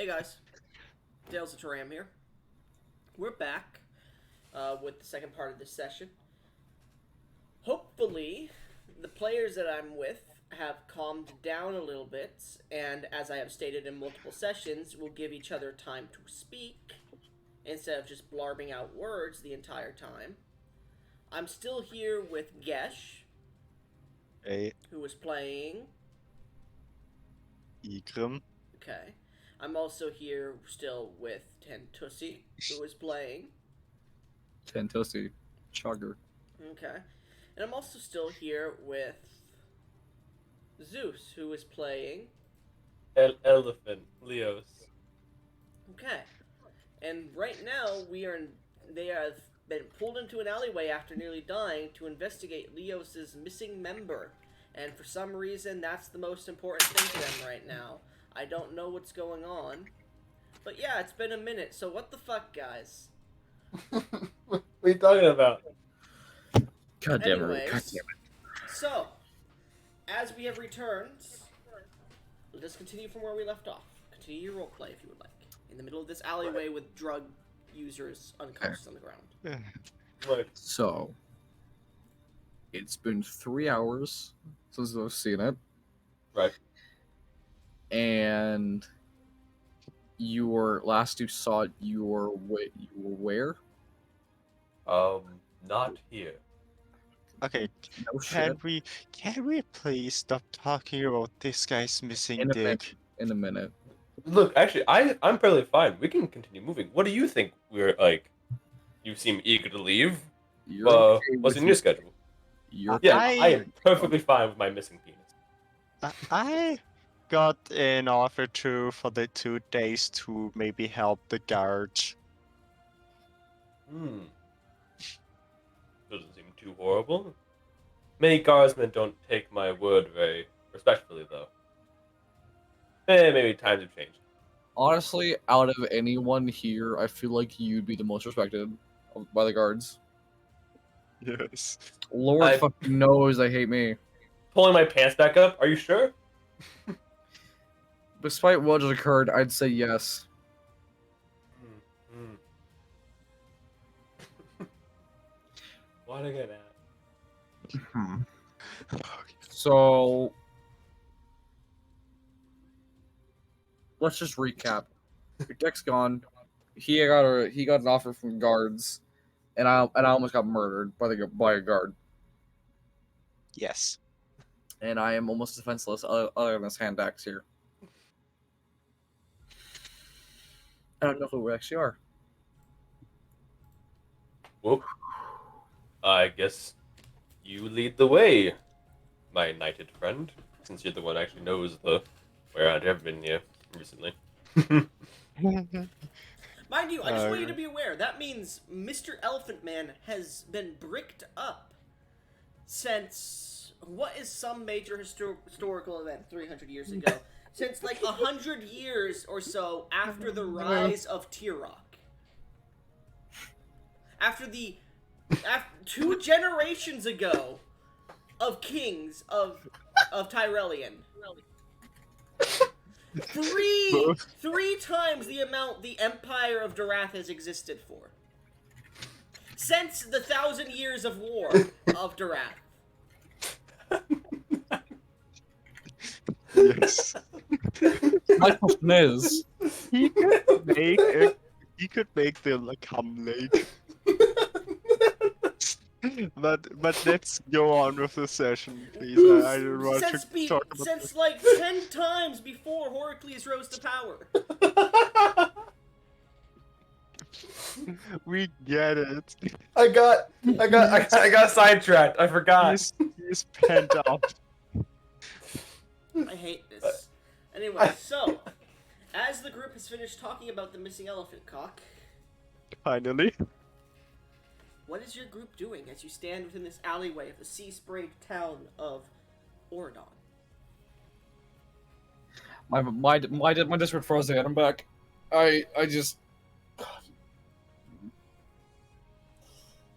Hey guys, Tales of Turam here. We're back with the second part of this session. Hopefully, the players that I'm with have calmed down a little bit, and as I have stated in multiple sessions, will give each other time to speak instead of just blarbing out words the entire time. I'm still here with Gesh, Hey, who is playing. Ikram. Okay. I'm also here still with Tentussi, who is playing. Fantastic. Chugger. Okay. And I'm also still here with Zeus, who is playing. Elephant, Leos. Okay. And right now they have been pulled into an alleyway after nearly dying to investigate Leos's missing member. And for some reason that's the most important thing to them right now. I don't know what's going on. But yeah, it's been a minute, so what the fuck, guys? What are you talking about? God damn it. Anyways, God damn it. so, as we have returned, let us continue from where we left off. Continue your roleplay if you would like. In the middle of this alleyway with drug users unconscious on the ground. Look, So, it's been 3 hours since I've seen it, right. and last you saw it, you were where? Not here. Okay, No shit. can we please stop talking about this guy's missing dick? In a minute. Look, actually, I'm fairly fine. We can continue moving. What do you think? We're like, you seem eager to leave. You're okay What's with in your schedule? You're Yeah, I- I am perfectly fine with my missing penis. I got an offer for the 2 days to maybe help the guards. Doesn't seem too horrible. Many guardsmen don't take my word very respectfully, though. Maybe times have changed. honestly, out of anyone here, I feel like you'd be the most respected by the guards. Yes. Lord fucking knows they hate me. Pulling my pants back up. Are you sure? Despite what just occurred, I'd say yes. What did I get at? So let's just recap. Dick's gone. He got an offer from guards, and I almost got murdered by a guard. Yes. And I am almost defenseless other than this hand axe here. I don't know who we actually are. Well, I guess you lead the way, my knighted friend, since you're the one who actually knows the way around. I've been here recently. Mind you, I just want you to be aware, that means Mr. Elephant Man has been bricked up since, what is some major historical event 300 years ago? Since like 100 years or so after the rise of Turam. After 2 generations ago of kings of Tyrellian. Three times the amount the Empire of Darath has existed for. Since the 1,000 years of war of Darath. Yes. My question is, He could make the cum lake. But let's go on with the session, please. I don't want to talk about Since this. like 10 times before Horicles rose to power. We get it. I got sidetracked. I forgot. He's pent up. I hate this. Anyway, so, as the group has finished talking about the missing elephant cock, Finally. what is your group doing as you stand within this alleyway of the sea-sprayed town of Oridon? my Discord froze again. I'm back. I just.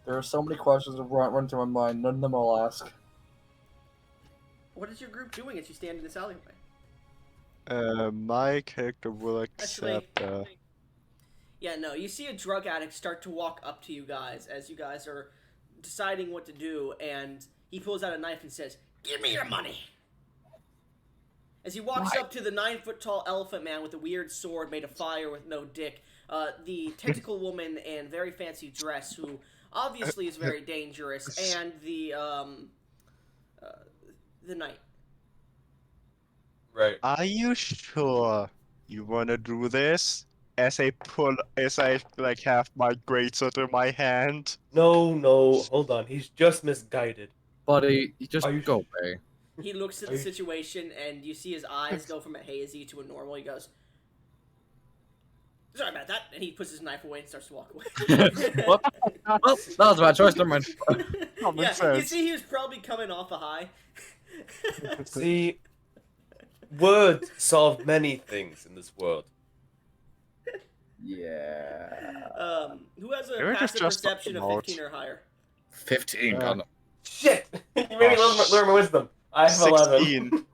There are so many questions that run through my mind. None of them I'll ask. What is your group doing as you stand in this alleyway? My character will Actually, accept. yeah, no. You see a drug addict start to walk up to you guys as you guys are deciding what to do, and he pulls out a knife and says, "Give me your money." As he walks Why? up to the 9 foot tall elephant man with a weird sword made of fire with no dick, the tentacle woman in very fancy dress, who obviously is very dangerous, and the knight. Right. Are you sure you wanna do this? As I like have my greatsword in my hand. No, hold on. He's just misguided. Buddy, you just Are you go away. He looks at Are the you- situation, and you see his eyes go from a hazy to a normal. He goes, "Sorry about that," and he puts his knife away and starts to walk away. What? Well, that was a bad choice. Never mind. Common Yeah, you sense. see, he was probably coming off a high. See, words solve many things in this world. Yeah. Who has a They were passive just perception of about- 15 or higher? 15. Yeah. God, no. Shit! You made me learn my wisdom. I have 16. 11.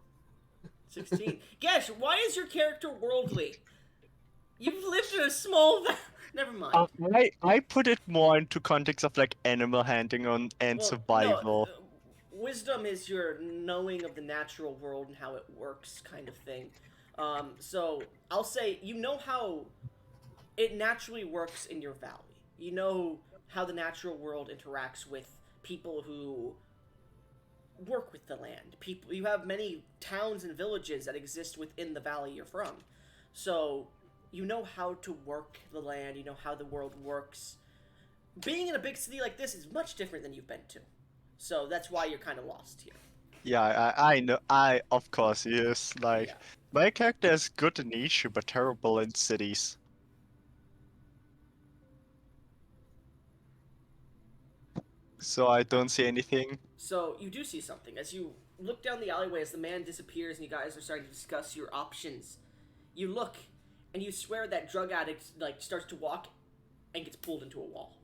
16. Gesh, why is your character worldly? You've lived in a small. Never mind. I put it more into context of like animal handling on and Well, survival. no, wisdom is your knowing of the natural world and how it works, kind of thing. So I'll say you know how it naturally works in your valley. You know how the natural world interacts with people who work with the land. People, you have many towns and villages that exist within the valley you're from. So you know how to work the land. You know how the world works. Being in a big city like this is much different than you've been to. So that's why you're kind of lost here. Yeah, I know. Of course, he is. Like, Yeah. my character is good in niche, but terrible in cities. So I don't see anything. So you do see something as you look down the alleyway as the man disappears and you guys are starting to discuss your options. You look and you swear that drug addict like starts to walk and gets pulled into a wall.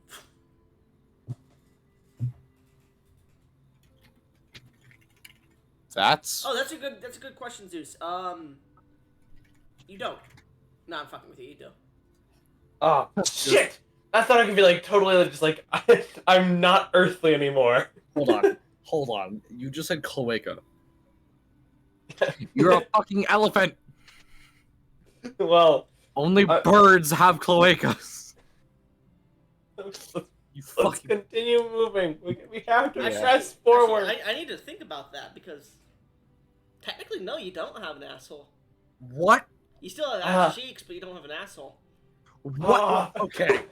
That's. Oh, that's a good question, Zeus. You don't. No, I'm fucking with you. You do. Oh, shit! I thought I could be like totally just like, I'm not earthly anymore. Hold on. Hold on. You just said cloaca. You're a fucking elephant. Well, Only I- birds have cloacas. let's You let's fucking. continue moving. We have to Actually- press forward. I need to think about that because technically, no, you don't have an asshole. What? You still have ass cheeks, but you don't have an asshole. What? Ah. Okay.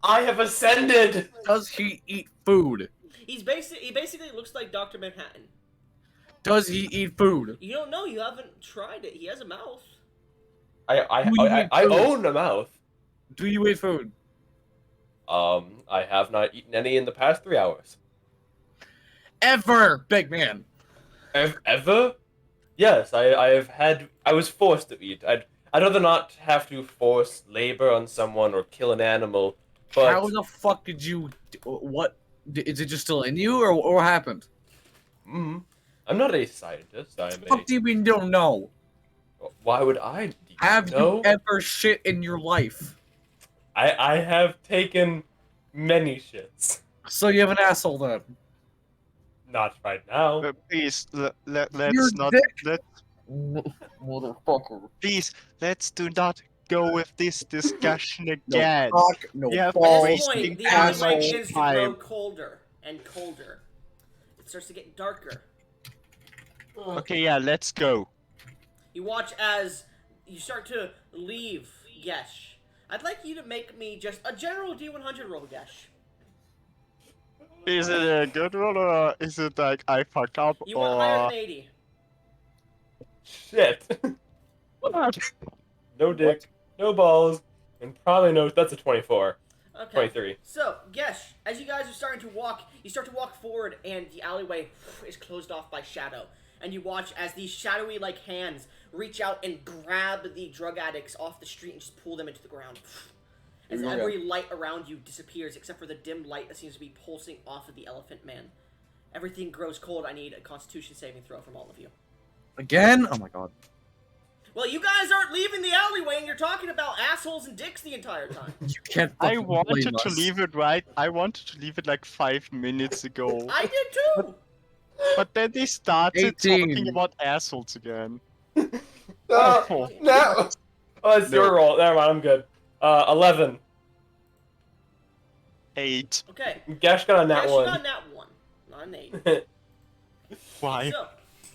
I have ascended. Does he eat food? He basically looks like Dr. Manhattan. Does he eat food? You don't know. You haven't tried it. He has a mouth. I Who eats food? own a mouth. Do you eat food? I have not eaten any in the past 3 hours. Ever, big man. Ever? Yes, I was forced to eat. I'd rather not have to force labor on someone or kill an animal. But How the fuck did you? What? Is it just still in you, or what happened? I'm not a scientist. I'm Fuck do you mean you don't know? Why would I? Have know? you ever shit in your life? I have taken many shits. So you have an asshole then? Not right now. Please, let's Your not. dick. Let, Motherfucker. please, let's do not go with this discussion No again. cock, no Yeah, At balls. this wasting point, the asshole alleyway begins to grow time. colder and colder. It starts to get darker. Okay, yeah, let's go. You watch as you start to leave Gesh. I'd like you to make me just a general D100 roll, Gesh. Is it a good roll or is it like I fucked up You want higher or than 80. Shit. what? No dick, no balls, and probably no. That's a 24. Okay. 23. So, Gesh, as you guys are starting to walk, you start to walk forward, and the alleyway is closed off by shadow. And you watch as these shadowy, like, hands reach out and grab the drug addicts off the street and just pull them into the ground. As Yeah. every light around you disappears, except for the dim light that seems to be pulsing off of the elephant man. Everything grows cold. I need a Constitution saving throw from all of you. Again? Oh my god. Well, you guys aren't leaving the alleyway, and you're talking about assholes and dicks the entire time. You can't I fucking wanted blame to us. leave it right. I wanted to leave it like 5 minutes ago. I did too. But then they started 18. talking about assholes again. No, Awful. no. Oh, it's your No. roll. Never mind, I'm good. 11. 8. Okay. Gash got on that Yes, one. you got that one, not an 8. Why? So,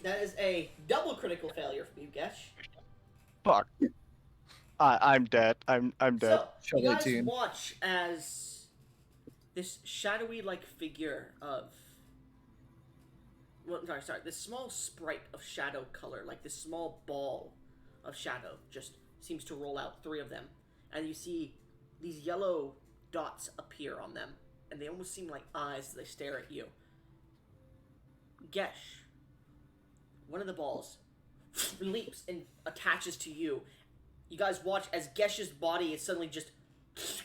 that is a double critical failure for you, Gesh. Fuck. I'm dead. I'm dead. So, Shell you guys 18. watch as this shadowy-like figure of... Well, sorry, this small sprite of shadow color, like this small ball of shadow, just seems to roll out, 3 of them. And you see these yellow dots appear on them, and they almost seem like eyes as they stare at you. Gesh, one of the balls leaps and attaches to you. You guys watch as Gesh's body is suddenly just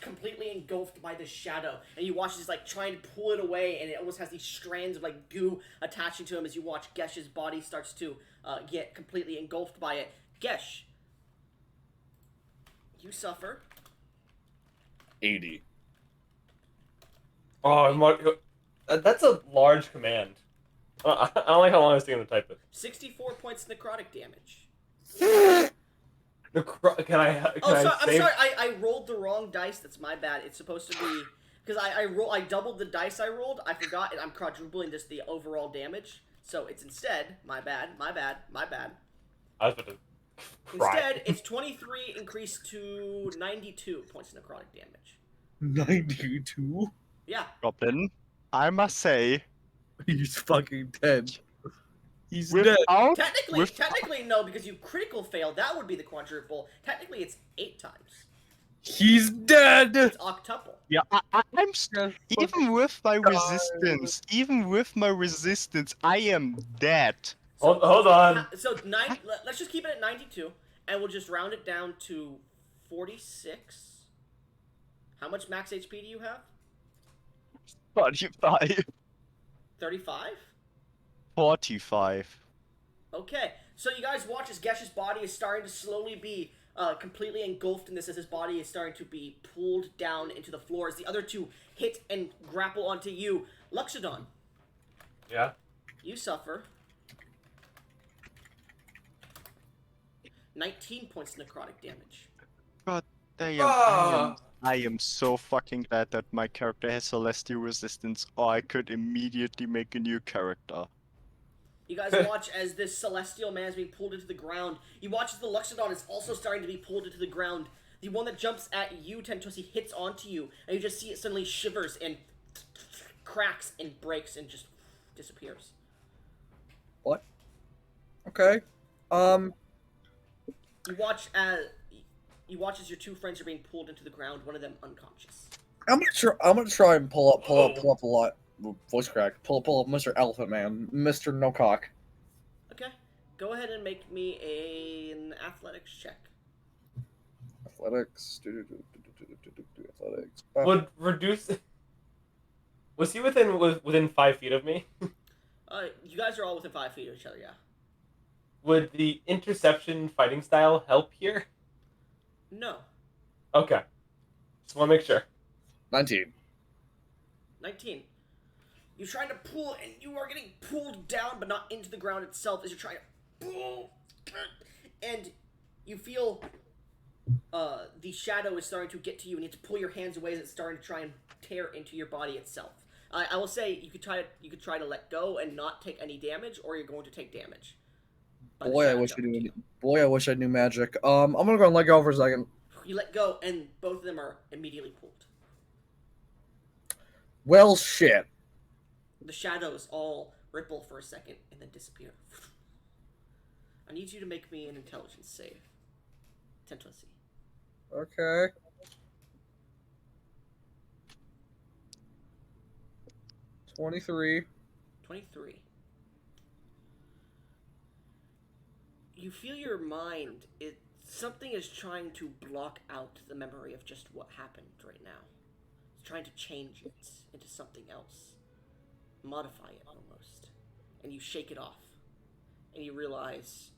completely engulfed by this shadow, and you watch as like trying to pull it away, and it almost has these strands of like goo attaching to him as you watch Gesh's body starts to get completely engulfed by it. Gesh, you suffer 80. Oh, that's a large command. I don't like how long it's taking to type it. 64 points necrotic damage. Can I I'm save? sorry. I rolled the wrong dice. That's my bad. It's supposed to be because I doubled the dice I rolled. I forgot, and I'm quadrupling the overall damage. So it's instead my bad. I was about to cry. Instead, it's 23 increased to 92 points of necrotic damage. 92? Yeah. Goblin, I must say, He's fucking dead. He's dead. without Technically no, because you critical failed. That would be the quadruple. Technically, it's 8 times. He's dead! It's octuple. yeah, I'm even with my resistance, I am dead. Hold on. So let's just keep it at 92, and we'll just round it down to 46. How much max HP do you have? 45. 35? 45. Okay, so you guys watch as Gesh's body is starting to slowly be completely engulfed in this, as his body is starting to be pulled down into the floor as the other two hit and grapple onto you. Luxodon, Yeah. you suffer 19 points of necrotic damage. Damn, I am so fucking glad that my character has Celestial Resistance, or I could immediately make a new character. You guys watch as this celestial man is being pulled into the ground. You watch as the Luxodon is also starting to be pulled into the ground. The one that jumps at you, Tentosi, hits onto you, and you just see it suddenly shivers and cracks and breaks and just disappears. What? Okay. You watch as your 2 friends are being pulled into the ground. One of them unconscious. I'm gonna try and pull up a lot. Voice crack. Pull up Mr. Elephant Man. Mr. No Cock. Okay, go ahead and make me an athletics check. Athletics. Athletics. Would reduce. Was he within 5 feet of me? You guys are all within 5 feet of each other. Yeah. Would the interception fighting style help here? No. Okay. Just want to make sure. 19. 19. You're trying to pull, and you are getting pulled down, but not into the ground itself, as you're trying to pull. And you feel the shadow is starting to get to you, and you have to pull your hands away as it's starting to try and tear into your body itself. I will say you could try to let go and not take any damage, or you're going to take damage. Boy, I wish I knew magic. I'm gonna go and let go for a second. You let go, and both of them are immediately pulled. Well, shit. The shadows all ripple for a second and then disappear. I need you to make me an intelligence save. Tentosi. Okay. 23. 23. You feel your mind, something is trying to block out the memory of just what happened right now. It's trying to change it into something else. Modify it almost. And you shake it off. And you realize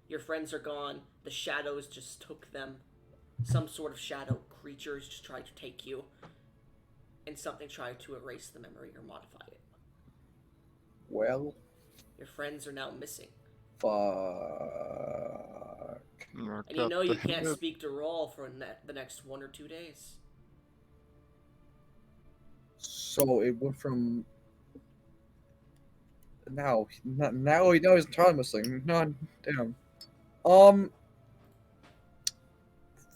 Your friends are gone. The shadows just took them. Some sort of shadow creatures just tried to take you. And something tried to erase the memory or modify it. Well, Your friends are now missing. fuck. Oh, And you know God you damn can't it. speak to Rawl for the next 1 or 2 days. So it went from now he's entirely missing. No, damn.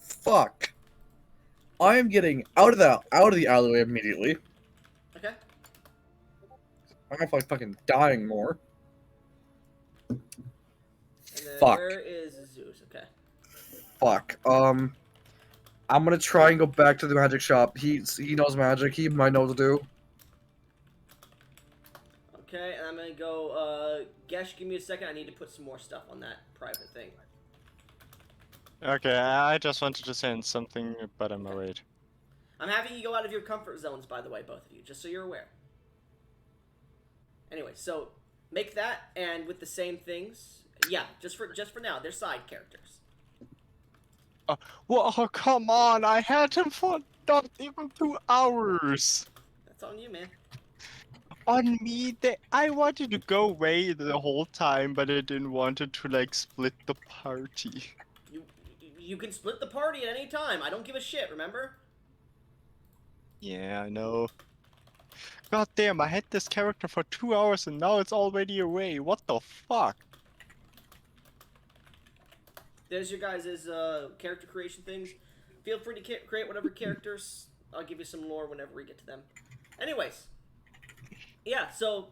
Fuck. I am getting out of the alleyway immediately. Okay? I'm gonna fucking dying more. And then Fuck. where is Zeus? Okay. Fuck. I'm gonna try and go back to the magic shop. He knows magic. He might know what to do. Okay, and I'm gonna go, Gesh, give me a second. I need to put some more stuff on that private thing. Okay, I just wanted to send something, but I'm Okay. worried. I'm having you go out of your comfort zones, by the way, both of you, just so you're aware. Anyway, so make that, and with the same things, yeah, just for now, they're side characters. Well, oh, come on! I had him for not even 2 hours! That's on you, man. On me, I wanted to go away the whole time, but I didn't want it to, like, split the party. You can split the party at any time. I don't give a shit. Remember? Yeah, I know. God damn, I had this character for 2 hours and now it's already away. What the fuck? There's your guys' character creation things. Feel free to create whatever characters. I'll give you some lore whenever we get to them. Anyways, yeah. So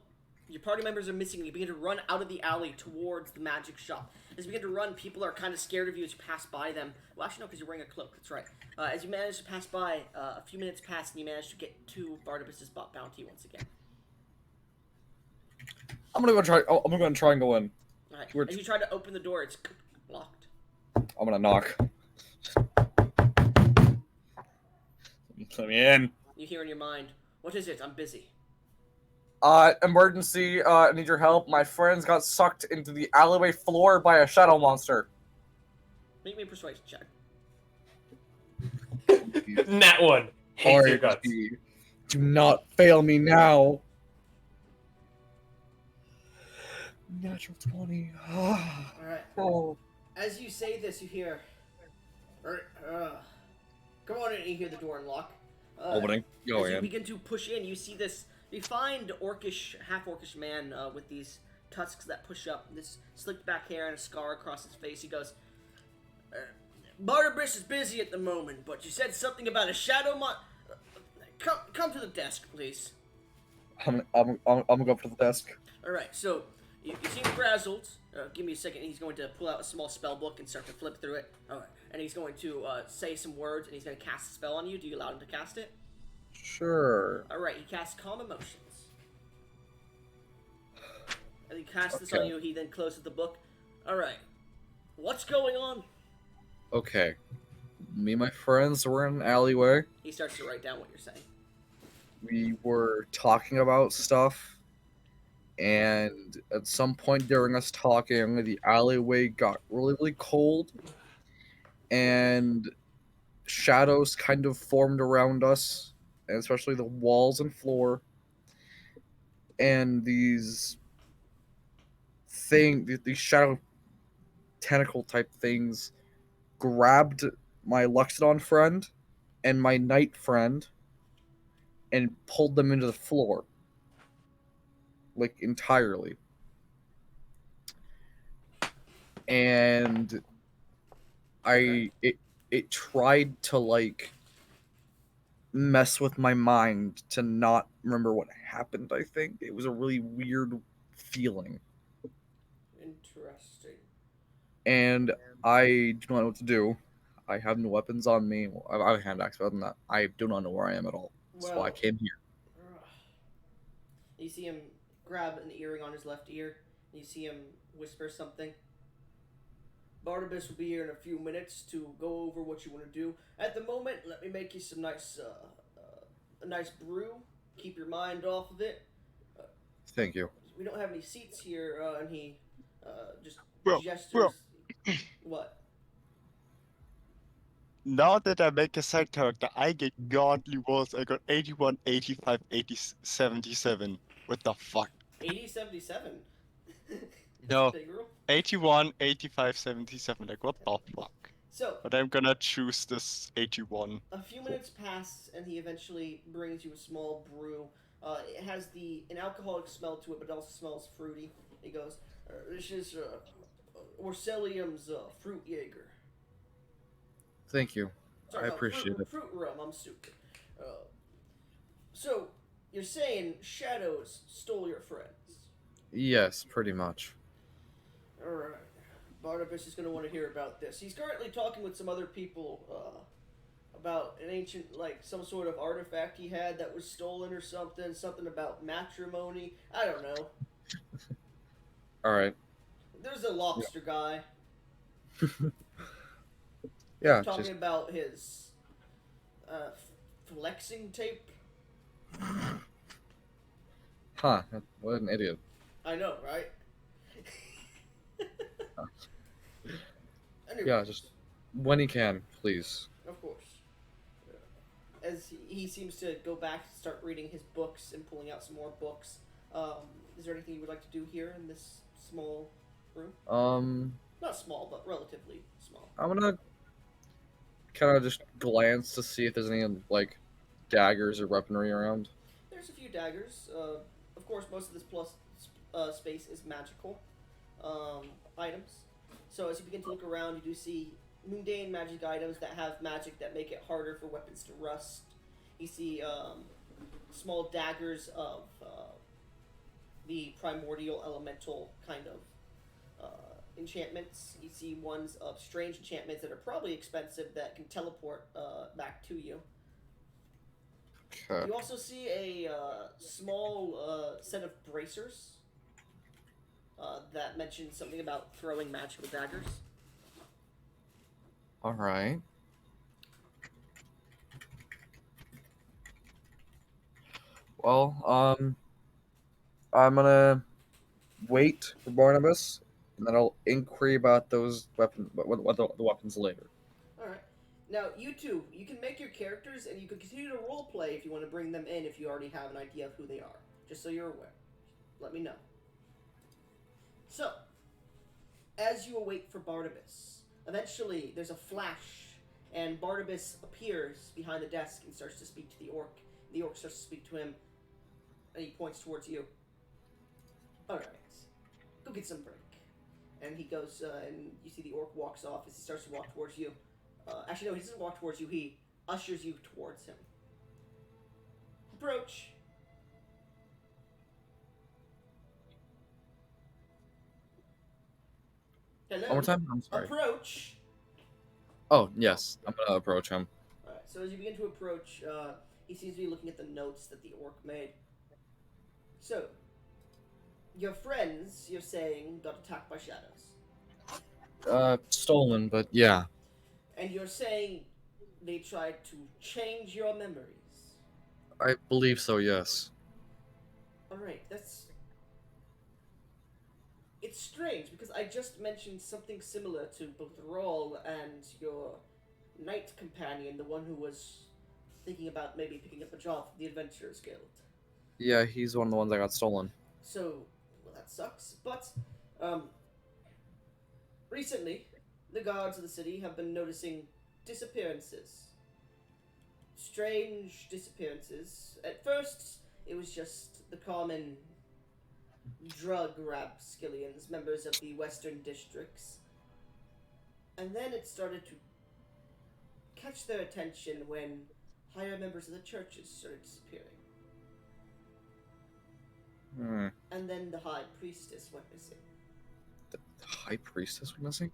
your party members are missing. You begin to run out of the alley towards the magic shop. As you begin to run, people are kind of scared of you as you pass by them. Well, actually, no, because you're wearing a cloak. That's right. As you manage to pass by, a few minutes pass, and you manage to get to Barnabas's bounty once again. I'm gonna go try. Oh, I'm gonna try and go in. All right. We're As you try to open the door, it's locked. I'm gonna knock. Let me in. You hear in your mind, "What is it? I'm busy." Emergency. I need your help. My friends got sucked into the alleyway floor by a shadow monster. Make me a persuasion check. Nat 1. Hates your guts. RNG. Do not fail me now. Natural 20. All right. Oh. As you say this, you hear, "Come on in," and you hear the door unlock. Opening. Go As you in. begin to push in, you see this refined half-orcish man with these tusks that push up, this slicked back hair and a scar across his face. He goes, "Barnabas is busy at the moment, but you said something about a shadow come to the desk, please." I'm gonna go up to the desk. All right, so you seem frazzled. Give me a second. He's going to pull out a small spell book and start to flip through it. All right, and he's going to say some words, and he's going to cast a spell on you. Do you allow him to cast it? Sure. All right, he casts Calm Emotions. And he casts this Okay. on you. He then closes the book. All right, what's going on? Okay. Me and my friends were in an alleyway. He starts to write down what you're saying. We were talking about stuff, and at some point during us talking, the alleyway got really, really cold, and shadows kind of formed around us, and especially the walls and floor, and these shadow tentacle type things grabbed my Luxodon friend and my knight friend and pulled them into the floor. Like, entirely. And it tried to, like, mess with my mind to not remember what happened, I think. It was a really weird feeling. Interesting. And I do not know what to do. I have no weapons on me. Well, I have a hand axe, but other than that, I do not know where I am at all. That's why I came here. You see him grab an earring on his left ear. And you see him whisper something. "Barnabas will be here in a few minutes to go over what you want to do. At the moment, let me make you some a nice brew. Keep your mind off of it. Thank you. We don't have any seats here," and he just Bro, gestures. bro. What? Now that I make a side character, I get godly rolls. I got 81, 85, 80, 77. What the fuck? 8077. That's a No, big roll. 81, 85, 77. Like, what the fuck? So, But I'm gonna choose this 81. a few minutes pass, and he eventually brings you a small brew. It has an alcoholic smell to it, but it also smells fruity. He goes, "This is Orcelium's fruit Jaeger. Thank you. Sorry, I no, appreciate it. fruit rum. I'm stupid. So you're saying shadows stole your friends? Yes, pretty much. All right. Barnabas is going to want to hear about this. He's currently talking with some other people about an ancient, like some sort of artifact he had that was stolen or something. Something about matrimony. I don't know. All right. There's a lobster guy Yeah, talking just about his flexing tape. huh. What an idiot. I know, right? Anyways, Yeah, just when he can, please. of course. As he seems to go back and start reading his books and pulling out some more books. Is there anything you would like to do here in this small room? Not small, but relatively small. I'm gonna kind of just glance to see if there's any like daggers or weaponry around. There's a few daggers. Of course, most of this plus space is magical items. So as you begin to look around, you do see mundane magic items that have magic that make it harder for weapons to rust. You see small daggers of the primordial elemental kind of enchantments. You see ones of strange enchantments that are probably expensive that can teleport back to you. Okay. You also see a small set of bracers that mention something about throwing magical daggers. All right. Well, I'm gonna wait for Barnabas, and then I'll inquiry about those what the weapons later. Alright. Now, you two, you can make your characters and you can continue to roleplay if you want to bring them in if you already have an idea of who they are. Just so you're aware. Let me know. So, as you await for Barnabas, eventually there's a flash, and Barnabas appears behind the desk and starts to speak to the orc. The orc starts to speak to him, and he points towards you. Alright, go get some break. And he goes, and you see the orc walks off as he starts to walk towards you. Actually, no, he doesn't walk towards you, he ushers you towards him. Approach. Hello? One more time. I'm sorry. Approach. Oh yes, I'm gonna approach him. Alright, so as you begin to approach, he seems to be looking at the notes that the orc made. So, your friends, you're saying, got attacked by shadows. Stolen, but yeah. And you're saying they tried to change your memories. I believe so. Yes. Alright, it's strange because I just mentioned something similar to both Roll and your knight companion, the one who was thinking about maybe picking up a job from the Adventurers Guild. Yeah, he's one of the ones that got stolen. So, well, that sucks. But, recently, the guards of the city have been noticing disappearances. Strange disappearances. At first, it was just the common drug rapskillions, members of the western districts. And then it started to catch their attention when higher members of the churches started disappearing. Hmm. And then the high priestess went missing. The high priestess was missing.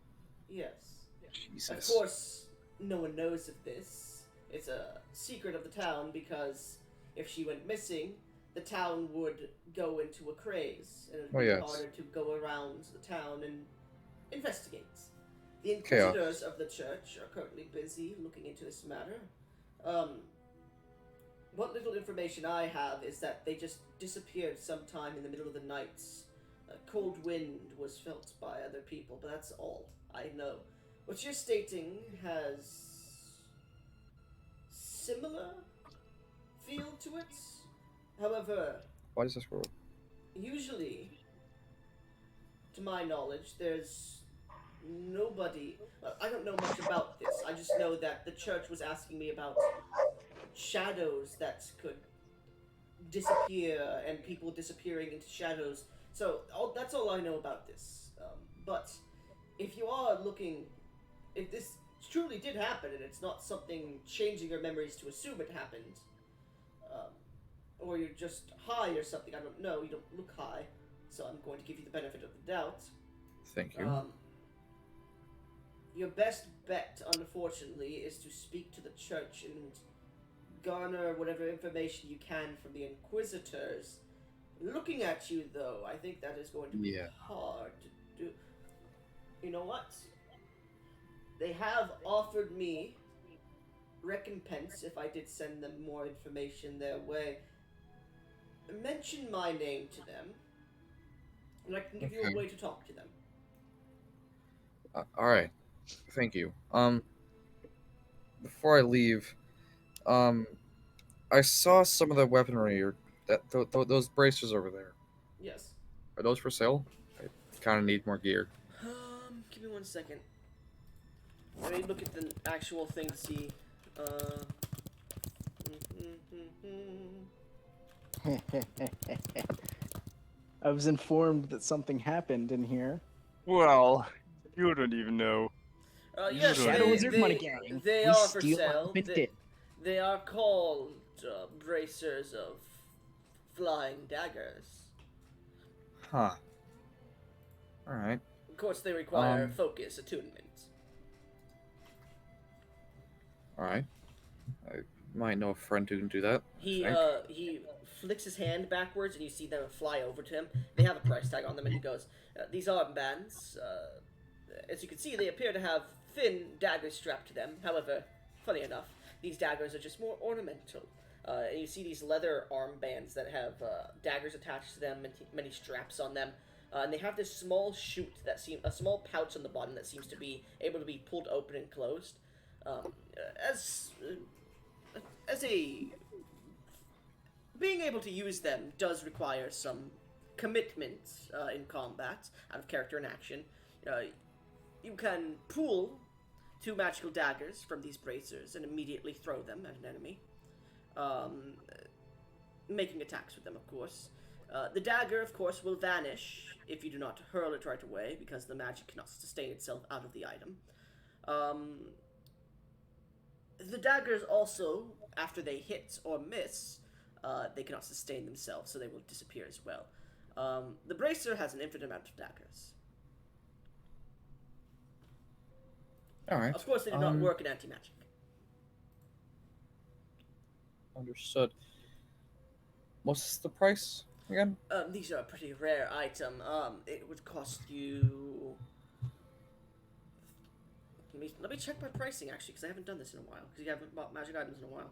Yes. Jesus. Of course, no one knows of this. It's a secret of the town because if she went missing, the town would go into a craze, and it would be yes. harder to go around the town and investigate. The Chaos. inquisitors of the church are currently busy looking into this matter. What little information I have is that they just disappeared sometime in the middle of the night. A cold wind was felt by other people, but that's all. I know. What you're stating has similar feel to it. However, Why does this roll? usually, to my knowledge, there's nobody. I don't know much about this. I just know that the church was asking me about shadows that could disappear and people disappearing into shadows. So that's all I know about this. But if you are looking, if this truly did happen and it's not something changing your memories to assume it happened, um, or you're just high or something, I don't know. You don't look high, so I'm going to give you the benefit of the doubt. Thank you. Your best bet, unfortunately, is to speak to the church and garner whatever information you can from the Inquisitors. Looking at you, though, I think that is going to be Yeah. hard to do. You know what? They have offered me recompense if I did send them more information their way. Mention my name to them, and I can give you Okay. a way to talk to them. All right. Thank you. Before I leave, um, I saw some of the weaponry or those bracers over there. Yes. Are those for sale? I kind of need more gear. Give me 1 second. Let me look at the actual thing to see. Uh. I was informed that something happened in here. Well, you don't even know. Yes, Shadow Wizard Money Gang. they We are for steal sale. what did. They are called bracers of flying daggers. Huh. All right. Of course, they require focus attunement. All right. I might know a friend who can do that. He flicks his hand backwards, and you see them fly over to him. They have a price tag on them, and he goes, "These armbands, as you can see, they appear to have thin daggers strapped to them. However, funny enough, these daggers are just more ornamental. And you see these leather armbands that have daggers attached to them and many straps on them. And they have this small chute a small pouch on the bottom that seems to be able to be pulled open and closed. As a being able to use them does require some commitment in combat, out of character and action. You can pull 2 magical daggers from these bracers and immediately throw them at an enemy, making attacks with them, of course. The dagger, of course, will vanish if you do not hurl it right away, because the magic cannot sustain itself out of the item. The daggers also, after they hit or miss, they cannot sustain themselves, so they will disappear as well. The bracer has an infinite amount of daggers. All right. Of course, they do not work in anti-magic. Understood. What's the price again? These are a pretty rare item. It would cost you... Let me check my pricing, actually, because I haven't done this in a while. Because you haven't bought magic items in a while.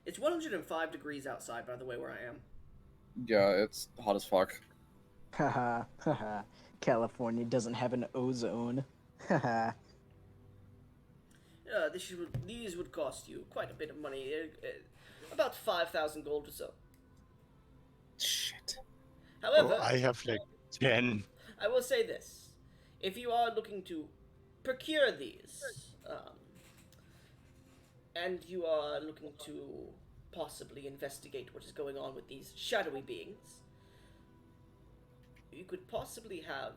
It's 105 degrees outside, by the way, where I am. Yeah, it's hot as fuck. Haha, haha. California doesn't have an ozone. Haha. These would cost you quite a bit of money. About 5,000 gold or so. Shit. However, Oh, I have like 10. I will say this. If you are looking to procure these, and you are looking to possibly investigate what is going on with these shadowy beings, you could possibly have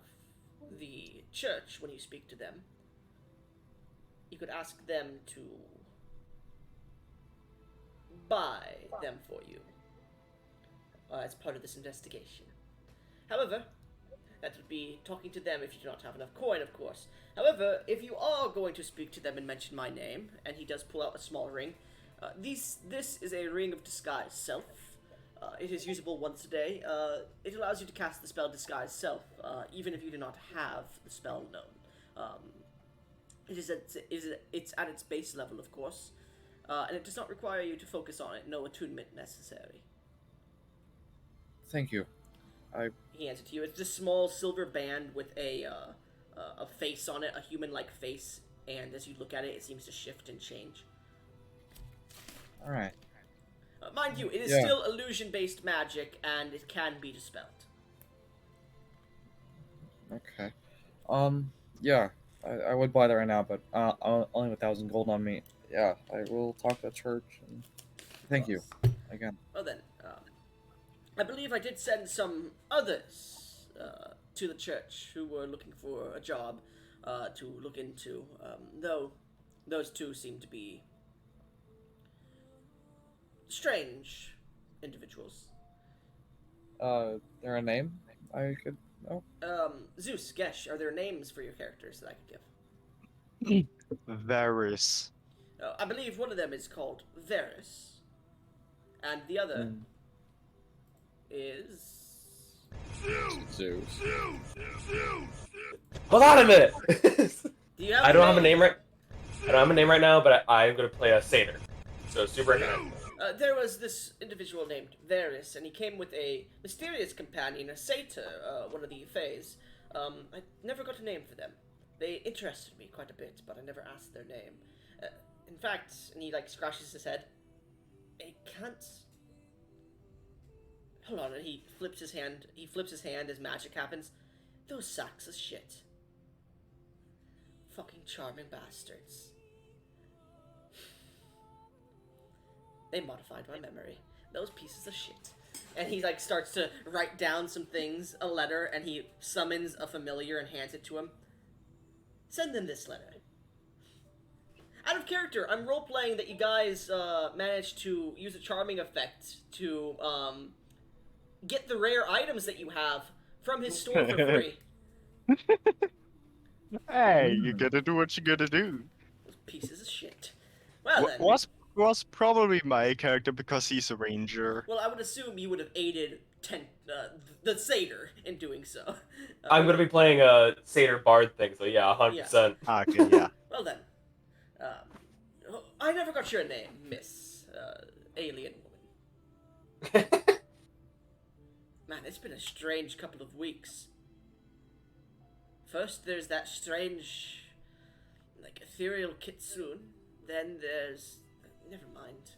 the church, when you speak to them, you could ask them to buy them for you as part of this investigation. However, that would be talking to them if you do not have enough coin, of course. However, if you are going to speak to them and mention my name, and he does pull out a small ring, this is a ring of disguise self. It is usable once a day. It allows you to cast the spell Disguise Self, even if you do not have the spell known. It's at its base level, of course, and it does not require you to focus on it. No attunement necessary. Thank you. He hands it to you. It's this small silver band with a face on it, a human-like face, and as you look at it, it seems to shift and change. All right. Mind you, it is Yeah. still illusion-based magic, and it can be dispelled. Okay. Yeah, I would buy that right now, but only 1,000 gold on me. Yeah, I will talk to the church. And thank you again. Well then, I believe I did send some others to the church who were looking for a job to look into, though those two seem to be strange individuals. There a name I could know? Zeus, Gesh, are there names for your characters that I could give? Varys. I believe one of them is called Varys, and the other Mm. is... Zeus. Hold on a minute. Do you have I don't have a name? name right. I don't have a name right now, but I'm gonna play a satyr. So super recognizable. There was this individual named Varys, and he came with a mysterious companion, a satyr, one of the Fays. I never got a name for them. They interested me quite a bit, but I never asked their name. In fact, and he scratches his head. I can't. Hold on, and he flips his hand. He flips his hand as magic happens. Those sacks of shit. Fucking charming bastards. They modified my memory. Those pieces of shit. And he starts to write down some things, a letter, and he summons a familiar and hands it to him. Send them this letter. Out of character, I'm role-playing that you guys managed to use a charming effect to get the rare items that you have from his store for free. Hey, you gotta do what you gotta do. Those pieces of shit. Well then. Was probably my character because he's a ranger. Well, I would assume you would have aided the satyr in doing so. I'm gonna be playing a satyr bard thing, so yeah, 100%. Okay, yeah. Well then, I never got your name, Miss Alien Woman. Man, it's been a strange couple of weeks. First, there's that strange, ethereal kitsune. Then there's... Never mind.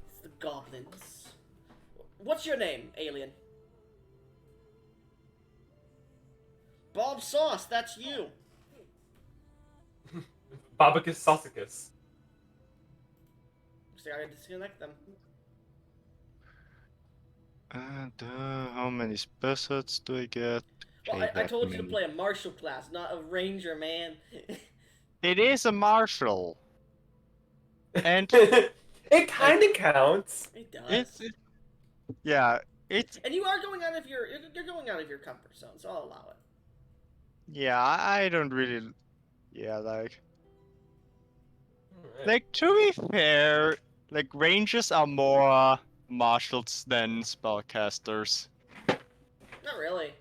It's the goblins. What's your name, alien? Bob Sauce, that's you. Babacus Sausicus. So I gotta disconnect them. And how many specials do I get? Well, Okay, I that told you to many. play a martial class, not a ranger, man. It is a martial. And It kind of counts. It does. yeah, it's And you are going out of you're going out of your comfort zone, so I'll allow it. yeah. I don't really, yeah, like to be fair, rangers are more martials than spellcasters. Not really.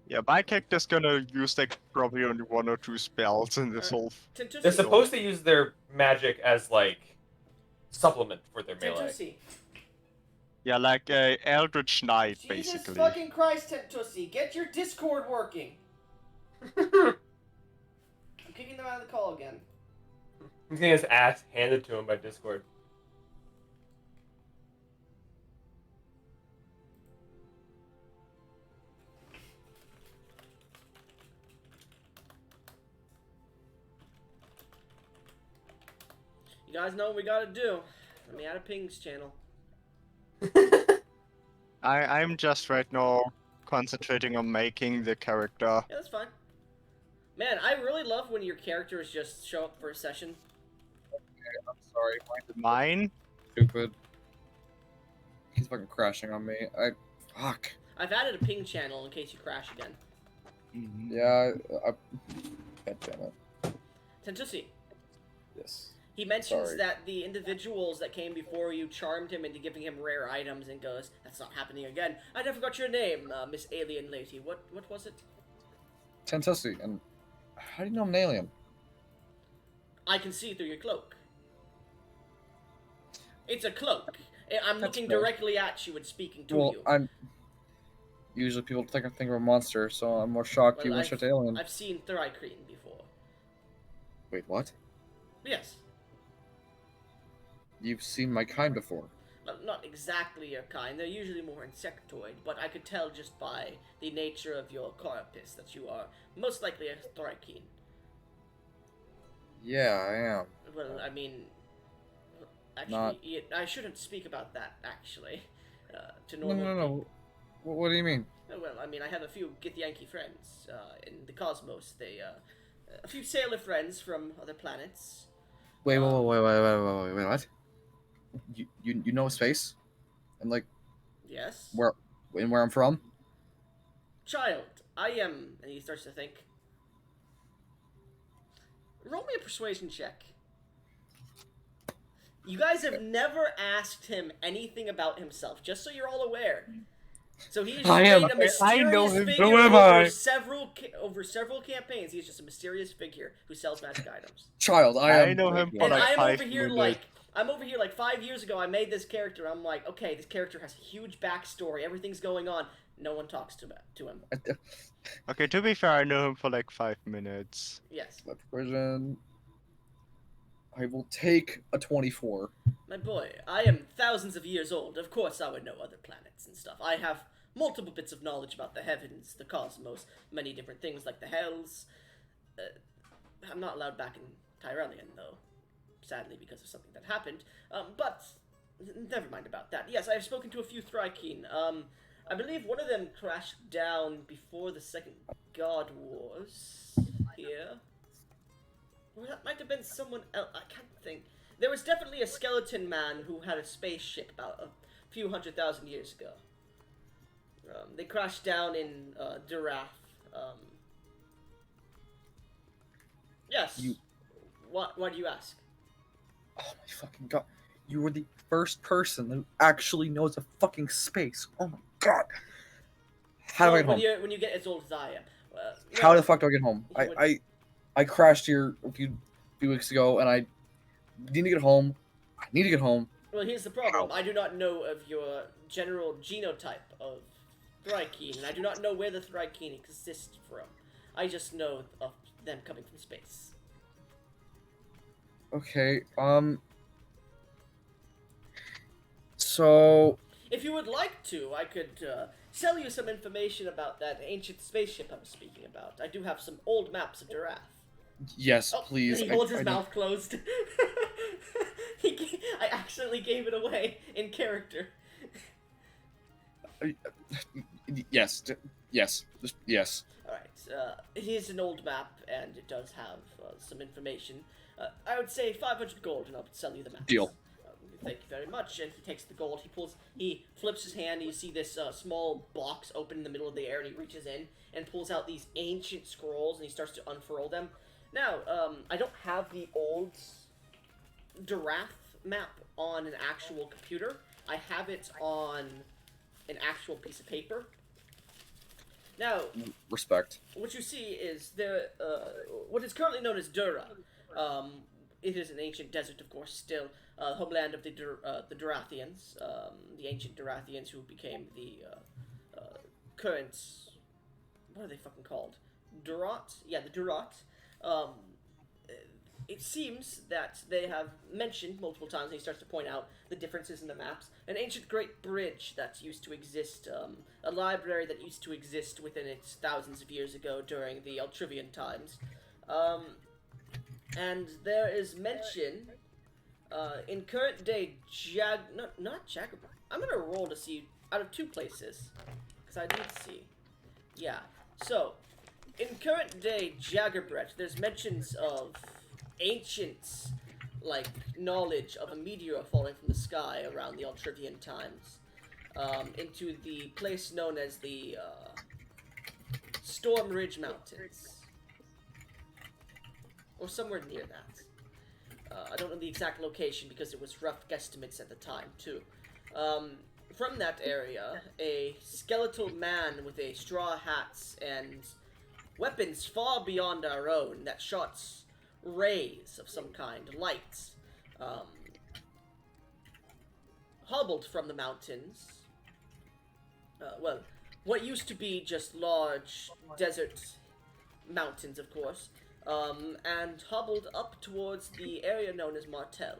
Yeah, my character's gonna use probably only 1 or 2 spells in this whole. Tentusi. They're supposed to use their magic as supplement for their melee. Tentusi. Yeah, like a Eldritch Knight, Jesus basically. fucking Christ, Tentusi, get your Discord working. I'm kicking them out of the call again. He's getting his ass handed to him by Discord. You guys know what we gotta do. Let me add a pings channel. I'm just right now concentrating on making the character. Yeah, that's fine. Man, I really love when your characters just show up for a session. I'm sorry. Mine? Stupid. He's fucking crashing on me. Fuck. I've added a ping channel in case you crash again. Yeah. God damn it. Tentusi, Yes. he mentions Sorry. that the individuals that came before you charmed him into giving him rare items and goes, that's not happening again. I never got your name, Miss Alien Lady. What was it? Tentussi, and how do you know I'm an alien? I can see through your cloak. It's a cloak, I'm That's looking fair. directly at you and speaking to Well, you. I'm usually people think of a monster, so I'm more shocked you Well, went straight to alien. I've seen Thrycreen before. Wait, what? Yes. You've seen my kind before. Well, not exactly your kind. They're usually more insectoid, but I could tell just by the nature of your carapace that you are most likely a Thrycreen. Yeah, I am. Well, I mean, actually, Not- I shouldn't speak about that, actually, to No, normal no, no. What do you mean? Well, I mean, I have a few Githyanki friends in the cosmos. A few sailor friends from other planets. Wait, Um, wait, what? You know space? And like Yes. where I'm from? Child, I am. And he starts to think. Roll me a persuasion check. You guys have never asked him anything about himself, just so you're all aware. So he's I am- made a mysterious I know him. figure Who am over I? several campaigns. He's just a mysterious figure who sells magic items. Child, I know him for And like I'm 5 over here minutes. I'm over here like 5 years ago. I made this character. I'm like, okay, this character has a huge backstory. Everything's going on. No one talks to him. Okay, to be fair, I know him for like 5 minutes. Yes, My version. I will take a 24. my boy. I am thousands of years old. Of course, I would know other planets and stuff. I have multiple bits of knowledge about the heavens, the cosmos, many different things like the hells. I'm not allowed back in Tyrellian, though, sadly because of something that happened. But never mind about that. Yes, I have spoken to a few Thrycreen. I believe one of them crashed down before the Second God Wars here. Or that might have been someone else. I can't think. There was definitely a skeleton man who had a spaceship about a few 100,000 years ago. They crashed down in Durath. Yes. You- Why do you ask? Oh my fucking god. You were the first person who actually knows a fucking space. Oh my god. How do I get home? When you get as old as I am. How the fuck do I get home? You would- I crashed here a few weeks ago, and I need to get home. I need to get home. Well, here's the problem. I do not know of your general genotype of Thrycreen, and I do not know where the Thrycreen exist from. I just know of them coming from space. Okay, so If you would like to, I could sell you some information about that ancient spaceship I was speaking about. I do have some old maps of Durath. yes, Oh, please. he holds his I mouth closed. I accidentally gave it away in character. Yes, yes, yes. Alright, it is an old map, and it does have some information. I would say 500 gold, and I'll sell you the maps. Deal. Thank you very much. And he takes the gold. He flips his hand. And you see this small box open in the middle of the air, and he reaches in and pulls out these ancient scrolls, and he starts to unfurl them. Now, I don't have the old Durath map on an actual computer. I have it on an actual piece of paper. Now, Respect. what you see is what is currently known as Dura. It is an ancient desert, of course, still homeland of the Durathians, the ancient Durathians who became the current. What are they fucking called? Durat? Yeah, the Durat. It seems that they have mentioned multiple times, and he starts to point out the differences in the maps. An ancient great bridge that used to exist, a library that used to exist within it thousands of years ago during the Eltrivian times. And there is mention in current day not Jagger. I'm gonna roll to see out of two places because I need to see. Yeah. So in current day Jaggerbret, there's mentions of ancient knowledge of a meteor falling from the sky around the Eltrivian times into the place known as the Storm Ridge Mountains. Or somewhere near that. I don't know the exact location because it was rough guesstimates at the time, too. From that area, a skeletal man with a straw hat and weapons far beyond our own that shot rays of some kind, lights, hobbled from the mountains. Well, what used to be just large desert mountains, of course, and hobbled up towards the area known as Martel.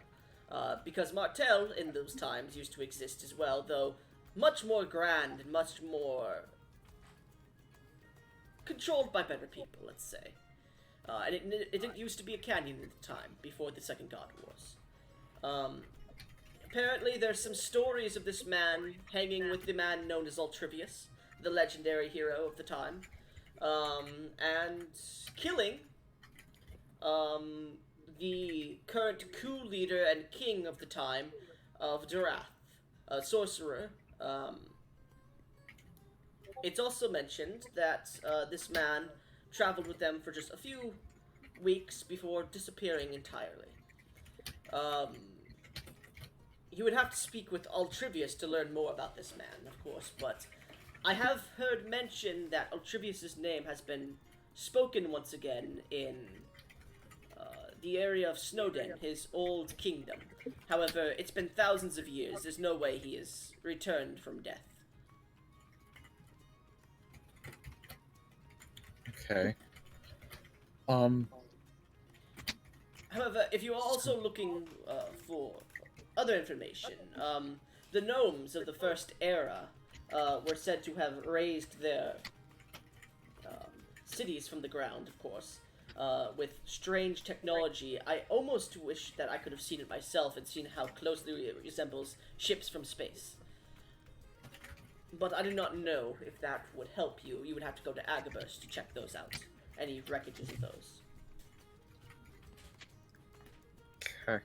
Because Martel, in those times, used to exist as well, though much more grand and much more controlled by better people, let's say. And it didn't used to be a canyon at the time, before the Second God Wars. Apparently, there's some stories of this man hanging with the man known as Ultrivius, the legendary hero of the time, and killing the current coup leader and king of the time of Durath, a sorcerer. It's also mentioned that this man traveled with them for just a few weeks before disappearing entirely. You would have to speak with Ultrivius to learn more about this man, of course, but I have heard mention that Ultrivius's name has been spoken once again in the area of Snowden, his old kingdom. However, it's been thousands of years. There's no way he has returned from death. Okay. However, if you are also looking for other information, the gnomes of the First Era were said to have raised their cities from the ground, of course, with strange technology. I almost wish that I could have seen it myself and seen how closely it resembles ships from space. But I do not know if that would help you. You would have to go to Agabus to check those out. Any wreckages of those. Okay.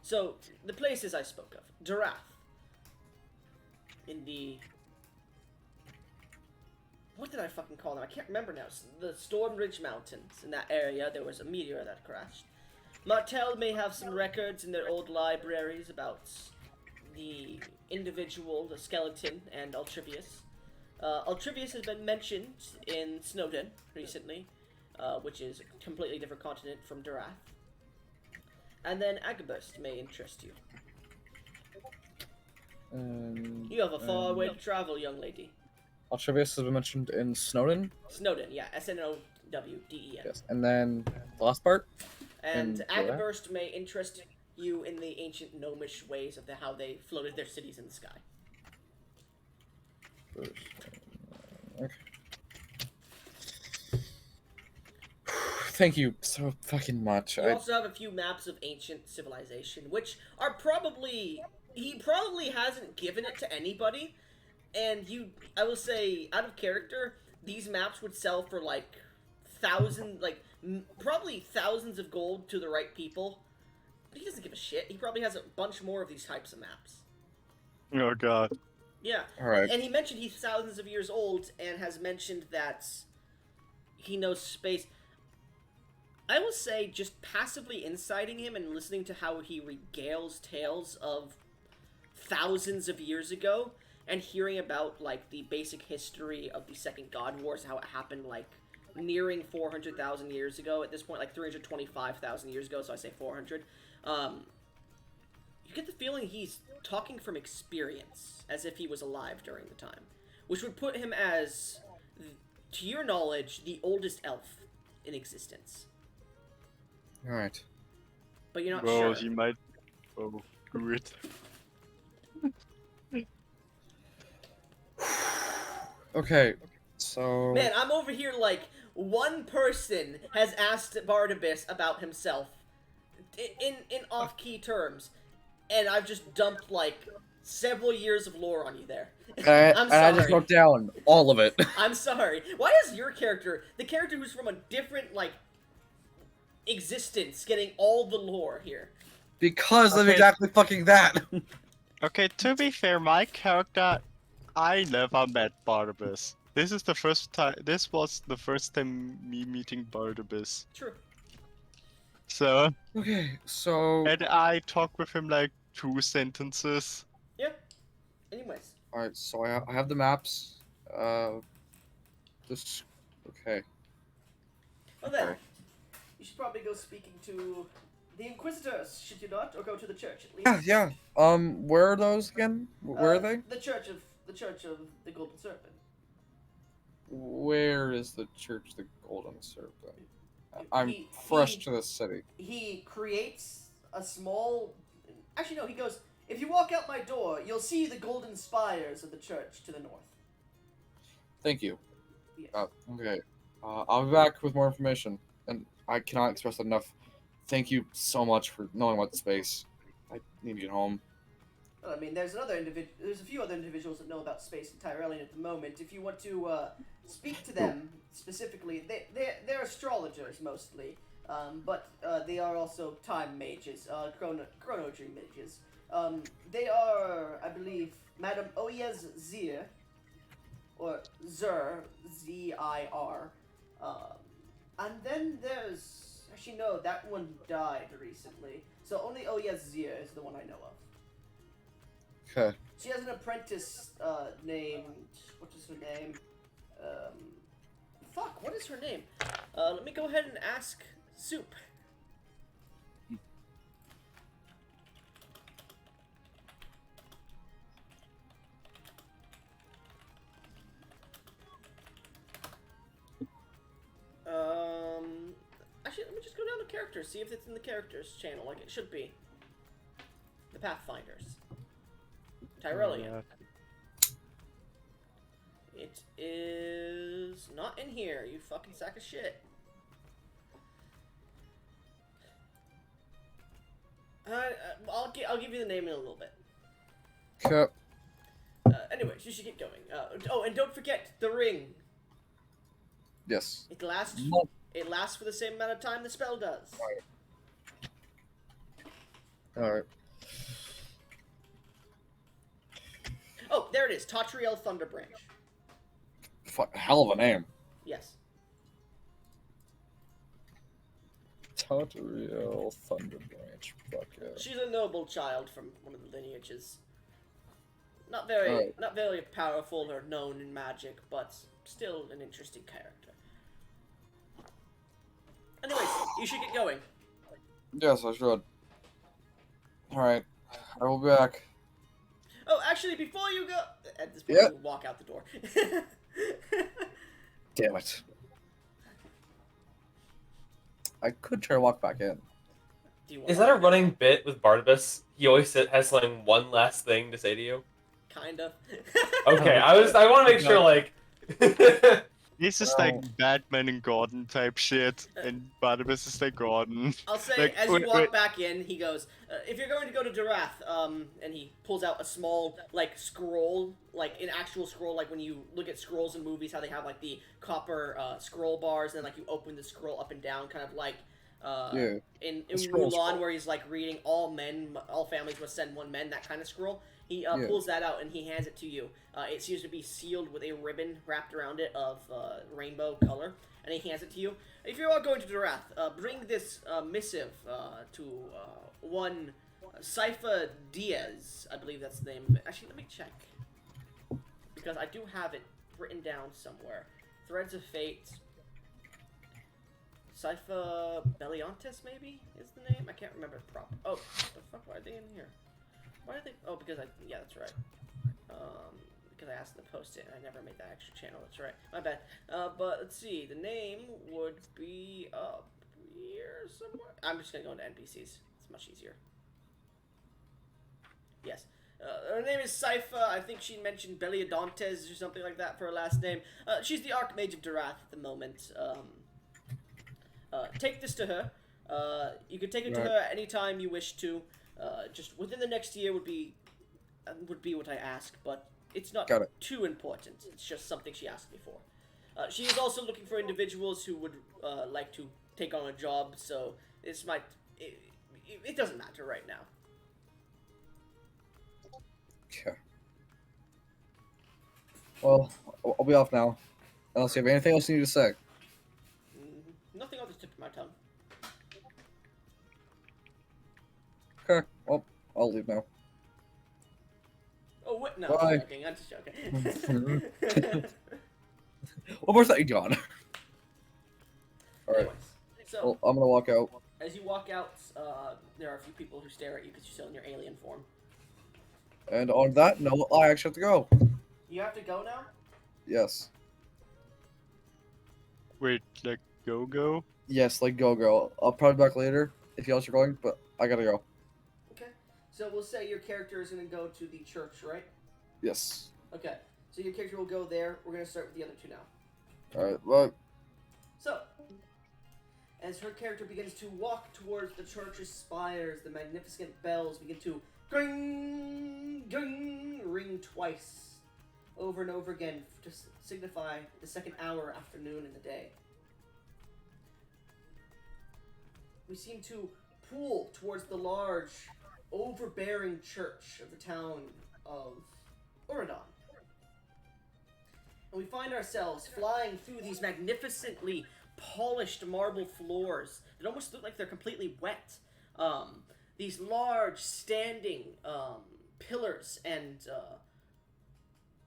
So, the places I spoke of. Durath. In the... What did I fucking call them? I can't remember now. The Storm Ridge Mountains. In that area, there was a meteor that crashed. Martel may have some records in their old libraries about the individual, the skeleton, and Ultrivius. Ultrivius has been mentioned in Snowden recently, which is a completely different continent from Durath. And then Agabus may interest you. You have a far way to travel, young lady. Ultrivius has been mentioned in Snowden. Snowden, yeah, Snowden. Yes. And then the last part? And And Agabus may interest you in the ancient gnomish ways of how they floated their cities in the sky. Okay. Thank you so fucking much. You also have a few maps of ancient civilization, which are probably... He probably hasn't given it to anybody, and I will say, out of character, these maps would sell for, like, probably thousands of gold to the right people. But he doesn't give a shit. He probably has a bunch more of these types of maps. Oh god. Yeah. Alright. And he mentioned he's thousands of years old, and has mentioned that he knows space. I will say, just passively inciting him and listening to how he regales tales of thousands of years ago, and hearing about, like, the basic history of the Second God Wars, how it happened, like, nearing 400,000 years ago, at this point, like, 325,000 years ago, so I say 400, you get the feeling he's talking from experience, as if he was alive during the time, which would put him as, to your knowledge, the oldest elf in existence. Alright. But you're not Well, sure. he might. Oh, do it. Okay, so... Man, I'm over here like, one person has asked Barnabas about himself in off-key terms, and I've just dumped, like, several years of lore on you there. I'm and I just sorry. wrote down all of it. I'm sorry. Why is your character, the character who's from a different, like, existence, getting all the lore here? Because of Okay. exactly fucking that. Okay, to be fair, my character, I never met Barnabas. This is the first time. This was the first time me meeting Barnabas. True. So, Okay, so... and I talked with him like 2 sentences. Yeah. Anyways. Alright, so I have the maps. This... Okay. Well then, Okay. you should probably go speaking to The Inquisitors, should you not, or go to the church at least? Yeah. Where are those again? Where are they? The Church of the Golden Serpent. Where is the Church of the Golden Serpent? I'm fresh to the city. He creates a small. Actually, no. He goes. If you walk out my door, you'll see the golden spires of the church to the north. Thank you. Yes. Okay. I'll be back with more information, and I cannot express enough. Thank you so much for knowing about the space. I need to get home. Well, I mean, there's a few other individuals that know about space in Tyrellian at the moment. If you want to speak to them specifically, they're astrologers mostly, but they are also time mages, chronometry mages. They are, I believe, Madame Oyez Zir, or Zur, Z-I-R. And then there's, actually no, that one died recently. So only Oyez Zir is the one I know of. Okay. She has an apprentice named, what is her name? What is her name? Let me go ahead and ask Soup. Actually, let me just go down to characters, see if it's in the characters channel, like it should be. The Pathfinders. Tyrellian. It is not in here, you fucking sack of shit. I'll give you the name in a little bit. Okay. Anyways, you should get going. Oh, and don't forget the ring. Yes. It lasts. No. It lasts for the same amount of time the spell does. Alright. Oh, there it is. Tatriel Thunderbranch. Hell of a name. Yes. Tatriel Thunderbranch. Fuck yeah. She's a noble child from one of the lineages. Not very powerful or known in magic, but still an interesting character. Anyways, you should get going. Yes, I should. Alright. I will be back. Oh, actually, before you go... At this point, Yep. you walk out the door. Damn it. I could try to walk back in. Do you want Is that a running bit with Barnabas? He always has something one last thing to say to you. Kind of. Okay, I want to make sure, like. This is like Batman and Gordon type shit, and Barnabas is like Gordon. I'll say, Like, as you wait, walk wait. back in, he goes, if you're going to go to Darath, and he pulls out a small, like, scroll, like, an actual scroll, like when you look at scrolls in movies, how they have, like, the copper, scroll bars, and then, like, you open the scroll up and down, kind of like, Yeah. in scroll Mulan, scroll. where he's, like, reading all families must send one man, that kind of scroll. He Yeah. pulls that out and he hands it to you. It seems to be sealed with a ribbon wrapped around it of rainbow color, and he hands it to you. If you're all going to Darath, bring this missive to one Sypha Diaz. I believe that's the name of it. Actually, let me check, because I do have it written down somewhere. Threads of Fate. Sypha Beliantis, maybe, is the name? I can't remember the prop. Oh, what the fuck, why are they in here? Why are they? Oh, because yeah, that's right. Because I asked them to post it, and I never made that extra channel. That's right. My bad. But let's see. The name would be up here somewhere. I'm just gonna go into NPCs. It's much easier. Yes. Her name is Sypha. I think she mentioned Beliadontes or something like that for her last name. She's the Archmage of Darath at the moment. Take this to her. You can take it to Right. her anytime you wish to. Just within the next year would be what I ask, but it's not Got it. too important. It's just something she asked me for. She is also looking for individuals who would like to take on a job, so this might... It doesn't matter right now. Okay. Well, I'll be off now. Unless you have anything else you need to say. Nothing on the tip of my tongue. Okay. Well, I'll leave now. Oh, what? No, Bye. I'm just joking. One more thing, John. Alright. Anyways, so... Well, I'm gonna walk out. As you walk out, there are a few people who stare at you because you're still in your alien form. And on that note, I actually have to go. You have to go now? Yes. Wait, like go? Yes, like go. I'll probably be back later if you guys are going, but I gotta go. Okay. So we'll say your character is going to go to the church, right? Yes. Okay. So your character will go there. We're going to start with the other two now. Alright, well, So, as her character begins to walk towards the church's spires, the magnificent bells begin to ring twice, over and over again, to signify the second hour, afternoon, in the day. We seem to pool towards the large, overbearing church of the town of Uradon. And we find ourselves flying through these magnificently polished marble floors that almost look like they're completely wet. These large standing pillars and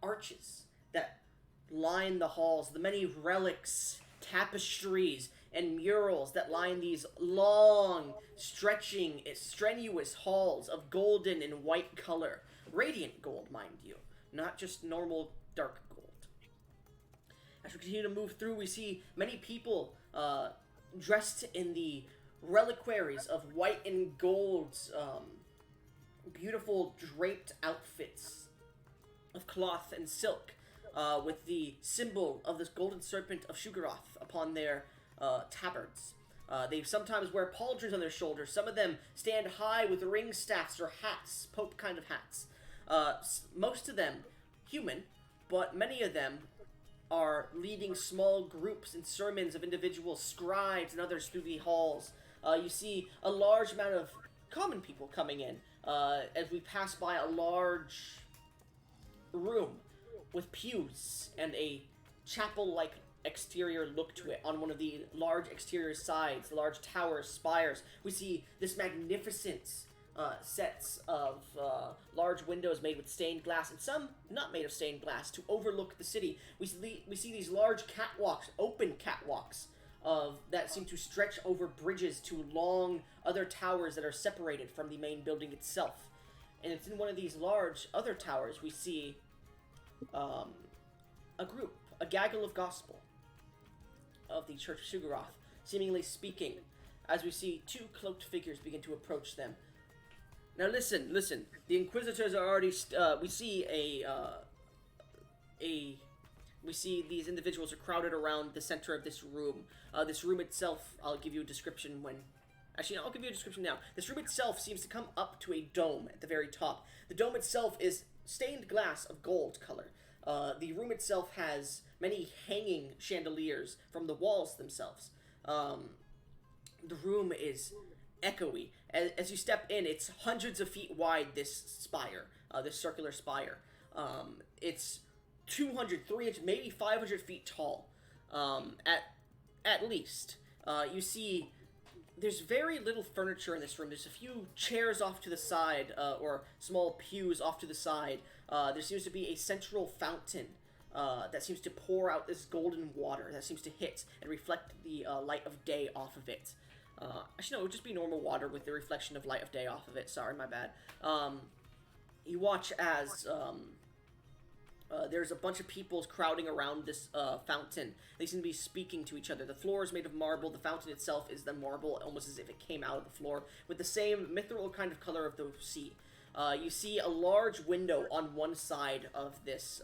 arches that line the halls, the many relics, tapestries, and murals that line these long, stretching, strenuous halls of golden and white color. Radiant gold, mind you, not just normal dark gold. As we continue to move through, we see many people dressed in the reliquaries of white and gold, beautiful draped outfits of cloth and silk, with the symbol of this golden serpent of Shugaroth upon their tabards. They sometimes wear pauldrons on their shoulders. Some of them stand high with ring staffs or hats, pope kind of hats. Most of them human, but many of them are leading small groups in sermons of individual scribes and others through the halls. You see a large amount of common people coming in as we pass by a large room with pews and a chapel-like exterior look to it on one of the large exterior sides, large towers, spires. We see this magnificent sets of large windows made with stained glass, and some not made of stained glass, to overlook the city. We see these large catwalks, open catwalks, that seem to stretch over bridges to long other towers that are separated from the main building itself. And it's in one of these large other towers we see a group, a gaggle of gospel of the Church of Shugaroth, seemingly speaking, as we see two cloaked figures begin to approach them. Now listen. The Inquisitors are already. We see we see these individuals are crowded around the center of this room. This room itself, I'll give you a description when. Actually, no, I'll give you a description now. This room itself seems to come up to a dome at the very top. The dome itself is stained glass of gold color. The room itself has many hanging chandeliers from the walls themselves. The room is echoey. As you step in, it's hundreds of feet wide, this spire, this circular spire. It's 200, 300, maybe 500 feet tall, at least. You see, there's very little furniture in this room. There's a few chairs off to the side, or small pews off to the side. There seems to be a central fountain that seems to pour out this golden water that seems to hit and reflect the light of day off of it. Actually, no, it would just be normal water with the reflection of light of day off of it. Sorry, my bad. You watch as there's a bunch of people crowding around this fountain. They seem to be speaking to each other. The floor is made of marble. The fountain itself is then marble, almost as if it came out of the floor, with the same mithril kind of color of the sea. You see a large window on one side of this,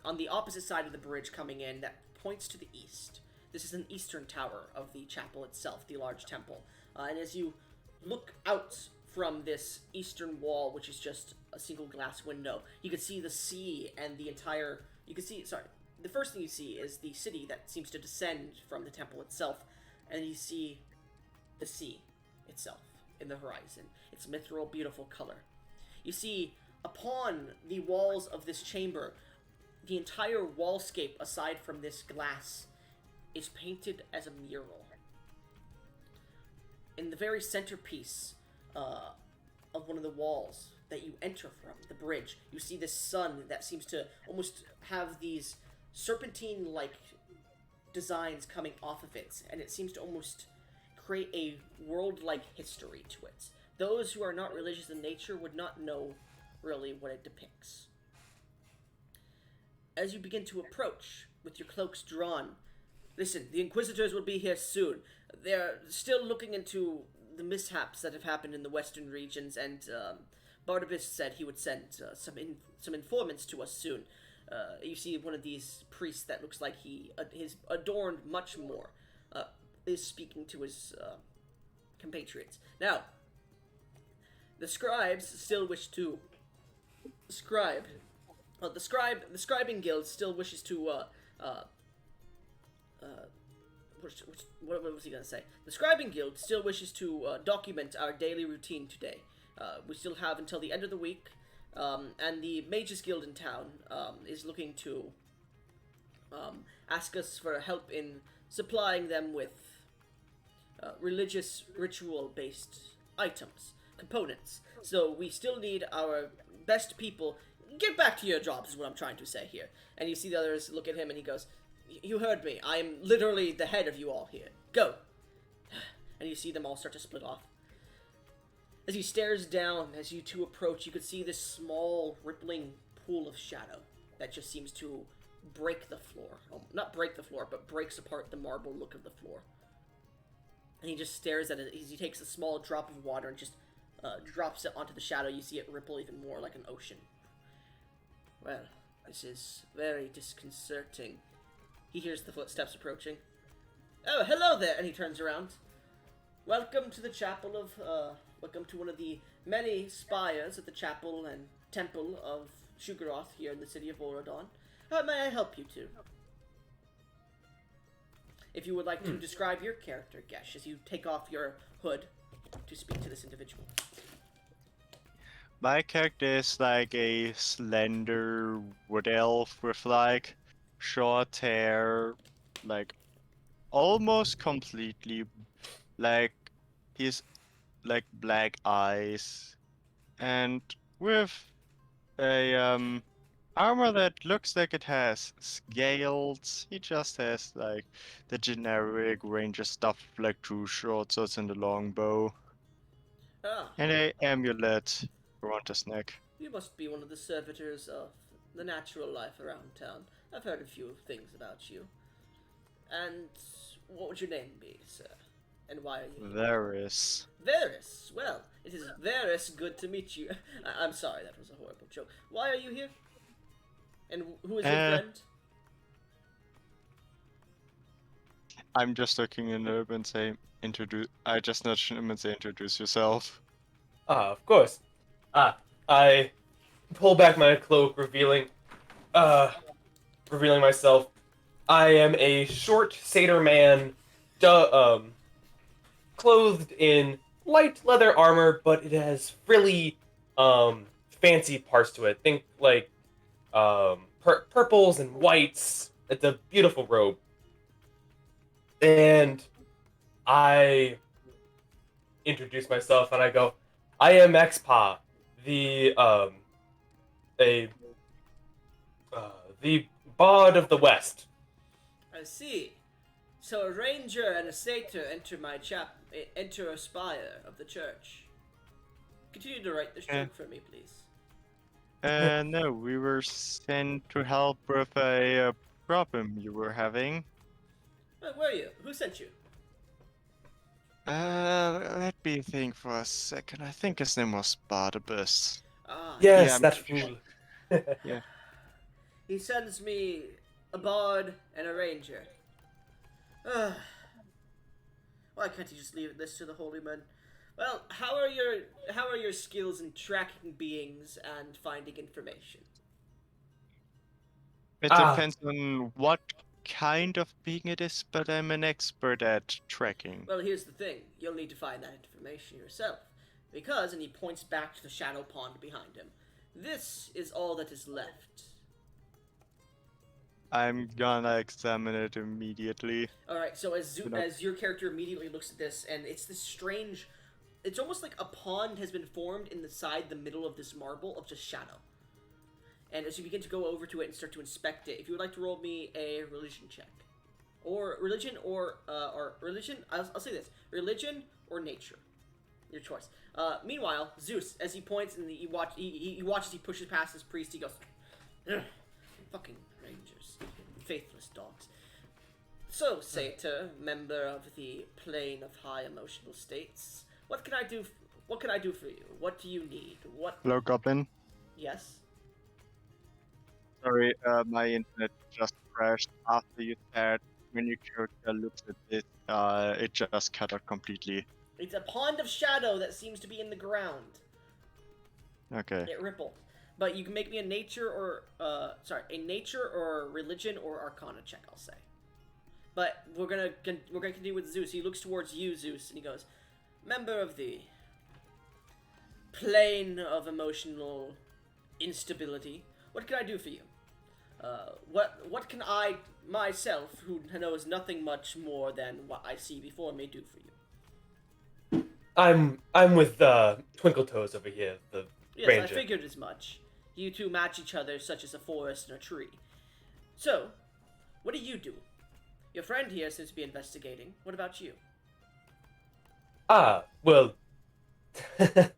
on the opposite side of the bridge coming in, that points to the east. This is an eastern tower of the chapel itself, the large temple. And as you look out from this eastern wall, which is just a single glass window, you can see the sea and the entire... the first thing you see is the city that seems to descend from the temple itself, and you see the sea itself in the horizon. Its mithril, beautiful color. You see, upon the walls of this chamber, the entire wallscape, aside from this glass, is painted as a mural. In the very centerpiece of one of the walls that you enter from, the bridge, you see this sun that seems to almost have these serpentine-like designs coming off of it, and it seems to almost create a world-like history to it. Those who are not religious in nature would not know really what it depicts. As you begin to approach, with your cloaks drawn, listen, the Inquisitors will be here soon. They're still looking into the mishaps that have happened in the western regions, and Barnabas said he would send some informants to us soon. You see one of these priests that looks like he is adorned much more, is speaking to his compatriots. Now, the scribes still wish to scribe. The scribing guild still wishes to what was he gonna say? The scribing guild still wishes to document our daily routine today. We still have until the end of the week, and the mages guild in town is looking to ask us for help in supplying them with religious ritual-based items, components. So we still need our best people. Get back to your jobs is what I'm trying to say here. And you see the others look at him and he goes, you heard me. I'm literally the head of you all here. Go. And you see them all start to split off. As he stares down, as you two approach, you could see this small, rippling pool of shadow that just seems to break the floor. Oh, not break the floor, but breaks apart the marble look of the floor. And he just stares at it as he takes a small drop of water and just drops it onto the shadow. You see it ripple even more like an ocean. Well, this is very disconcerting. He hears the footsteps approaching. Oh, hello there! And he turns around. Welcome to the chapel of, welcome to one of the many spires at the chapel and temple of Shugaroth here in the city of Orodon. How may I help you two? If you would like to describe your character, Gesh, as you take off your hood to speak to this individual. My character is like a slender wood elf with like short hair, like almost completely, like he's like black eyes, and with a armor that looks like it has scales. He just has like the generic ranger stuff, like two short swords and a longbow, Ah, and a amulet around his neck. you must be one of the servitors of the natural life around town. I've heard a few things about you. And what would your name be, sir? And why are you here? Varys. Varys. Well, it is Varys. Good to meet you. I'm sorry, that was a horrible joke. Why are you here? And who is your friend? I'm just looking in the and say, introduce. I just nudge him and say, introduce yourself. Of course. I pull back my cloak, revealing myself. I am a short satyr man, clothed in light leather armor, but it has frilly, fancy parts to it. Think like, purples and whites. It's a beautiful robe. And I introduce myself and I go, I am Expa, the bard of the West. I see. So a ranger and a satyr enter a spire of the church. Continue to write this joke for me, please. No, we were sent to help with a problem you were having. Where are you? Who sent you? Let me think for a second. I think his name was Barnabas. Ah, Yes, Yeah, that fool. Yeah. he sends me a bard and a ranger. Why can't he just leave this to the holy men? Well, how are your skills in tracking beings and finding information? It depends on what kind of being it is, but I'm an expert at tracking. Well, here's the thing. You'll need to find that information yourself. Because, and he points back to the shadow pond behind him, this is all that is left. I'm gonna examine it immediately. Alright, so as your character immediately looks at this, and it's this strange... It's almost like a pond has been formed in the middle of this marble of just shadow. And as you begin to go over to it and start to inspect it, if you would like to roll me a religion check. or religion, or religion. I'll say this: religion or nature. Your choice. Meanwhile, Zeus, as he points and he watches, he pushes past his priest. He goes, "Ugh, fucking rangers, faithless dogs." So, Satyr, member of the plane of high emotional states, what can I do? What can I do for you? What do you need? What? Hello, Goblin. Yes. Sorry, my internet just crashed after you said when your character looks at this, it just cut out completely. It's a pond of shadow that seems to be in the ground. Okay. It rippled. But you can make me a nature or a nature or religion or arcana check, I'll say. But we're gonna continue with Zeus. He looks towards you, Zeus, and he goes, "Member of the plane of emotional instability, what can I do for you? What can I myself, who knows nothing much more than what I see before me, do for you?" I'm with Twinkle Toes over here, the Yes, ranger. I figured as much. You two match each other, such as a forest and a tree. So, what do you do? Your friend here seems to be investigating. What about you? Ah, well, I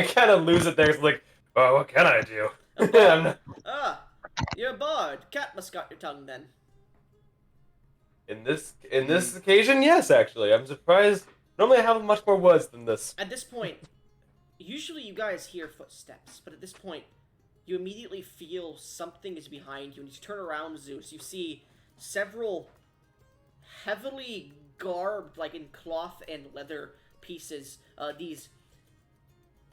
kind of lose it there. It's like, oh, what can I do? A I'm bard. not- You're a bard. Cat must got your tongue then. in this occasion, yes, actually, I'm surprised. Normally, I have much more words than this. At this point, usually you guys hear footsteps, but at this point, you immediately feel something is behind you, and you turn around, Zeus. You see several heavily garbed, like in cloth and leather pieces.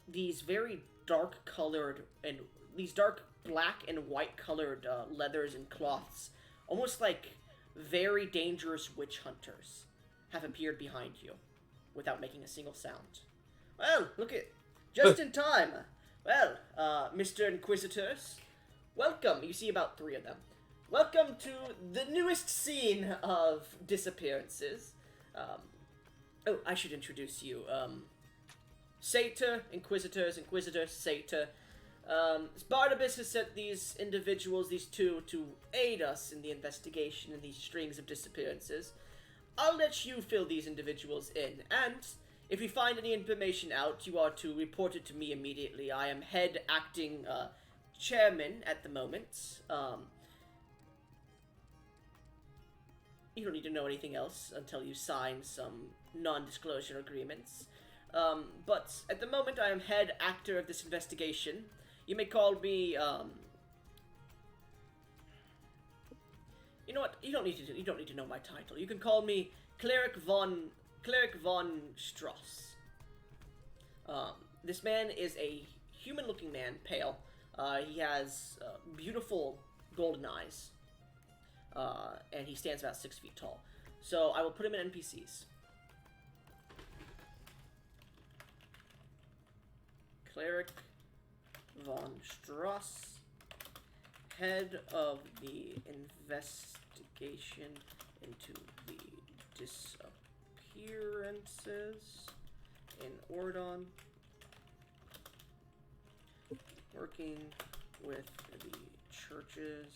These very dark colored and these dark black and white colored leathers and cloths, almost like very dangerous witch hunters, have appeared behind you without making a single sound. Well, look at just in time. Well, Mr. Inquisitors, welcome. You see about 3 of them. Welcome to the newest scene of disappearances. Oh, I should introduce you. Satyr, Inquisitors, Satyr. Barnabas has sent these individuals, these 2, to aid us in the investigation in these strings of disappearances. I'll let you fill these individuals in, and if you find any information out, you are to report it to me immediately. I am head acting chairman at the moment. You don't need to know anything else until you sign some non-disclosure agreements. But at the moment, I am head actor of this investigation. You may call me. You know what? You don't need to know my title. You can call me Cleric von Strauss. This man is a human-looking man, pale. He has beautiful golden eyes, and he stands about 6 feet tall. So I will put him in NPCs. Cleric von Strauss, head of the investigation into the disappearances in Ordon, working with the churches,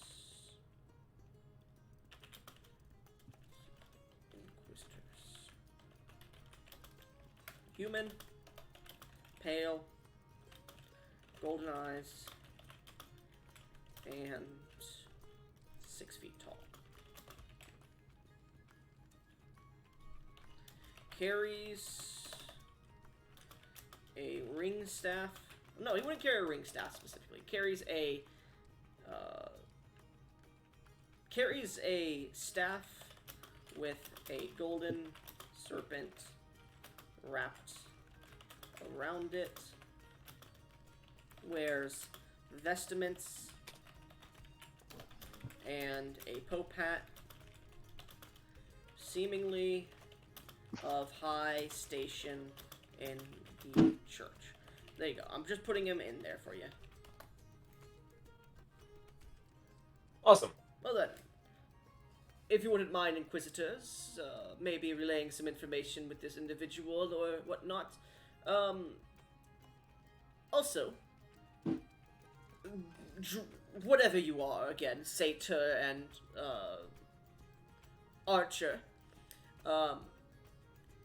Inquisitors. Human, pale, golden eyes, and 6 feet tall. Carries a ring staff. No, he wouldn't carry a ring staff specifically. Carries a staff with a golden serpent wrapped around it. Wears vestments and a pope hat, seemingly of high station in the church. There you go. I'm just putting him in there for you. Awesome. Well then, if you wouldn't mind, Inquisitors, maybe relaying some information with this individual or whatnot. Also, whatever you are, again, Satyr and Archer,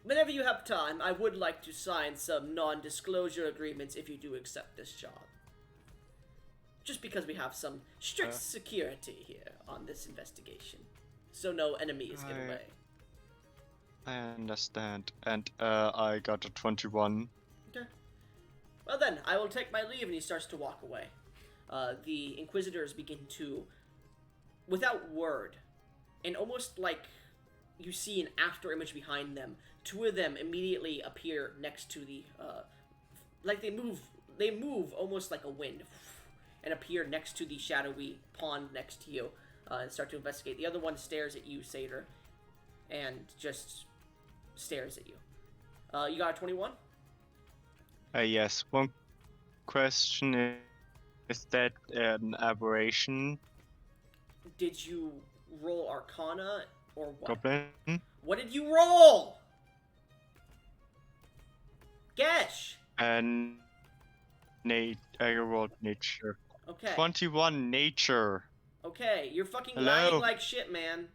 whenever you have time, I would like to sign some non-disclosure agreements if you do accept this job. Just because we have some strict security here on this investigation, so no enemies get away. I understand. And I got a 21. Okay. Well then, I will take my leave, and he starts to walk away. The Inquisitors begin to, without word, and almost like you see an after image behind them, two of them immediately appear next to the, like they move almost like a wind, and appear next to the shadowy pond next to you, and start to investigate. The other one stares at you, Satyr, and just stares at you. You got a 21? Yes. One question is that an aberration, Did you roll Arcana, or what? Goblin? What did you roll? Gesh! And I rolled nature. Okay. 21 nature. Okay, you're fucking Hello? lying like shit, man.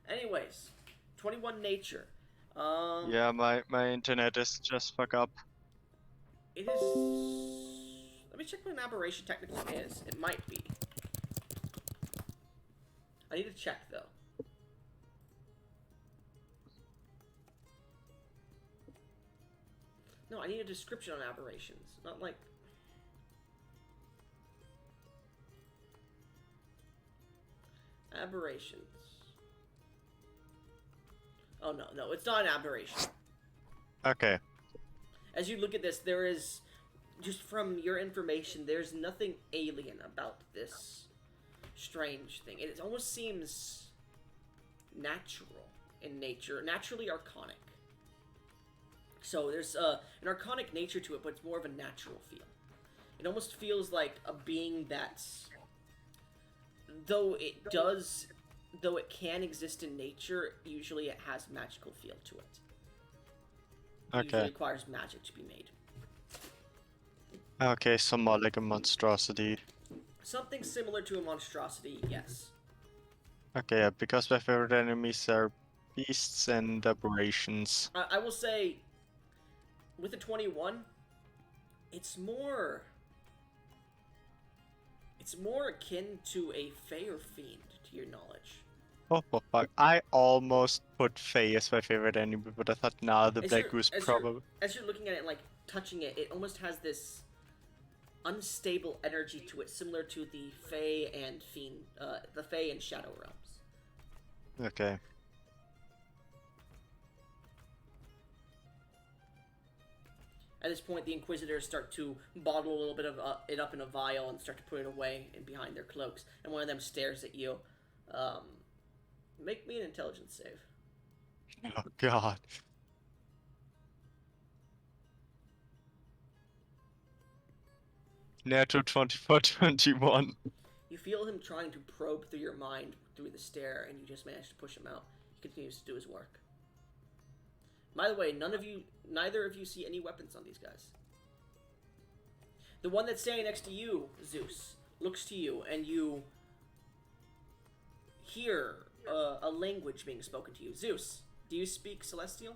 Anyways, 21 nature. Yeah, my internet is just fuck up. It is... Let me check what an aberration technically is. It might be. I need to check, though. No, I need a description on aberrations. Not like... Aberrations. Oh, no, it's not an aberration. Okay. As you look at this, there is, just from your information, there's nothing alien about this strange thing. It almost seems natural in nature, naturally archonic. So there's an archonic nature to it, but it's more of a natural feel. It almost feels like a being that's, though it can exist in nature, usually it has magical feel to it. It usually requires magic to be made. Okay, so more like a monstrosity. Something similar to a monstrosity, yes. Okay, yeah, because my favorite enemies are beasts and aberrations. I will say, with the 21, it's more akin to a Fey or Fiend, to your knowledge. Oh, fuck. I almost put Faye as my favorite enemy, but I thought, nah, the Black Goose probably... As you're looking at it and, like, touching it, it almost has this unstable energy to it, similar to the Fey and Fiend, the Fey and Shadow Realms. Okay. At this point, the Inquisitors start to bottle a little bit of it up in a vial and start to put it away and behind their cloaks. And one of them stares at you. Make me an intelligence save. Oh, God. Natural 24, 21. You feel him trying to probe through your mind through the stare, and you just manage to push him out. He continues to do his work. By the way, neither of you see any weapons on these guys. The one that's standing next to you, Zeus, looks to you, and you hear a language being spoken to you. Zeus, do you speak Celestial?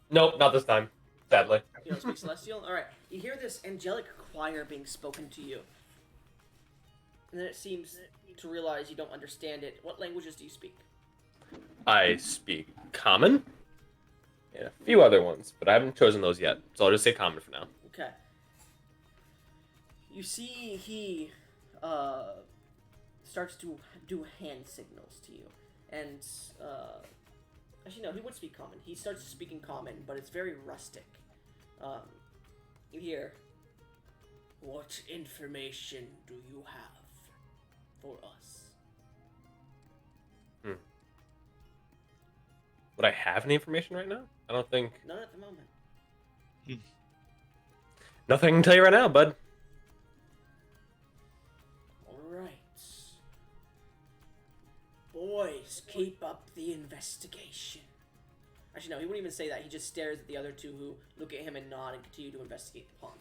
Nope, not this time. Sadly. You don't speak Celestial? Alright. You hear this angelic choir being spoken to you. And then it seems to realize you don't understand it. What languages do you speak? I speak Common and a few other ones, but I haven't chosen those yet, so I'll just say Common for now. Okay. You see he starts to do hand signals to you. And, actually no, he would speak Common. He starts speaking Common, but it's very rustic. You hear, "What information do you have for us?" Would I have any information right now? I don't think. None at the moment. Nothing I can tell you right now, bud. Alright. Boys, keep up the investigation. Actually, no, he wouldn't even say that. He just stares at the other two who look at him and nod and continue to investigate the pond.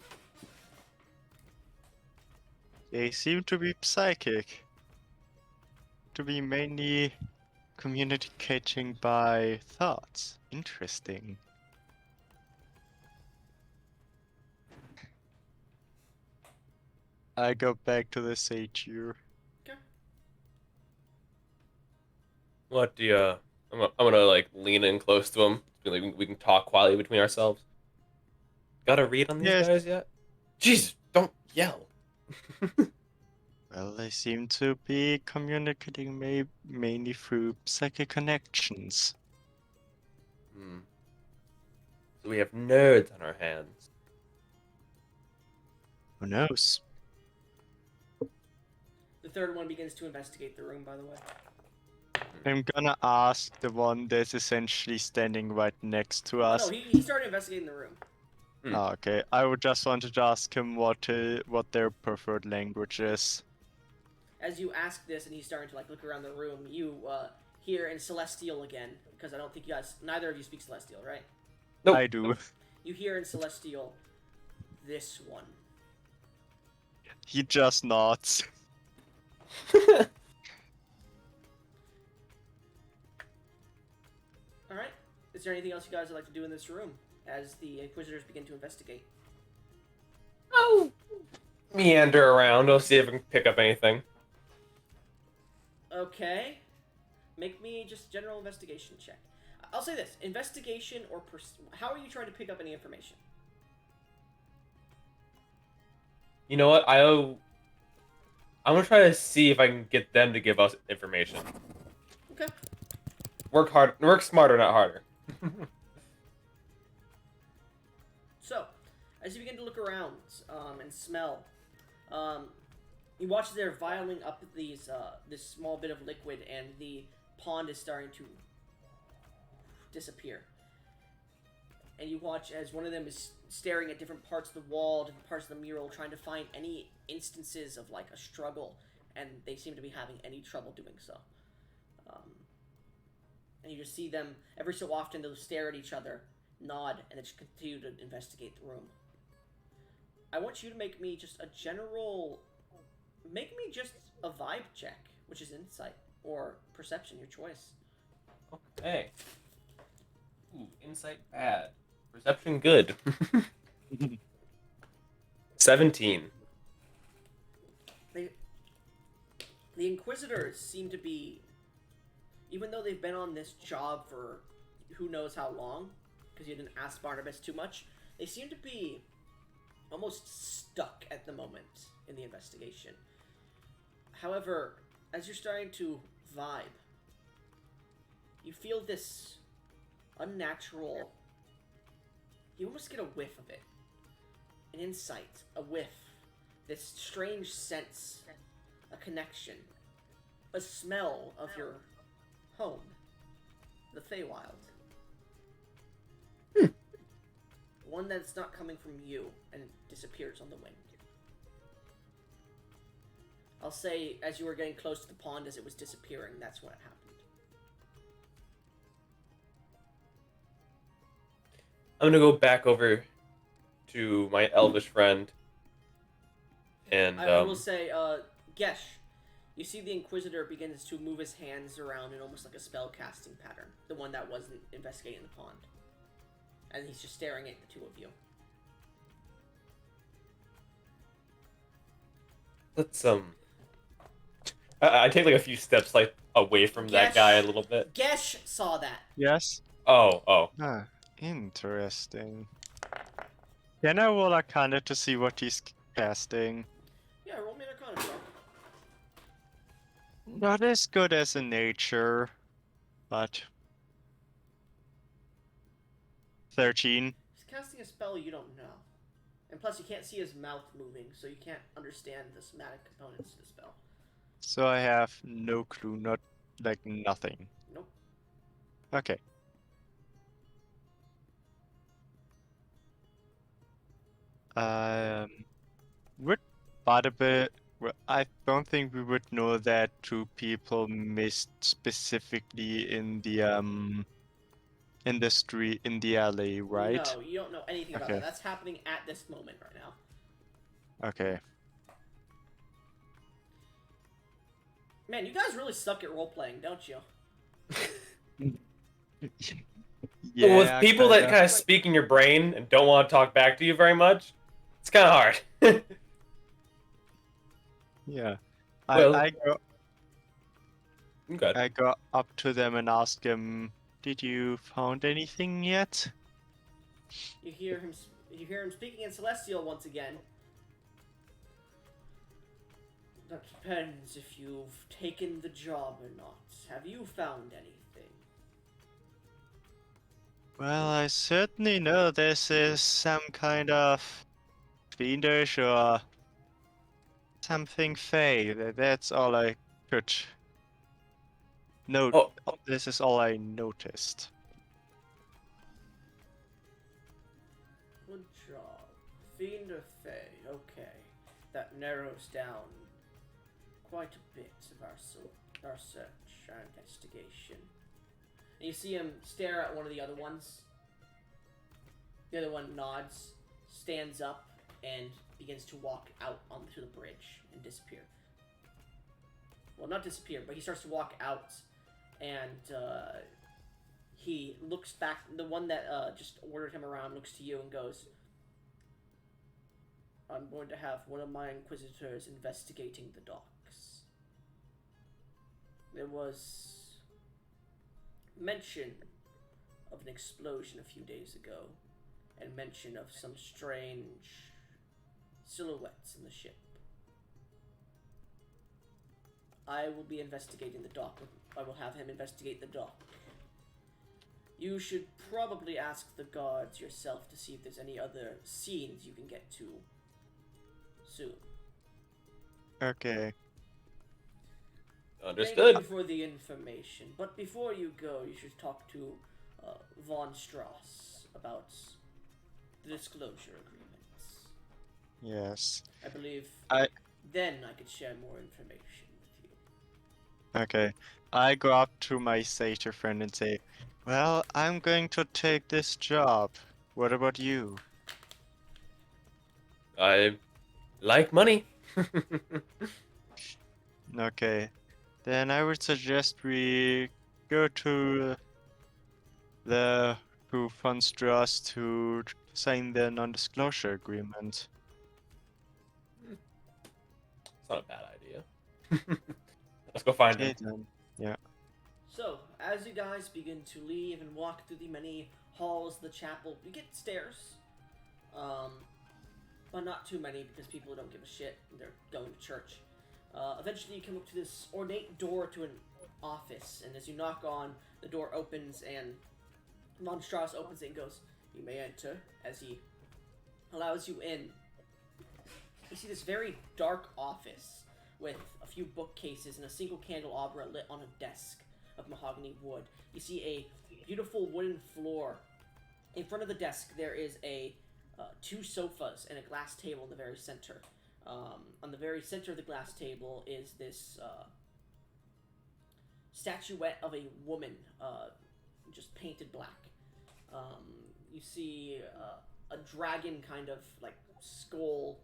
They seem to be psychic. To be mainly communicating by thoughts. Interesting. I go back to the satyr. Okay. What do you? I'm gonna like lean in close to him. Like we can talk quietly between ourselves. Got a read on these Yes. guys yet? Jesus, don't yell. Well, they seem to be communicating mainly through psychic connections. Hmm. So we have nerds on our hands. Who knows? The third one begins to investigate the room, by the way. I'm gonna ask the one that's essentially standing right next to Oh, us. no, he started investigating the room. Oh, okay, I would just wanted to ask him what their preferred language is. As you ask this and he's starting to like look around the room, you hear in Celestial again, because I don't think neither of you speak Celestial, right? Nope. I do. You hear in Celestial, this one. He just nods. Alright. Is there anything else you guys would like to do in this room as the Inquisitors begin to investigate? Oh. Meander around. I'll see if I can pick up anything. Okay. Make me just general investigation check. I'll say this. Investigation or... How are you trying to pick up any information? You know what? I'm gonna try to see if I can get them to give us information. Okay. Work smarter, not harder. So, as you begin to look around and smell, you watch they're vialing up this small bit of liquid, and the pond is starting to disappear. And you watch as one of them is staring at different parts of the wall, different parts of the mural, trying to find any instances of like a struggle, and they seem to be having any trouble doing so. And you just see them every so often they'll stare at each other, nod, and then just continue to investigate the room. I want you to make me just a general... Make me just a vibe check, which is insight or perception, your choice. Okay. Ooh, insight bad. Perception good. 17. The Inquisitors seem to be... Even though they've been on this job for who knows how long, because you didn't ask Barnabas too much, they seem to be almost stuck at the moment in the investigation. However, as you're starting to vibe, you feel this unnatural... You almost get a whiff of it. An insight, a whiff. This strange sense, a connection, a smell of your home, the Feywild. One that's not coming from you and disappears on the wind. I'll say, as you were getting close to the pond as it was disappearing, that's when it happened. I'm gonna go back over to my elvish friend. And I will say, Gesh, you see the Inquisitor begins to move his hands around in almost like a spell casting pattern. The one that wasn't investigating the pond. And he's just staring at the two of you. let's I take like a few steps like away from that Gesh- guy a little bit. Gesh saw that. Yes? Oh. Ah, interesting. Can I roll Arcana to see what he's casting? Yeah, roll me an Arcana check. Not as good as in nature, but 13. He's casting a spell you don't know. And plus, you can't see his mouth moving, so you can't understand the somatic components to the spell. So I have no clue, not like nothing. Nope. Okay. Would Barnabas Well, I don't think we would know that two people missed specifically in the street in the alley, right? No, you don't know anything about Okay. that. That's happening at this moment right now. Okay. Man, you guys really suck at role playing, don't you? Yeah, With people that kinda. kind of speak in your brain and don't want to talk back to you very much, it's kind of hard. Yeah. Well- Okay. I go up to them and ask them, "Did you found anything yet?" You hear him. You hear him speaking in Celestial once again. That depends if you've taken the job or not. Have you found anything? Well, I certainly know this is some kind of fiendish or something fey. That's all I could note. Oh, This is all I noticed. Good job. Fiend or Fae? Okay. That narrows down quite a bit of our search, our investigation. And you see him stare at one of the other ones. The other one nods, stands up, and begins to walk out onto the bridge and disappear. Well, not disappear, but he starts to walk out, and he looks back. The one that just ordered him around looks to you and goes, "I'm going to have one of my inquisitors investigating the docks. There was mention of an explosion a few days ago, and mention of some strange silhouettes in the ship. I will be investigating the dock. I will have him investigate the dock. You should probably ask the guards yourself to see if there's any other scenes you can get to soon." Okay. understood. Thank you for the information. But before you go, you should talk to Von Strauss about the disclosure agreements. Yes. I believe I- then I could share more information with you. Okay. I go up to my satyr friend and say, "Well, I'm going to take this job. What about you?" I like money. Okay. Then I would suggest we go to the who funds us to sign the non-disclosure agreement. It's not a bad idea. Let's go find Okay him. then. So, as you guys begin to leave and walk through the many halls of the chapel, you get stairs. But not too many because people don't give a shit. They're going to church. Eventually you come up to this ornate door to an office, and as you knock on, the door opens and Von Strauss opens it and goes, "You may enter," as he allows you in. You see this very dark office with a few bookcases and a single candelabra lit on a desk of mahogany wood. You see a beautiful wooden floor. In front of the desk there is two sofas and a glass table in the very center. On the very center of the glass table is this statuette of a woman, just painted black. You see a dragon kind of like skull,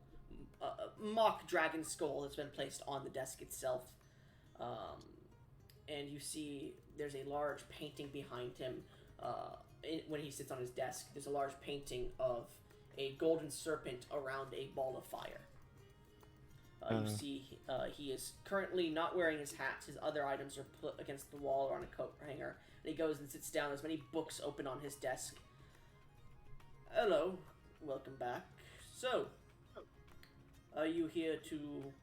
mock dragon skull that's been placed on the desk itself. And you see there's a large painting behind him. When he sits on his desk, there's a large painting of a golden serpent around a ball of fire. You see he is currently not wearing his hat. His other items are put against the wall or on a coat hanger. And he goes and sits down. There's many books open on his desk. "Hello, welcome back. So, are you here to...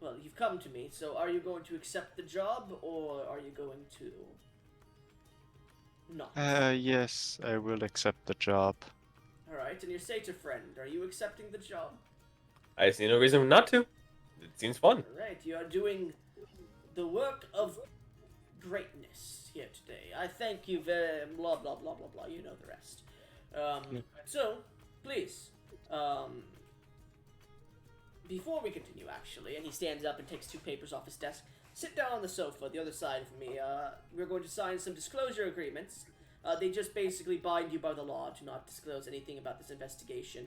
Well, you've come to me, so are you going to accept the job, or are you going to... not? Yes, I will accept the job. Alright, and your satyr friend, are you accepting the job? I see no reason not to. It seems fun. Alright, you are doing the work of greatness here today. I thank you very... blah, blah, blah, blah, blah. You know the rest. So, please, before we continue, actually, and he stands up and takes 2 papers off his desk. Sit down on the sofa, the other side of me. We're going to sign some disclosure agreements. They just basically bind you by the law to not disclose anything about this investigation.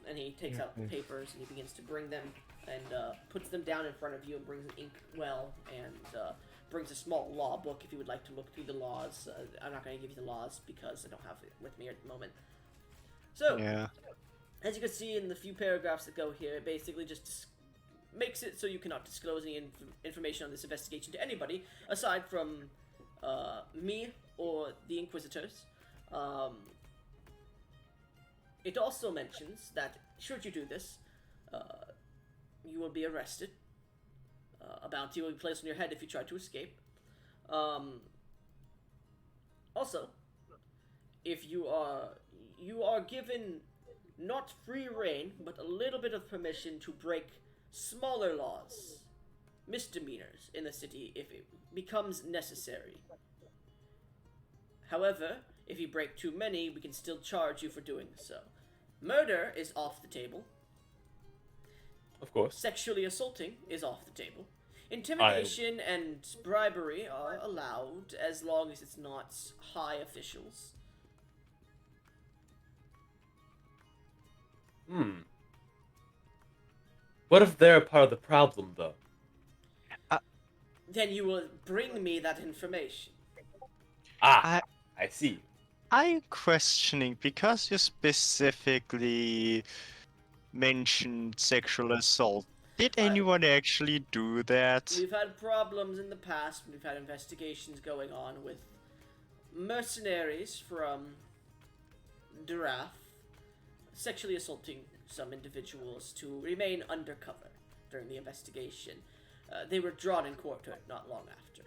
And he takes out the papers and he begins to bring them and puts them down in front of you and brings an inkwell and brings a small law book if you would like to look through the laws. I'm not going to give you the laws because I don't have it with me at the moment. So, Yeah. as you can see in the few paragraphs that go here, it basically just makes it so you cannot disclose any information on this investigation to anybody aside from me or the Inquisitors. It also mentions that should you do this, you will be arrested. A bounty will be placed on your head if you try to escape. Also, if you are given not free reign, but a little bit of permission to break smaller laws, misdemeanors in the city if it becomes necessary. However, if you break too many, we can still charge you for doing so. Murder is off the table. Of course. Sexually assaulting is off the table. Intimidation and bribery are allowed as long as it's not high officials. What if they're a part of the problem, though? Then you will bring me that information. I see. I'm questioning because you specifically mentioned sexual assault. Did anyone actually do that? We've had problems in the past. We've had investigations going on with mercenaries from Durath sexually assaulting some individuals to remain undercover during the investigation. They were drawn in court not long after.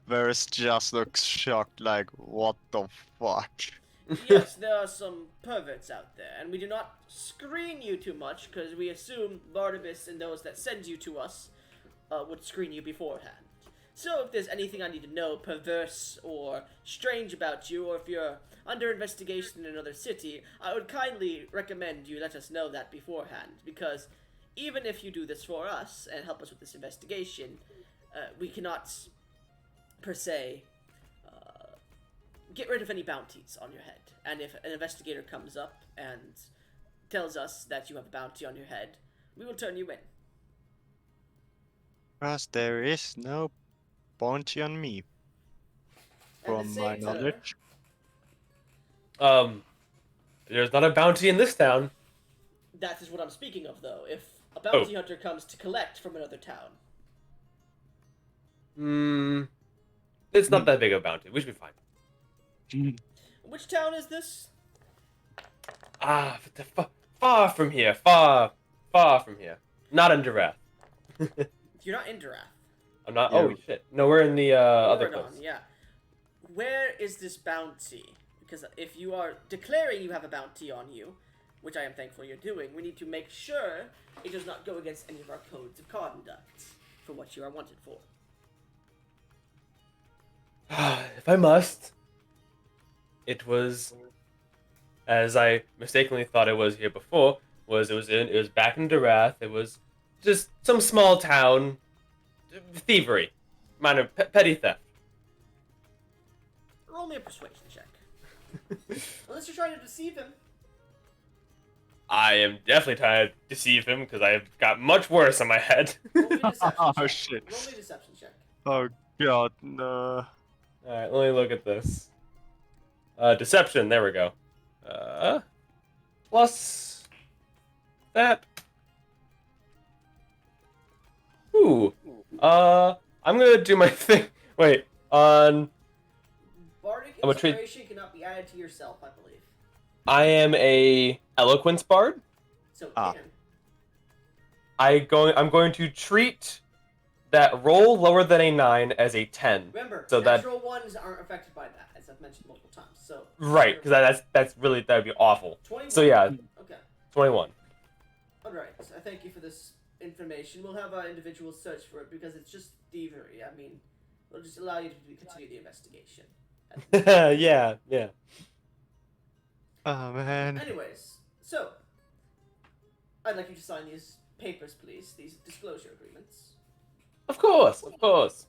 Varys just looks shocked, like, what the fuck? Yes, there are some perverts out there, and we do not screen you too much, because we assume Barnabas and those that send you to us would screen you beforehand. So if there's anything I need to know perverse or strange about you, or if you're under investigation in another city, I would kindly recommend you let us know that beforehand, because even if you do this for us and help us with this investigation, we cannot, per se, get rid of any bounties on your head. And if an investigator comes up and tells us that you have a bounty on your head, we will turn you in. Because there is no bounty on me, At the from same my time- knowledge. There's not a bounty in this town. That is what I'm speaking of, though. If a bounty hunter comes to collect from another town. It's not that big a bounty. We should be fine. Which town is this? Far from here. Far from here. Not in Durath. You're not in Durath. I'm not. Yeah. Oh shit! No, we're in the other Oregon, place. yeah. Where is this bounty? Because if you are declaring you have a bounty on you, which I am thankful you're doing, we need to make sure it does not go against any of our codes of conduct for what you are wanted for. If I must, it was, as I mistakenly thought it was here before. It was back in Durath. It was just some small town thievery, minor petty theft. Roll me a persuasion check. Unless you're trying to deceive him. I am definitely trying to deceive him because I've got much worse on my head. Roll me a deception Oh, check. shit. Roll me a deception check. Oh god, no. Alright, let me look at this. Deception, there we go. Plus that. Ooh. I'm gonna do my thing. Wait, on. Bardic I'm a trade- inspiration cannot be added to yourself, I believe. I am a eloquence bard. So it Ah. can. I'm going to treat that roll lower than a 9 as a 10. Remember, So that- natural ones aren't affected by that, as I've mentioned multiple times. So Right, because that would be awful. 21. So yeah, Okay. 21. All right. I thank you for this information. We'll have our individuals search for it because it's just thievery. I mean, we'll just allow you to continue the investigation. Yeah, yeah. Oh man. Anyways, so I'd like you to sign these papers, please. These disclosure agreements. Of course, of course.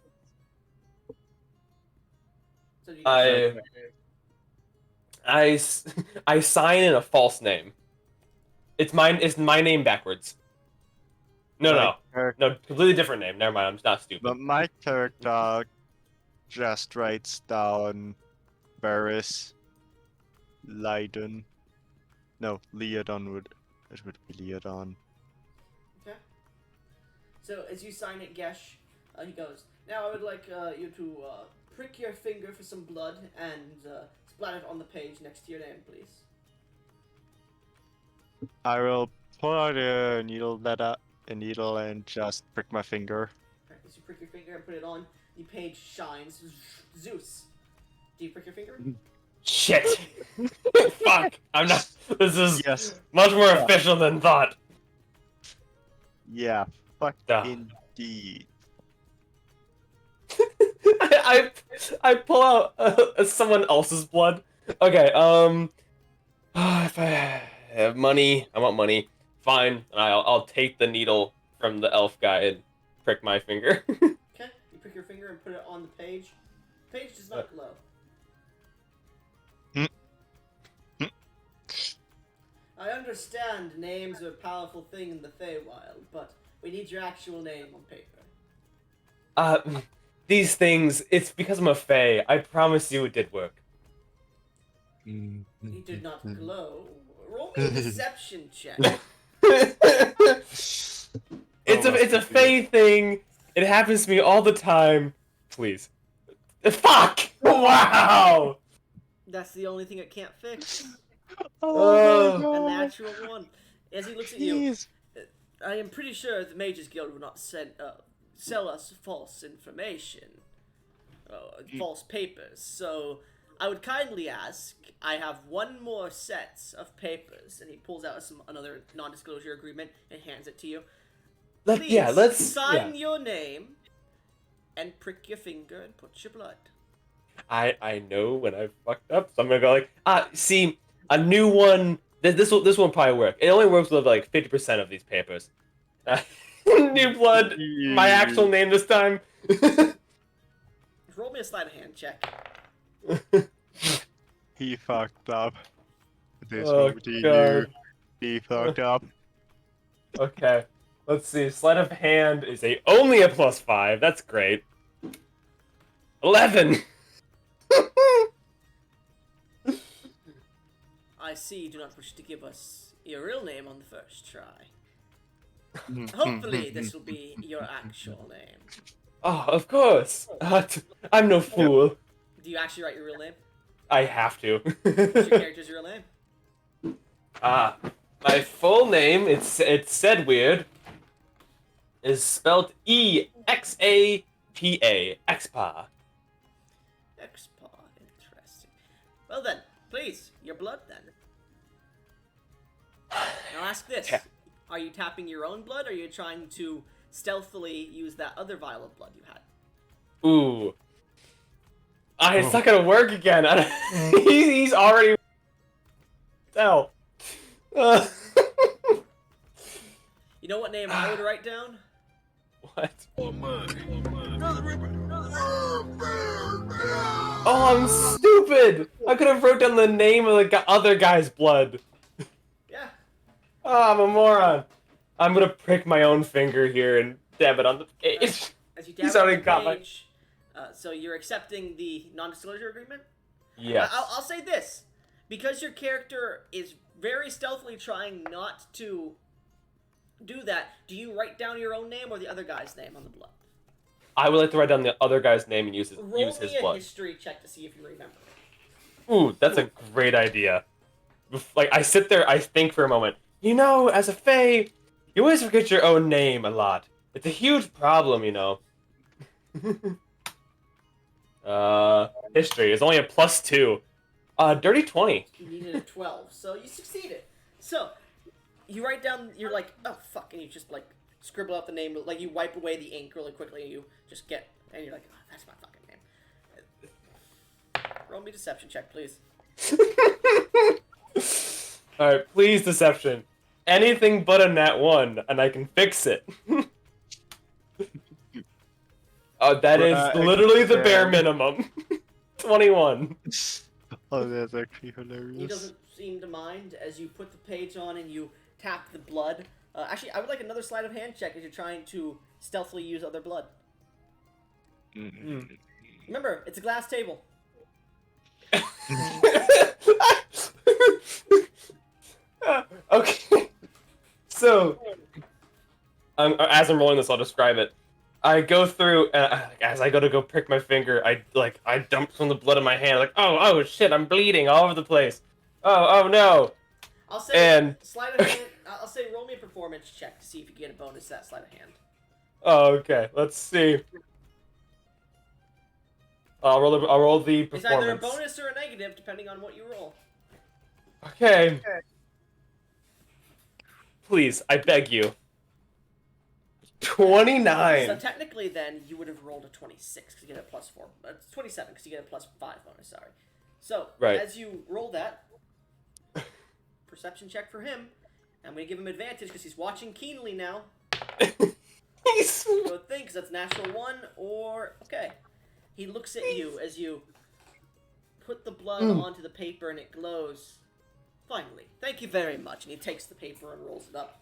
So you guys I, I sign in a false name. It's mine. It's my name backwards. No, My no, completely different name. Never mind. I'm not stupid. But my character just writes down Varys Leiden. No, Leodon would. It would be Leodon. Okay. So as you sign it, Gesh, he goes, now I would like you to prick your finger for some blood and splat it on the page next to your name, please. I will pull out a needle and just prick my finger. Alright, as you prick your finger and put it on, the page shines. Zeus. Do you prick your finger? Shit. Fuck. I'm not. This is Yes. much more official than thought. Yeah. Fuck Duh. indeed. I pull out someone else's blood. Okay. If I have money, I want money. Fine. I'll take the needle from the elf guy and prick my finger. Okay. You prick your finger and put it on the page. The page does not glow. I understand names are a powerful thing in the Feywild, but we need your actual name on paper. These things, it's because I'm a Fey. I promise you it did work. He did not glow. Roll me a deception check. It's a Fey thing. It happens to me all the time. Please. Fuck! Wow! That's the only thing it can't fix. Oh my A god. natural one. As he looks at you, Jeez. I am pretty sure the Mages Guild will not sell us false information, false papers. So I would kindly ask. I have one more set of papers, and he pulls out another non-disclosure agreement and hands it to you. Please, let's sign your name and prick your finger and put your blood. I know when I fucked up, so I'm gonna go like, see, a new one. This will probably work. It only works with like 50% of these papers. New blood, my actual name this time. Roll me a sleight of hand check. He fucked up. This Oh, will be God. you. He fucked up. Okay, let's see. Sleight of hand is only a +5. That's great. 11. I see you do not wish to give us your real name on the first try. Hopefully, this will be your actual name. Oh, of course. I'm no fool. Do you actually write your real name? I have to. What's your character's real name? My full name, it's said weird, is spelled EXAPA. Expa. Expa. Interesting. Well then, please, your blood then. Now ask this. Yeah. Are you tapping your own blood, or are you trying to stealthily use that other vial of blood you had? Ooh. It's not gonna work again. He's already... Hell. You know what name I would write down? What? Oh, I'm stupid! I could have wrote down the name of the other guy's blood. Yeah. Oh, I'm a moron. I'm gonna prick my own finger here and dab it on the page. As you He's dab on already the got my... page, so you're accepting the non-disclosure agreement? Yes. I'll say this. Because your character is very stealthily trying not to do that, do you write down your own name or the other guy's name on the blood? I would like to write down the other guy's name and use his Roll his me a blood. history check to see if you remember. Ooh, that's a great idea. Like, I sit there, I think for a moment. You know, as a Fae, you always forget your own name a lot. It's a huge problem, you know. History is only a +2. Dirty 20. You needed a 12, so you succeeded. So, you write down, you're like, oh fuck, and you just like scribble out the name, like you wipe away the ink really quickly and you just get, and you're like, oh, that's my fucking name. me a deception check, please. Alright, please, deception. Anything but a nat 1, and I can fix it. That is literally the bare minimum. 21. Oh, that's actually He hilarious. doesn't seem to mind as you put the page on and you tap the blood. Actually, I would like another sleight of hand check as you're trying to stealthily use other blood. Remember, it's a glass table. Okay. So, as I'm rolling this, I'll describe it. I go through, as I go to go prick my finger, I dump some of the blood in my hand. Like, oh shit, I'm bleeding all over the place. Oh no. I'll say And sleight of hand. I'll say roll me a performance check to see if you get a bonus to that sleight of hand. oh, okay, let's see. I'll roll the It's either a performance. bonus or a negative, depending on what you roll. Okay. Please, I beg you. 29. So technically, then you would have rolled a 26 because you get a +4. It's 27 because you get a +5 bonus. Sorry. So Right. as you roll that perception check for him, I'm gonna give him advantage because he's watching keenly now. He's... Good thing, because that's natural 1 or okay. He looks at you as you put the blood onto the paper and it glows. Finally, thank you very much. And he takes the paper and rolls it up.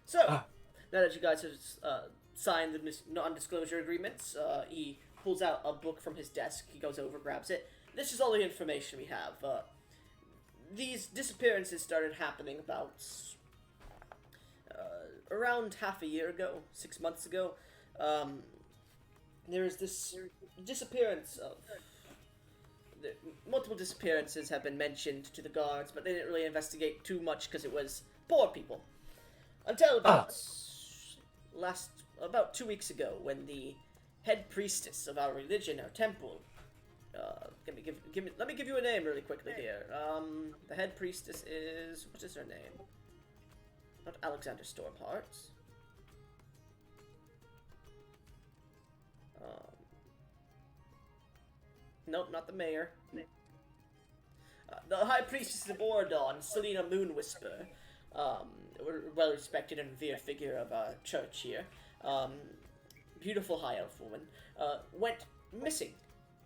So, now that you guys have signed the non-disclosure agreements, he pulls out a book from his desk. He goes over, grabs it. This is all the information we have. These disappearances started happening about around half a year ago, 6 months ago. There is this disappearance of... multiple disappearances have been mentioned to the guards, but they didn't really investigate too much because it was poor people. Until about 2 weeks ago, when the head priestess of our religion, our temple, let me give you a name really quickly here. The head priestess is... what is her name? Not Alexander Stormheart. Nope, not the mayor. The high priestess of Oradon, Selena Moonwhisper, well-respected and revered figure of our church here, beautiful high elf woman, went missing.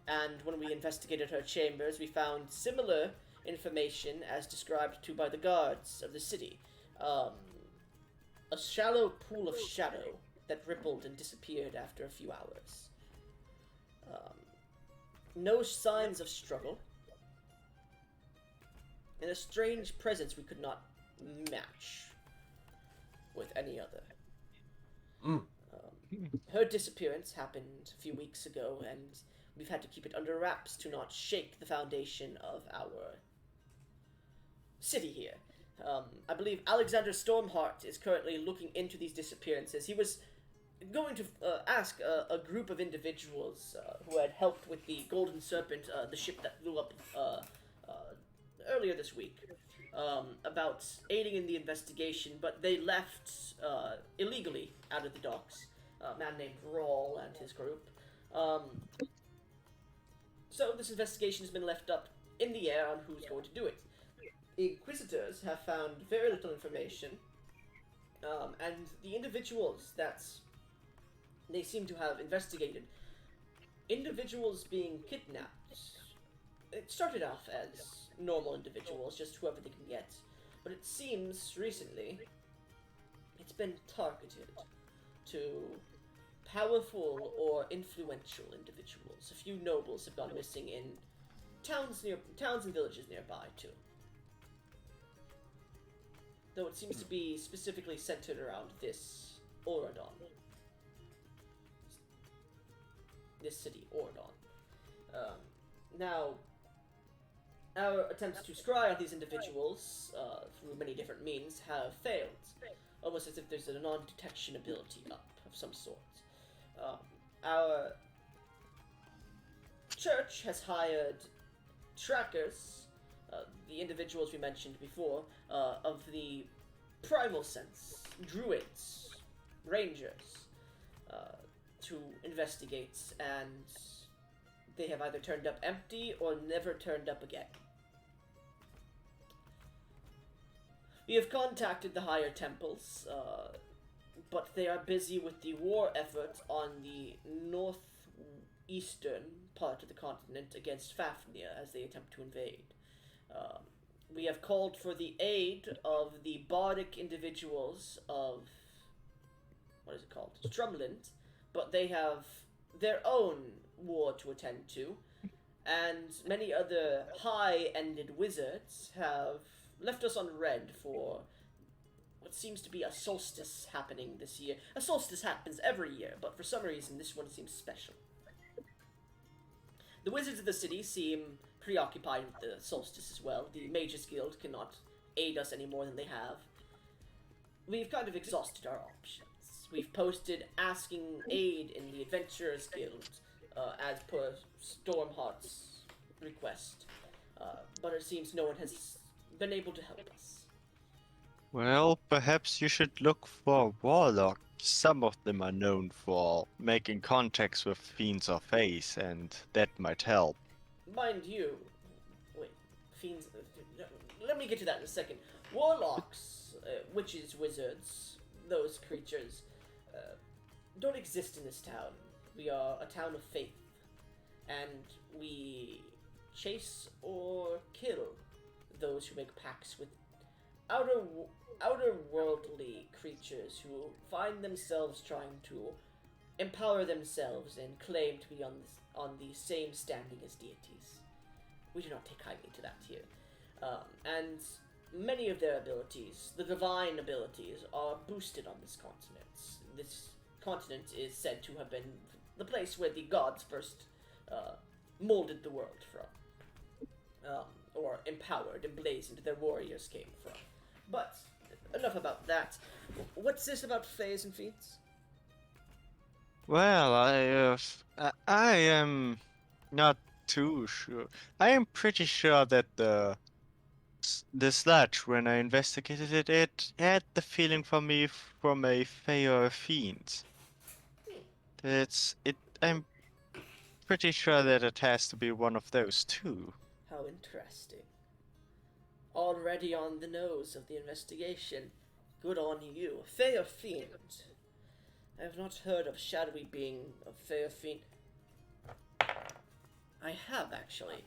And when we investigated her chambers, we found similar information as described to by the guards of the city. A shallow pool of shadow that rippled and disappeared after a few hours. No signs of struggle. And a strange presence we could not match with any other. Her disappearance happened a few weeks ago, and we've had to keep it under wraps to not shake the foundation of our city here. I believe Alexander Stormheart is currently looking into these disappearances. He was going to ask a group of individuals who had helped with the Golden Serpent, the ship that blew up earlier this week, about aiding in the investigation, but they left illegally out of the docks. A man named Rawl and his group. So this investigation has been left up in the air on who's going to do it. Inquisitors have found very little information, and the individuals that they seem to have investigated, individuals being kidnapped, it started off as normal individuals, just whoever they can get, but it seems recently it's been targeted to powerful or influential individuals. A few nobles have gone missing in towns and villages nearby too. Though it seems to be specifically centered around this Oradon. This city, Oradon. Now, our attempts to scry on these individuals, through many different means, have failed. Almost as if there's a non-detection ability up of some sort. Our church has hired trackers, the individuals we mentioned before, of the primal sense, druids, rangers, to investigate and They have either turned up empty or never turned up again. We have contacted the higher temples, but they are busy with the war effort on the northeastern part of the continent against Fafnir as they attempt to invade. We have called for the aid of the bardic individuals of, what is it called? Strumland, but they have their own war to attend to, and many other high-ended wizards have left us on red for what seems to be a solstice happening this year. A solstice happens every year, but for some reason this one seems special. The wizards of the city seem preoccupied with the solstice as well. The Mages Guild cannot aid us any more than they have. We've kind of exhausted our options. We've posted asking aid in the Adventurers Guild, as per Stormheart's request. But it seems no one has been able to help us. Well, perhaps you should look for warlocks. Some of them are known for making contacts with fiends of face, and that might help. Mind you, wait, fiends. Let me get to that in a second. Warlocks, witches, wizards, those creatures, don't exist in this town. We are a town of faith, and we chase or kill those who make pacts with outer-worldly creatures who find themselves trying to empower themselves and claim to be on the same standing as deities. We do not take kindly to that here. And many of their abilities, the divine abilities, are boosted on this continent. This continent is said to have been the place where the gods first molded the world from. Or empowered, emblazoned, their warriors came from. But, enough about that. What's this about fays and fiends? Well, I am not too sure. I am pretty sure that the sludge, when I investigated it, it had the feeling for me from a fey or a fiend. I'm pretty sure that it has to be one of those too. How interesting. Already on the nose of the investigation. Good on you. Fey or fiend? I have not heard of shadowy being of fey or fiend. I have, actually.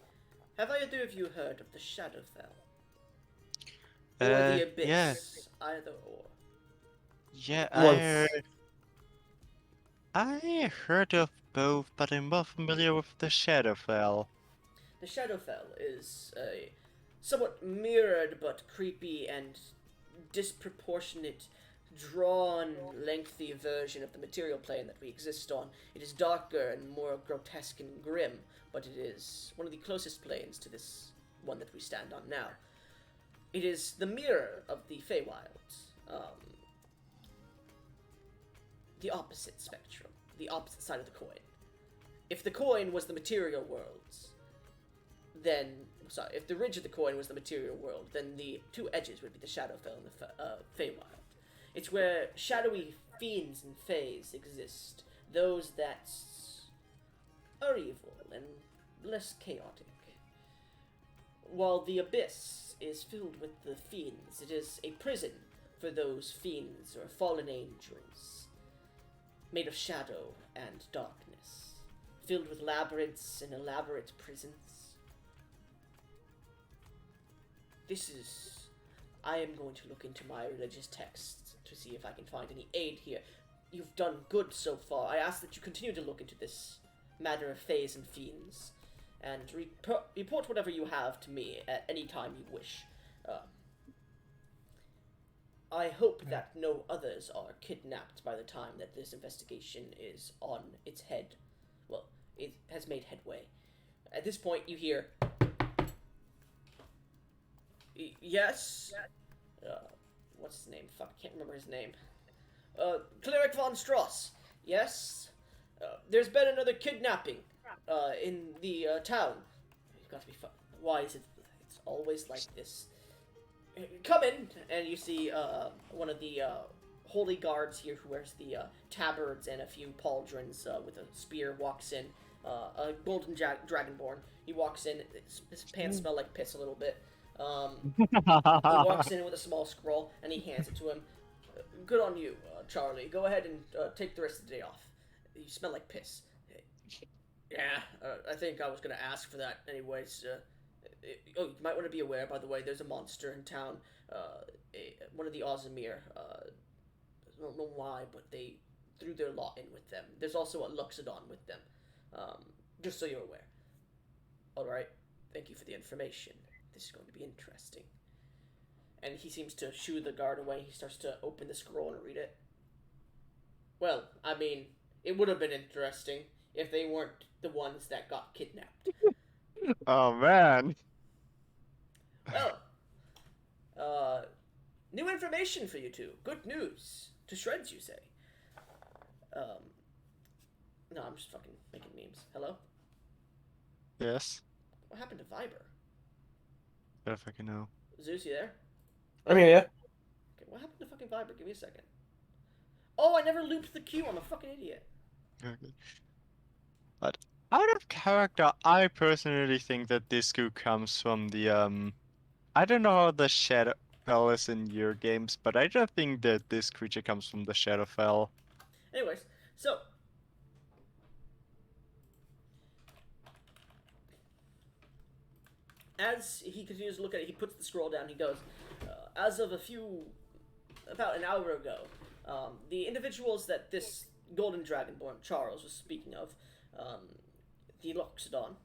Have either of you heard of the Shadowfell? Or the Abyss? Yeah. Either or. Yeah, Once. I heard of both, but I'm more familiar with the Shadowfell. The Shadowfell is a somewhat mirrored but creepy and disproportionate, drawn, lengthy version of the material plane that we exist on. It is darker and more grotesque and grim, but it is one of the closest planes to this one that we stand on now. It is the mirror of the Feywild. The opposite spectrum. The opposite side of the coin. If the coin was the material world, then... Sorry, if the ridge of the coin was the material world, then the two edges would be the Shadowfell and the Feywild. It's where shadowy fiends and fays exist. Those that are evil and less chaotic. While the Abyss is filled with the fiends, it is a prison for those fiends or fallen angels, made of shadow and darkness, filled with labyrinths and elaborate prisons. I am going to look into my religious texts to see if I can find any aid here. You've done good so far. I ask that you continue to look into this matter of fays and fiends, and report whatever you have to me at any time you wish. I hope that no others are kidnapped by the time that this investigation is on its head. Well, it has made headway. At this point, you hear... Yes? What's his name? Fuck, I can't remember his name. Cleric von Strauss. Yes? There's been another kidnapping, in the, town. You've got to be why is it... It's always like this. Come in! And you see, one of the, holy guards here who wears the, tabards and a few pauldrons, with a spear walks in. a golden dragonborn. He walks in. His pants smell like piss a little bit. He walks in with a small scroll and he hands it to him. Good on you, Charlie. Go ahead and take the rest of the day off. You smell like piss. Yeah, I think I was gonna ask for that anyways. Oh, you might want to be aware, by the way, there's a monster in town. One of the Ozimir. I don't know why, but they threw their lot in with them. There's also a Luxodon with them. Just so you're aware. Alright, thank you for the information. This is going to be interesting. And he seems to shoo the guard away. He starts to open the scroll and read it. Well, I mean, it would have been interesting if they weren't the ones that got kidnapped. Oh man. Well, new information for you two. Good news. To shreds, you say. No, I'm just fucking making memes. Hello? Yes. What happened to Viber? I don't fucking know. Zeus, you there? I'm here, yeah. Okay, what happened to fucking Viber? Give me a second. Oh, I never looped the queue. I'm a fucking idiot. Okay. But out of character, I personally think that this goo comes from the I don't know how the Shadowfell is in your games, but I don't think that this creature comes from the Shadowfell. Anyways, so as he continues to look at it, he puts the scroll down. He goes, as of about an hour ago, the individuals that this golden dragonborn Charles was speaking of, the Loxodon,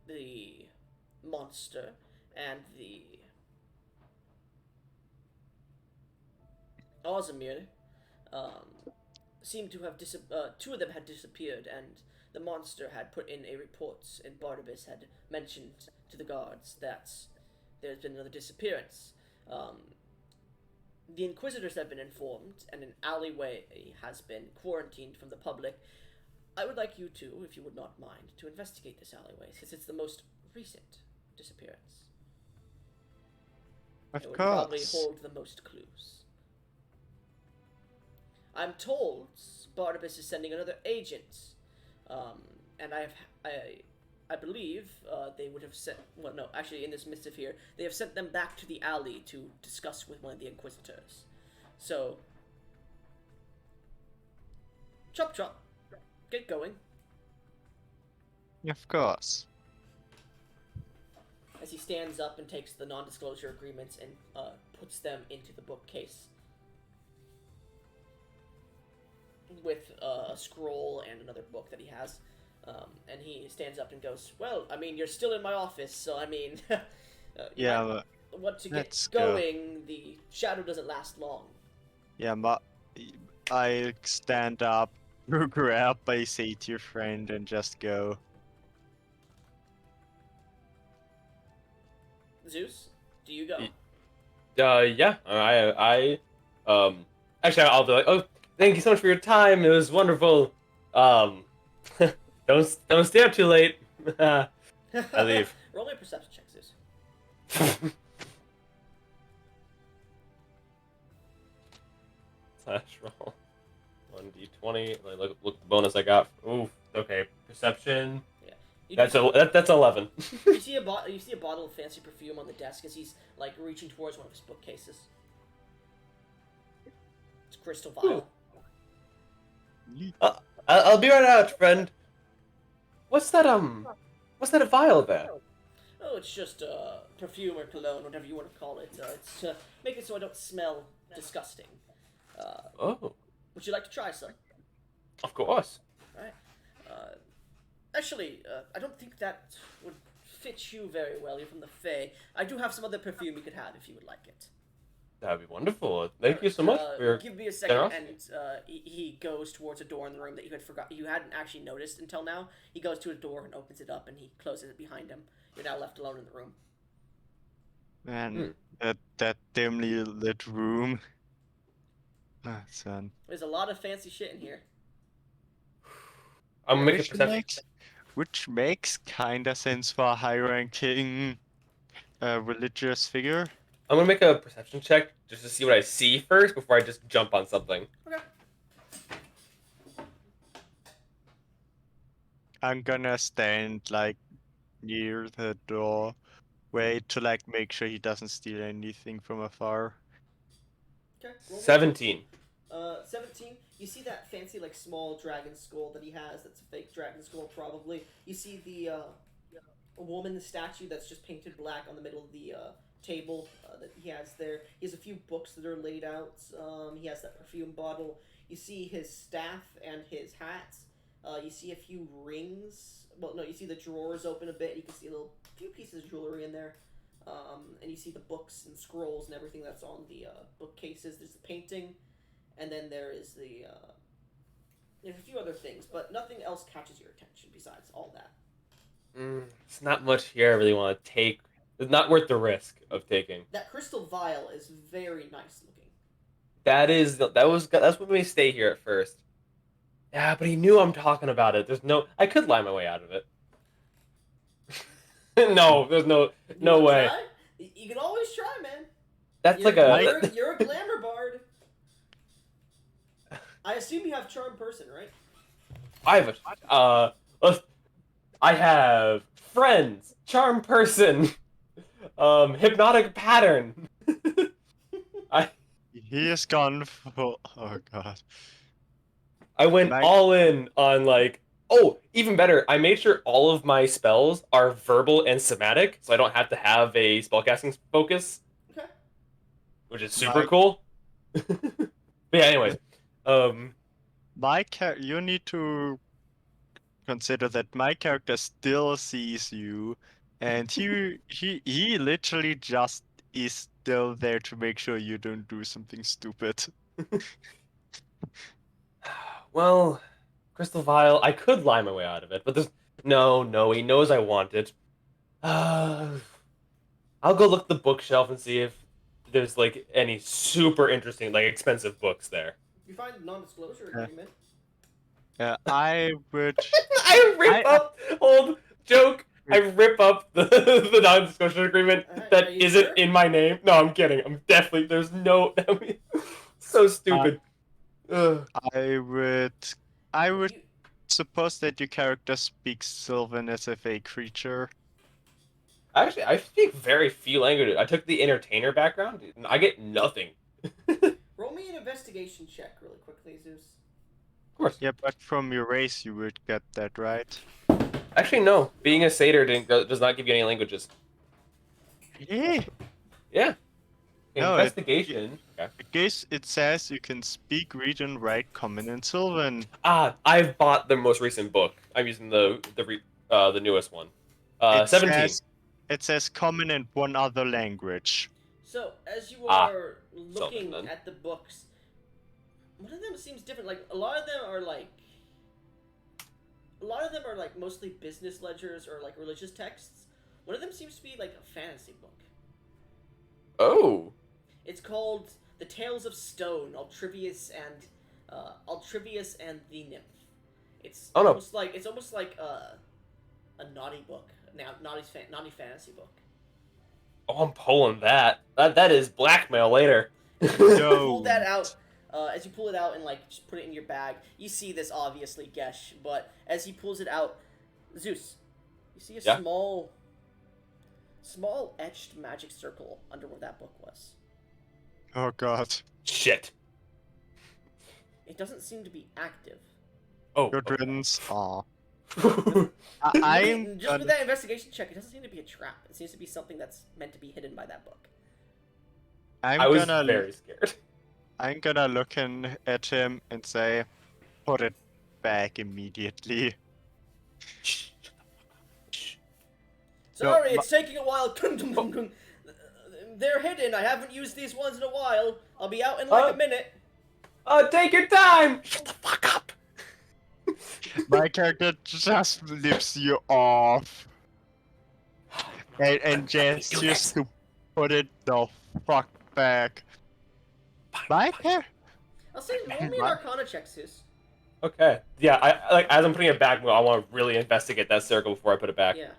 the monster, and the Ozimir, seemed to have two of them had disappeared, and the monster had put in a report, and Barnabas had mentioned to the guards that there's been another disappearance. The Inquisitors have been informed, and an alleyway has been quarantined from the public. I would like you two, if you would not mind, to investigate this alleyway, since it's the most recent disappearance. Of It would course. probably hold the most clues. I'm told Barnabas is sending another agent, and I believe they would have sent. Well, no, actually, in this missive here, they have sent them back to the alley to discuss with one of the Inquisitors. So, chop chop, get going. Of course. As he stands up and takes the non-disclosure agreements and puts them into the bookcase. With a scroll and another book that he has. And he stands up and goes, well, I mean, you're still in my office, so I mean, Yeah, but want to get let's go. going, the shadow doesn't last long. yeah, but I stand up, grab my say to your friend, and just go. Zeus, do you go? Yeah. Actually, I'll be like, oh, thank you so much for your time. It was wonderful. Don't stay up too late. I leave. Roll me a perception check, Zeus. Slash roll. 1d20. Look at the bonus I got. Oof. Okay. Perception. You That's do- that's 11. you see a bottle of fancy perfume on the desk as he's like reaching towards one of his bookcases. It's a crystal vial. I'll be right out, friend. What's that vial there? Oh, it's just perfume or cologne, whatever you want to call it. It's make it so I don't smell disgusting. Oh, Would you like to try some? of course. Right. Actually, I don't think that would fit you very well. You're from the Fae. I do have some other perfume you could have if you would like it. That'd be wonderful. Thank you so much for your Give me a second, generosity. and he goes towards a door in the room that you hadn't actually noticed until now. He goes to a door and opens it up, and he closes it behind him. You're now left alone in the room. Man, that dimly lit room. Ah, son. There's a lot of fancy shit in here. I'm gonna make a Which perception. which makes kinda sense for a high-ranking religious figure. I'm gonna make a perception check just to see what I see first before I just jump on something. Okay. I'm gonna stand like near the doorway to like make sure he doesn't steal anything from afar. Okay, roll me. 17. 17. You see that fancy, like, small dragon skull that he has. That's a fake dragon skull, probably. You see the a woman statue that's just painted black on the middle of the table that he has there. He has a few books that are laid out. He has that perfume bottle. You see his staff and his hats. You see a few rings. Well, no, you see the drawers open a bit. You can see a few pieces of jewelry in there. And you see the books and scrolls and everything that's on the bookcases. There's the painting, and then there is the. There's a few other things, but nothing else catches your attention besides all that. It's not much here I really want to take. It's not worth the risk of taking. That crystal vial is very nice looking. That's what made me stay here at first. Yeah, but he knew I'm talking about it. I could lie my way out of it. No, there's no way. Try? You can always try, man. That's like a. You're a glamour bard. I assume you have charm person, right? I have friends, charm person, hypnotic pattern. He is gone for. Oh god. I went all in on like. Oh, even better, I made sure all of my spells are verbal and somatic, so I don't have to have a spellcasting focus. Okay. Which is super cool. But yeah, anyways. You need to consider that my character still sees you, and he literally just is still there to make sure you don't do something stupid. Well, Crystal Vial, I could lie my way out of it, but there's no, he knows I want it. I'll go look at the bookshelf and see if there's like any super interesting, like expensive books there. You find a non-disclosure agreement. Yeah, I would. I rip up old joke. I rip up the non-disclosure agreement that isn't sure? in my name. No, I'm kidding. I'm definitely. There's no. So stupid. I would suppose that your character speaks Sylvan as a fake creature. Actually, I speak very few languages. I took the entertainer background. I get nothing. Roll me an investigation check really quickly, Zeus. Of course. Yeah, but from your race you would get that, right? Actually, no. Being a satyr does not give you any languages. Yeah. Yeah. No, Investigation. Okay. I guess it says you can speak, read, and write Common and Sylvan. I've bought the most recent book. I'm using the newest one. 17. It says Common and one other language. So, as you are looking Sylvan, then. at the books, one of them seems different. Like, a lot of them are like mostly business ledgers or like religious texts. One of them seems to be like a fantasy book. Oh. It's called The Tales of Stone, Altrivius and the Nymph. It's almost like a naughty book. Now, naughty fantasy book. Oh, I'm pulling that. That is blackmail later. Pull that out. As you pull it out and like just put it in your bag, you see this obviously Gesh, but as he pulls it out, Zeus, you see a small etched magic circle under where that book was. Oh god. Shit. It doesn't seem to be active. Oh. Good riddance. Aw. With I'm that investigation check, it doesn't seem to be a trap. It seems to be something that's meant to be hidden by that book. I was very scared. I'm gonna look at him and say, put it back immediately. Sorry, it's taking a while. They're hidden. I haven't used these ones in a while. I'll be out in like a minute. Take your time! Shut the fuck up! My character just flips you off. And gestures to put it the fuck back. My character? I'll say roll me an Arcana check, Zeus. Okay. Yeah, I like as I'm putting it back, I want to really investigate that circle before I put it back. Yeah.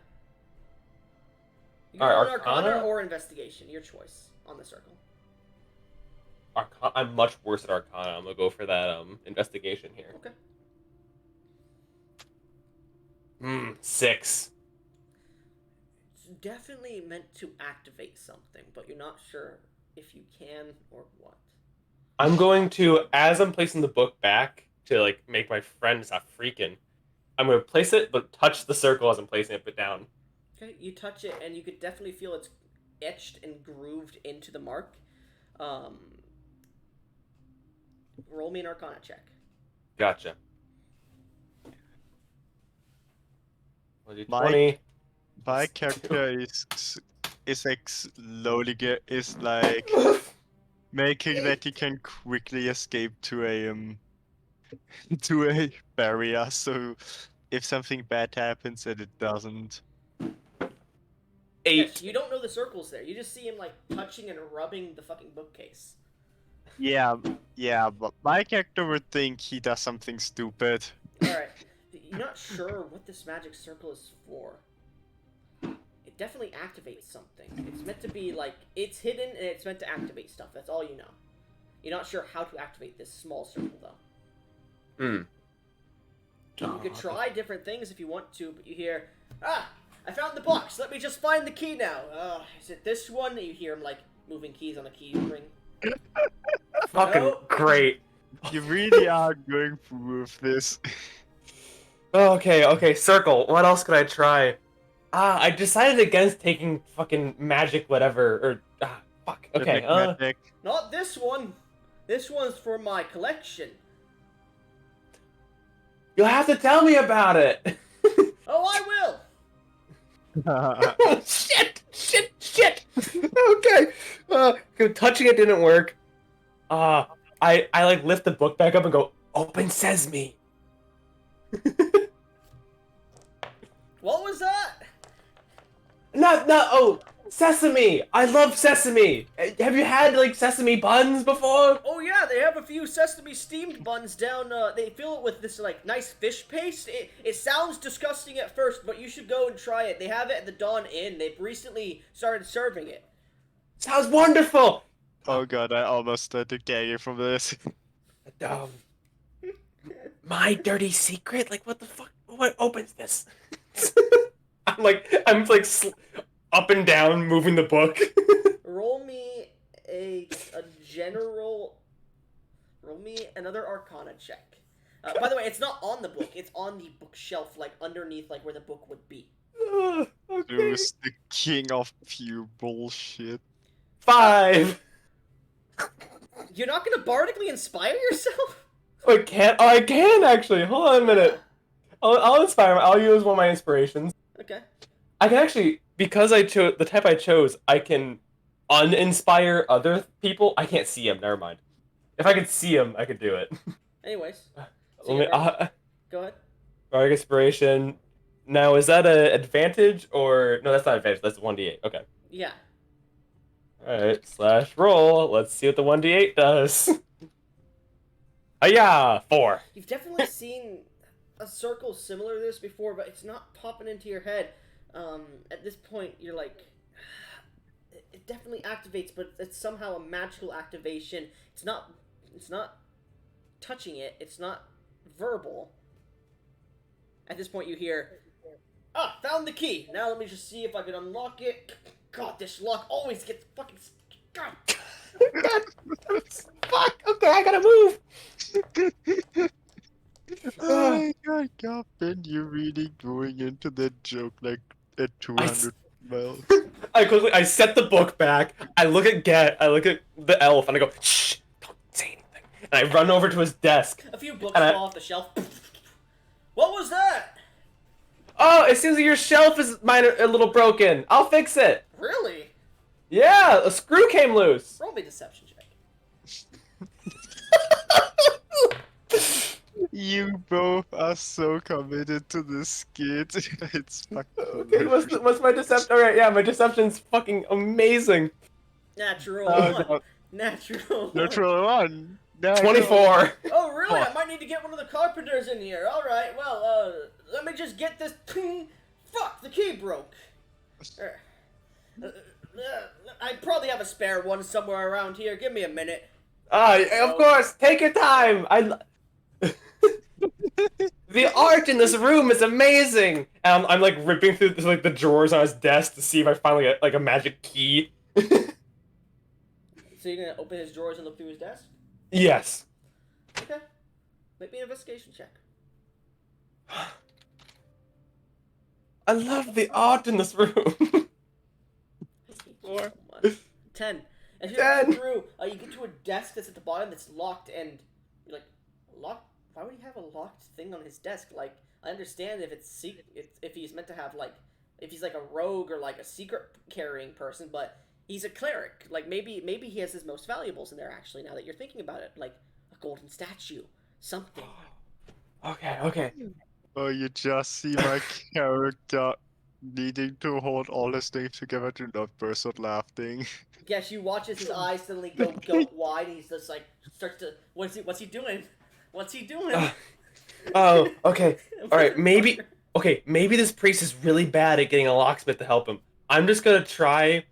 You can roll an Arcana or Investigation, your choice on the circle. I'm much worse at Arcana. I'm gonna go for that investigation here. Okay. 6. It's definitely meant to activate something, but you're not sure if you can or what. I'm going to, as I'm placing the book back to like make my friend stop freaking, I'm going to place it, but touch the circle as I'm placing it down. Okay, you touch it, and you could definitely feel it's etched and grooved into the mark. Roll me an Arcana check. Gotcha. My 20. my character is like slowly is like making that he can quickly escape to a to a barrier. So if something bad happens and it doesn't. 8. Yes, you don't know the circles there. You just see him like touching and rubbing the fucking bookcase. Yeah, but my character would think he does something stupid. Alright. You're not sure what this magic circle is for. It definitely activates something. It's meant to be like, it's hidden and it's meant to activate stuff. That's all you know. You're not sure how to activate this small circle though. You could try different things if you want to, but you hear, "Ah, I found the box. Let me just find the key now. Is it this one?" You hear him like moving keys on a key ring. Fucking Nope. great. You really are going through with this. Okay, circle. What else could I try? I decided against taking fucking magic whatever, or, fuck. Okay, Magic. Not this one. This one's for my collection. you'll have to tell me about it. Oh, I will. Oh, shit. Okay. Touching it didn't work. I like lift the book back up and go, open sesame. What was that? Oh, sesame. I love sesame. Have you had like sesame buns before? Oh yeah, they have a few sesame steamed buns down. They fill it with this like nice fish paste. It sounds disgusting at first, but you should go and try it. They have it at the Dawn Inn. They've recently started serving it. Sounds wonderful. Oh god, I almost started gagging from this. My dirty secret? Like, what the fuck? What opens this? I'm like up and down, moving the book. Roll me a general. Roll me another Arcana check. By the way, it's not on the book. It's on the bookshelf, like underneath, like where the book would be. Okay. Who's the king of pure bullshit? 5. You're not gonna bardically inspire yourself? Oh, I can't. Oh, I can actually. Hold on a minute. I'll inspire. I'll use one of my inspirations. Okay. I can actually, because I chose the type I chose, I can uninspire other people. I can't see them. Never mind. If I could see them, I could do it. Anyways, so Let me, go ahead. Bardic inspiration. Now, is that an advantage or no? That's not advantage. That's 1d8. Okay. Yeah. All right. /roll. Let's see what the 1d8 does. Yeah, 4. You've definitely seen a circle similar to this before, but it's not popping into your head. At this point, you're like, it definitely activates, but it's somehow a magical activation. It's not touching it. It's not verbal. At this point, you hear, "Ah, found the key. Now let me just see if I can unlock it." God, this lock always gets fucking. God. Fuck. Okay, I gotta move. Oh my god, Goblin, you're really going into that joke like at 200 miles. I set the book back. I look at the elf, and I go, "Shh, don't say anything." And I run over to his desk. A few books And fall off the shelf. What was that? Oh, it seems like your shelf is a little broken. I'll fix it. Really? Yeah, a screw came loose. Roll me a deception check. You both are so committed to this skit. It's fucking Okay, what's my deception? All right, yeah, my deception's fucking amazing. Natural Oh, one. no. Natural one. Natural one. No, 24. Oh, really? Oh. I might need to get one of the carpenters in here. All right. Well, let me just get this. Fuck, the key broke. I probably have a spare one somewhere around here. Give me a minute. Of course, take your time. The art in this room is amazing. And I'm like ripping through like the drawers on his desk to see if I finally get like a magic key. So you're gonna open his drawers and look through his desk? Yes. Okay. Make me an investigation check. I love the art in this room. So much. 10. As you're 10. looking through, you get to a desk that's at the bottom that's locked, and you're like, locked? Why would he have a locked thing on his desk? Like, I understand if if he's meant to have like, if he's like a rogue or like a secret carrying person, but he's a cleric. Like maybe he has his most valuables in there. Actually, now that you're thinking about it, like a golden statue, something. Okay. Oh, you just see my character needing to hold all his things together to not burst out laughing. Yes, you watch as his eyes suddenly go wide, and he's just like starts to. What's he doing? What's he doing? Oh, okay. All right, maybe. Okay, maybe this priest is really bad at getting a locksmith to help him. I'm just gonna try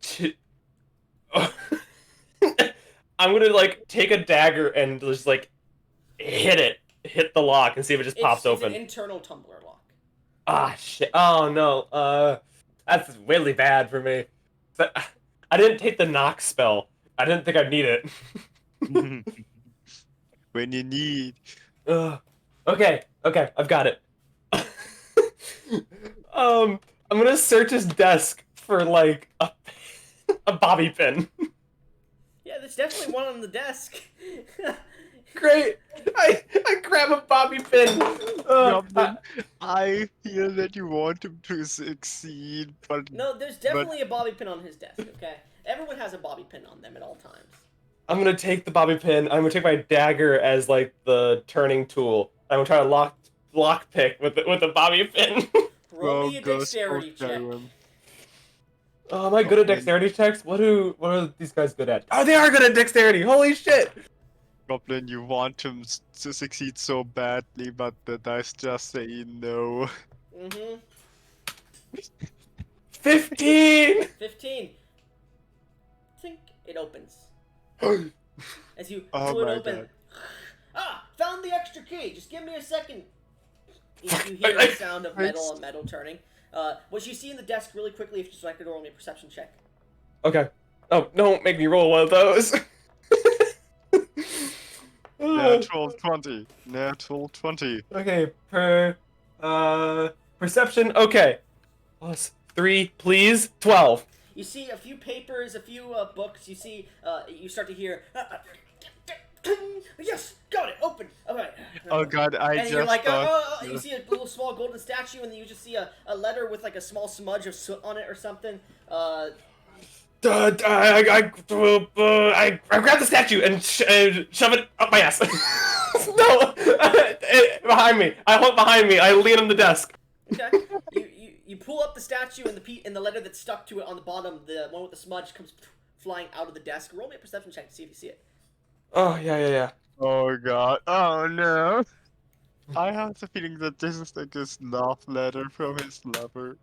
to. I'm gonna like take a dagger and just like hit the lock and see if it just pops open. It's an internal tumbler lock. Ah shit! Oh no! That's really bad for me. But I didn't take the knock spell. I didn't think I'd need it. When you need. Okay, I've got it. I'm gonna search his desk for like a bobby pin. Yeah, there's definitely one on the desk. Great! I grab a bobby pin. Goblin, I feel that you want him to succeed, but No, there's definitely a bobby pin on his desk, okay? Everyone has a bobby pin on them at all times. I'm gonna take the bobby pin. I'm gonna take my dagger as like the turning tool. I'm gonna try to lock pick with the bobby pin. Roll me a dexterity check. Oh, am I good at dexterity checks? What are these guys good at? Oh, they are good at dexterity. Holy shit! Goblin, you want him to succeed so badly, but the dice just say no. Mm-hmm. 15! 15. Think it opens. As you Oh pull it my open. God. Ah! Found the extra key! Just give me a second. You hear the sound of metal and metal turning. What you see in the desk really quickly, if you just like to roll me a perception check. Okay. Oh, don't make me roll one of those. Natural 20. Natural 20. Okay, perception, okay. +3, please. 12. You see a few papers, a few books. You see, you start to hear, yes, got it, open. All right. Oh god, I And just you're like, thought... you see a little small golden statue, and then you just see a letter with like a small smudge of soot on it or something. I grab the statue and shove it up my ass. No! Behind me. I hold behind me. I lean on the desk. Okay. You pull up the statue, and the letter that's stuck to it on the bottom, the one with the smudge, comes flying out of the desk. Roll me a perception check to see if you see it. Oh, yeah. Oh god. Oh no. I have the feeling that this is like his love letter from his lover.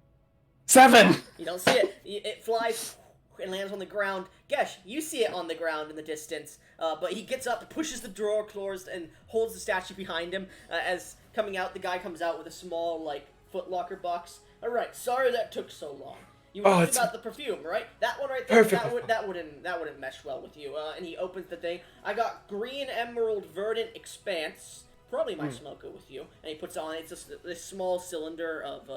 7! You don't see it. It flies and lands on the ground. Gesh, you see it on the ground in the distance, but he gets up, pushes the drawer closed, and holds the statue behind him. As coming out, the guy comes out with a small, like, footlocker box. Alright, sorry that took so long. You were talking about the perfume, right? That one right there, Perfect. that wouldn't mesh well with you. And he opens the thing. I got green emerald verdant expanse. Probably might smoke it with you. And he puts it on. It's just this small cylinder of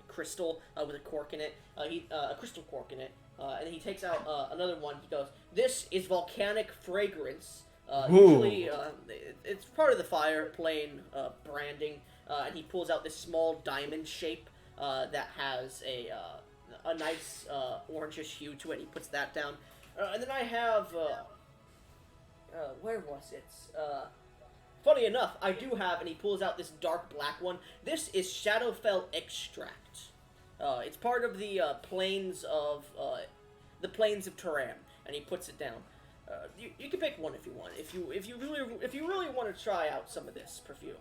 crystal with a cork in it. A crystal cork in it. And he takes out another one. He goes, "This is volcanic fragrance. Usually, it's part of the fire plane branding." And he pulls out this small diamond shape that has a nice orangish hue to it. He puts that down. And then I have where was it? Funny enough, I do have, and he pulls out this dark black one. This is Shadowfell extract. It's part of the plains of Turam, and he puts it down. You can pick one if you want. If you really want to try out some of this perfume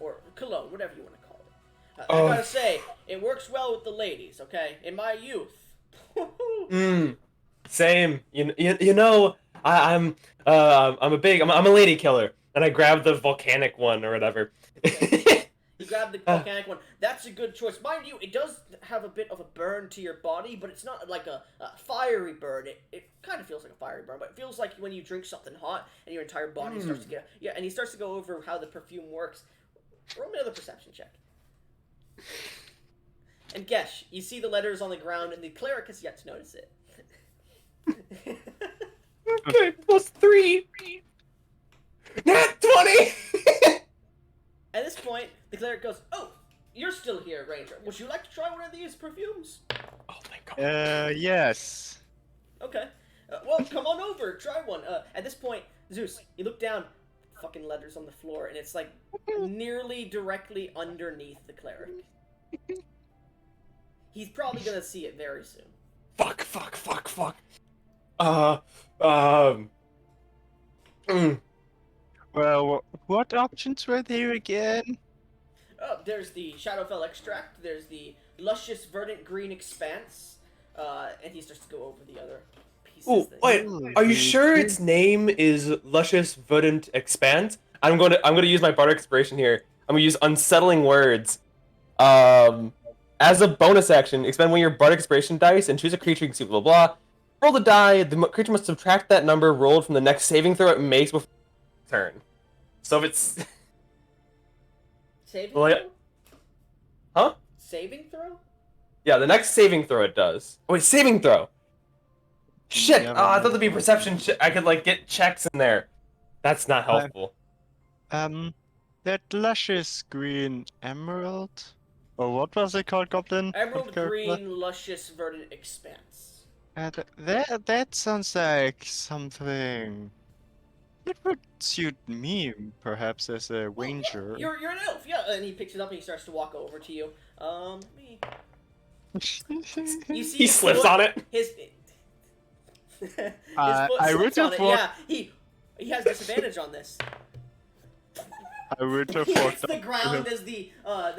or cologne, whatever you want to call it. I gotta say, it works well with the ladies. Okay, in my youth. Same. You know, I'm a lady killer. And I grab the volcanic one or whatever. You grab the volcanic one. That's a good choice. Mind you, it does have a bit of a burn to your body, but it's not like a fiery burn. It kind of feels like a fiery burn, but it feels like when you drink something hot and your entire body starts to get... Yeah, and he starts to go over how the perfume works. Roll me another perception check. And Gesh, you see the letters on the ground, and the cleric has yet to notice it. Okay, +3. Nat 20! At this point, the cleric goes, "Oh, you're still here, Ranger. Would you like to try one of these perfumes?" Oh, thank God. Yes. Okay. Well, come on over. Try one. At this point, Zeus, you look down, fucking letters on the floor, and it's like nearly directly underneath the cleric. He's probably gonna see it very soon. Fuck. Um. Well, what options were there again? Oh, there's the Shadowfell extract. There's the luscious verdant green expanse. And he starts to go over the other pieces. Ooh, wait. Are you sure its name is Luscious Verdant Expanse? I'm gonna use my bardic inspiration here. I'm gonna use unsettling words. As a bonus action, expend one of your bardic inspiration dice and choose a creature you can see. Blah blah blah. Roll the die. The creature must subtract that number rolled from the next saving throw it makes before its turn. So if it's Saving Well, throw? Huh? Saving throw? Yeah, the next saving throw it does. Oh, wait, saving throw. Shit! Yeah, I thought there'd be perception. I could like get checks in there. That's not helpful. That luscious green emerald, or what was it called, Goblin? Emerald What character? green luscious verdant expanse. That sounds like something that would suit me, perhaps as a Well, ranger. yeah, you're an elf, yeah. And he picks it up and he starts to walk over to you. You see He his slips foot- on it. His foot I would slips on have it. walked- Yeah, he has disadvantage on this. I would have He hits walked the up to ground him. as the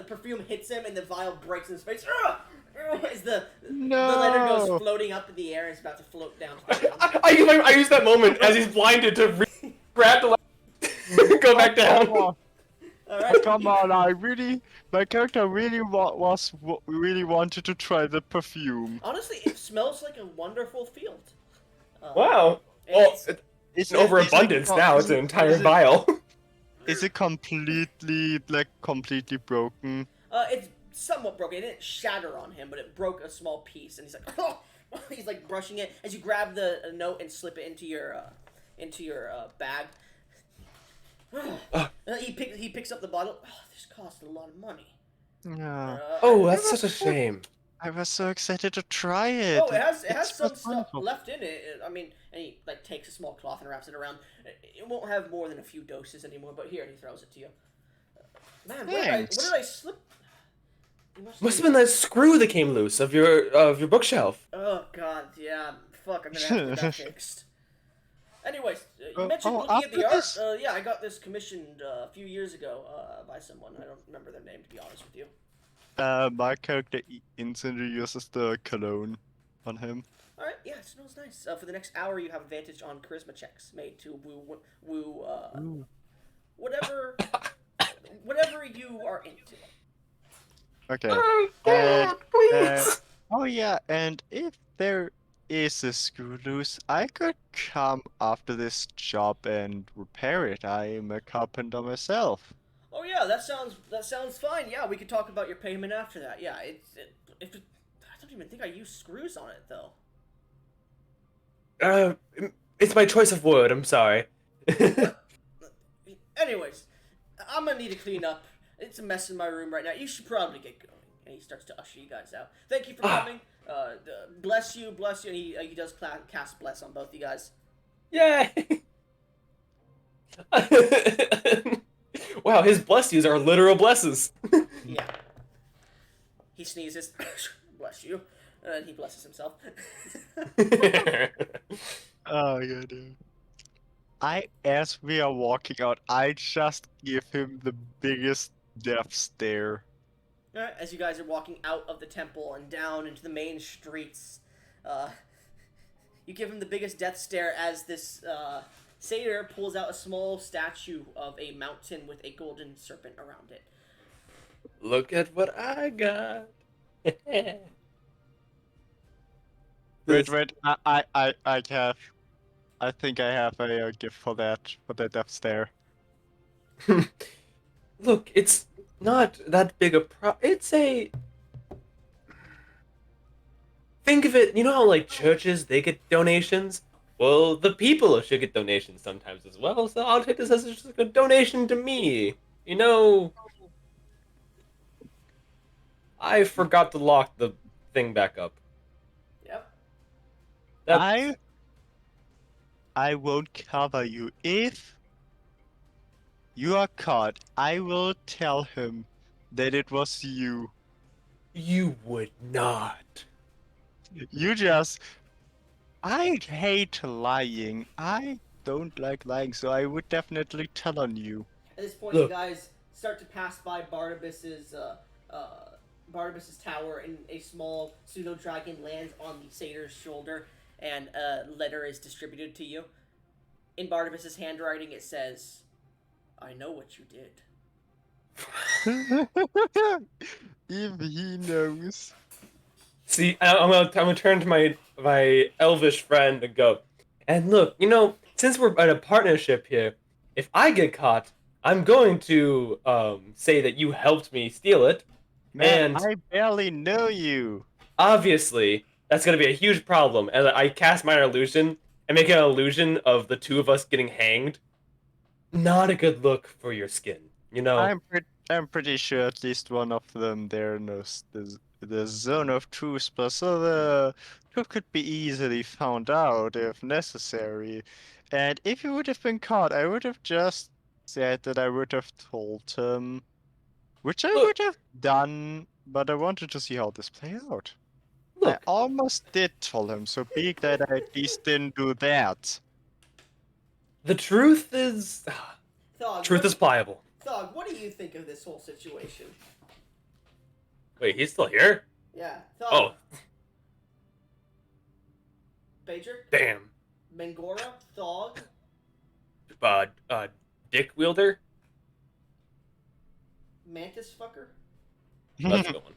perfume hits him and the vial breaks in his face. As the No. letter goes floating up in the air and is about to float down to the ground. I use that moment as he's blinded to grab the letter, go back down. All right. Come on, my character really really wanted to try the perfume. Honestly, it smells like a wonderful field. Wow. And Well, it's- it's an overabundance now. It's an entire vial. Is it completely broken? It's somewhat broken. It didn't shatter on him, but it broke a small piece, and he's like, oh! He's like brushing it as you grab the note and slip it into your bag. He picks up the bottle. Oh, this cost a lot of money. Yeah. Oh, that's such a shame. I was so excited to try it. Oh, it has It's some so stuff wonderful. left in it. I mean, and he like takes a small cloth and wraps it around. It won't have more than a few doses anymore. But here, and he throws it to you. Man, what Thanks. did I slip? You Must have been that screw that came loose of your bookshelf. Oh God, yeah. Fuck, I'm gonna have to get that fixed. Anyways, you Oh, mentioned oh, looking at the after art. this- Yeah, I got this commissioned a few years ago by someone. I don't remember their name, to be honest with you. My character instantly uses the cologne on him. All right, yeah, it smells nice. For the next hour, you have advantage on charisma checks made to woo whatever you are into. Okay. Oh, And, please. oh yeah, and if there is a screw loose, I could come after this job and repair it. I am a carpenter myself. Oh yeah, that sounds fine. Yeah, we could talk about your payment after that. Yeah, I don't even think I used screws on it though. It's my choice of word. I'm sorry. Anyways, I'm gonna need to clean up. It's a mess in my room right now. You should probably get going. And he starts to usher you guys out. Thank you for coming. Bless you. And he does cast bless on both you guys. Yay! Wow, his bless yous are literal blesses. Yeah. He sneezes. Bless you. And then he blesses himself. Oh yeah, dude. As we are walking out, I just give him the biggest death stare. Alright, as you guys are walking out of the temple and down into the main streets, you give him the biggest death stare as this Satyr pulls out a small statue of a mountain with a golden serpent around it. Look at what I got. Wait, wait. I have. I think I have a gift for that death stare. Look, it's not that big a It's a. Think of it. You know how like churches they get donations. Well, the people should get donations sometimes as well. So I'll take this as just like a donation to me. You know, I forgot to lock the thing back up. Yep. That's... I won't cover you. If you are caught, I will tell him that it was you. You would not. You just. I hate lying. I don't like lying, so I would definitely tell on you. At this point, Look. you guys start to pass by Barnabas's tower, and a small pseudo dragon lands on the satyr's shoulder, and a letter is distributed to you. In Barnabas's handwriting, it says, "I know what you did." If he knows. See, I'm gonna turn to my elvish friend and go, and look, you know, since we're in a partnership here, if I get caught, I'm going to say that you helped me steal it, Man, and I barely know you. obviously that's gonna be a huge problem. And I cast minor illusion and make an illusion of the two of us getting hanged. Not a good look for your skin, you know. I'm pretty sure at least one of them there knows the zone of truth, but so the truth could be easily found out if necessary. And if you would have been caught, I would have just said that I would have told him, which I Look, would have done, but I wanted to see how this played out. I look, almost did tell him, so be glad I at least didn't do that. the truth is, Thog, truth is pliable. Thog, what do you think of this whole situation? Wait, he's still here? Yeah, Thog. Oh, Pager, damn. Mangora, Thog, Dick wielder. Mantis fucker. That's a good one.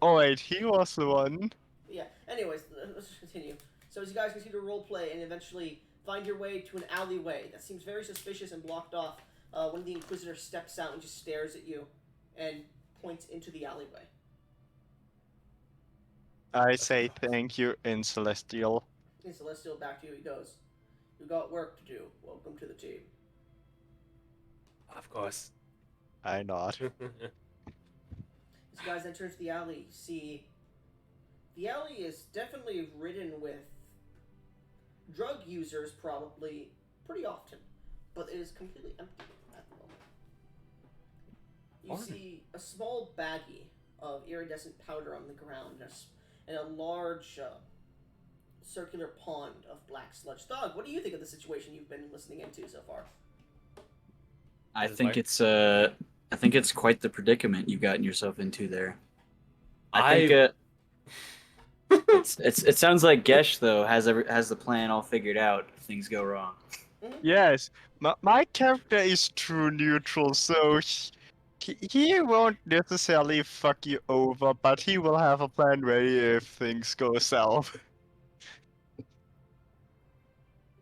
Oh wait, he was the one. Yeah. Anyways, let's just continue. So as you guys continue to roleplay and eventually find your way to an alleyway that seems very suspicious and blocked off, one of the Inquisitors steps out and just stares at you and points into the alleyway. I say thank you in Celestial. And Celestial back to you. He goes, "You got work to do. Welcome to the team." Of course. I nod. As you guys enter into the alley, you see the alley is definitely ridden with drug users, probably pretty often, but it is completely empty at the moment. You see a small baggie of iridescent powder on the ground and a large circular pond of black sludge. Thog, what do you think of the situation you've been listening into so far? I think it's quite the predicament you've gotten yourself into there. I think it sounds like Gesh though has the plan all figured out if things go wrong. Yes, my character is true neutral, so he won't necessarily fuck you over, but he will have a plan ready if things go south.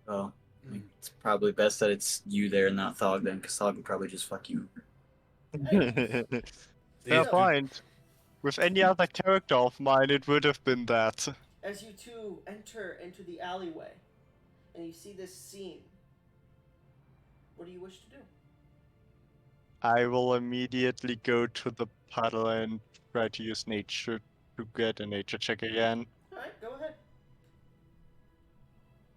Well, I mean, it's probably best that it's you there and not Thog then, because Thog would probably just fuck you. Fair point. With any other character of mine, it would have been that. As you two enter into the alleyway and you see this scene, what do you wish to do? I will immediately go to the puddle and try to use nature to get a nature check again. Alright, go ahead.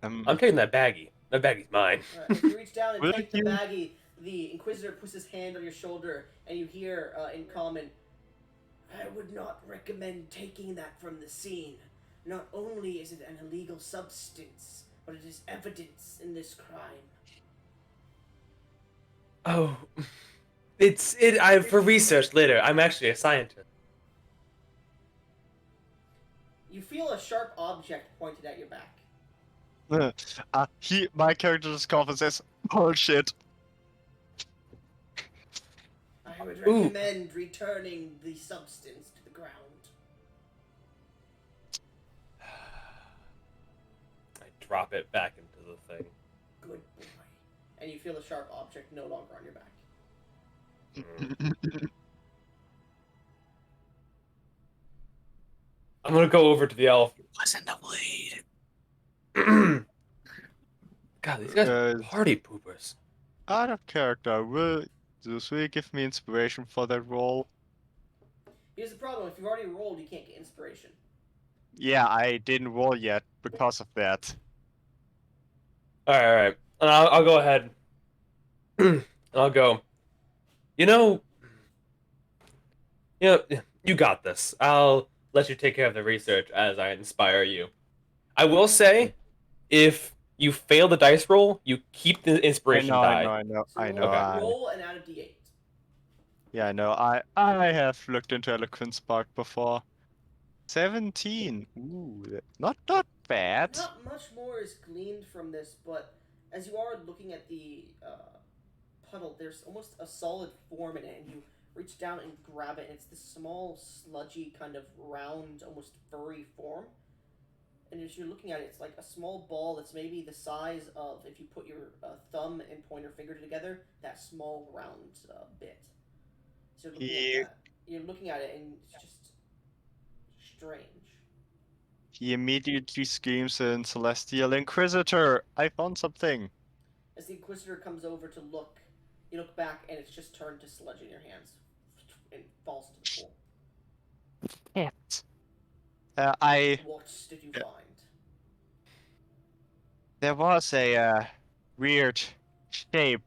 I'm taking that baggie. That baggie's mine. Alright, as you reach down and Will take the you- baggie, the Inquisitor puts his hand on your shoulder and you hear in common, "I would not recommend taking that from the scene. Not only is it an illegal substance, but it is evidence in this crime." Oh, for research later. I'm actually a scientist. You feel a sharp object pointed at your back. My character just coughs and says, "Bullshit." I would Ooh. recommend returning the substance to the ground. I drop it back into the thing. Good boy. And you feel a sharp object no longer on your back. I'm gonna go over to the elf. Wasn't the blade. God, these guys are Uh, party poopers. Out of character, will this really give me inspiration for that role? Here's the problem: if you've already rolled, you can't get inspiration. Yeah, I didn't roll yet because of that. All right. And I'll go ahead. I'll go. You know, you got this. I'll let you take care of the research as I inspire you. I will say, if you fail the dice roll, you keep the inspiration I die. know. So roll, Okay. roll and add a d8. Yeah, I know. I have looked into Eloquence Spark before. 17. Ooh, not bad. Not much more is gleaned from this, but as you are looking at the puddle, there's almost a solid form in it, and you reach down and grab it, and it's this small, sludgy, kind of round, almost furry form. And as you're looking at it, it's like a small ball that's maybe the size of, if you put your thumb and pointer finger together, that small round bit. So looking at He, that, you're looking at it, and it's just strange. he immediately screams in Celestial Inquisitor. I found something. As the Inquisitor comes over to look, you look back, and it's just turned to sludge in your hands and falls into the pool. Shit. What did you find? There was a weird shape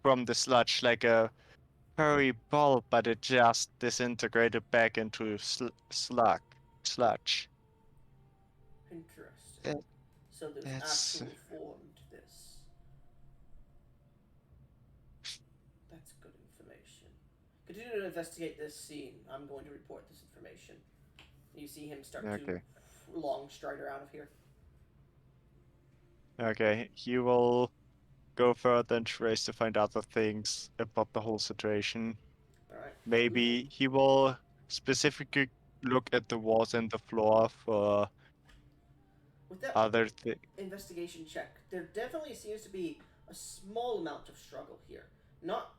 from the sludge, like a furry ball, but it just disintegrated back into sludge. Interesting. That- So there's that's actual form to this. That's good information. Continue to investigate this scene. I'm going to report this information. You see him start okay. to long strider out of here. Okay, he will go further and trace to find other things about the whole situation. Alright. Maybe he will specifically look at the walls and the floor for With that other things. investigation check, there definitely seems to be a small amount of struggle here. Not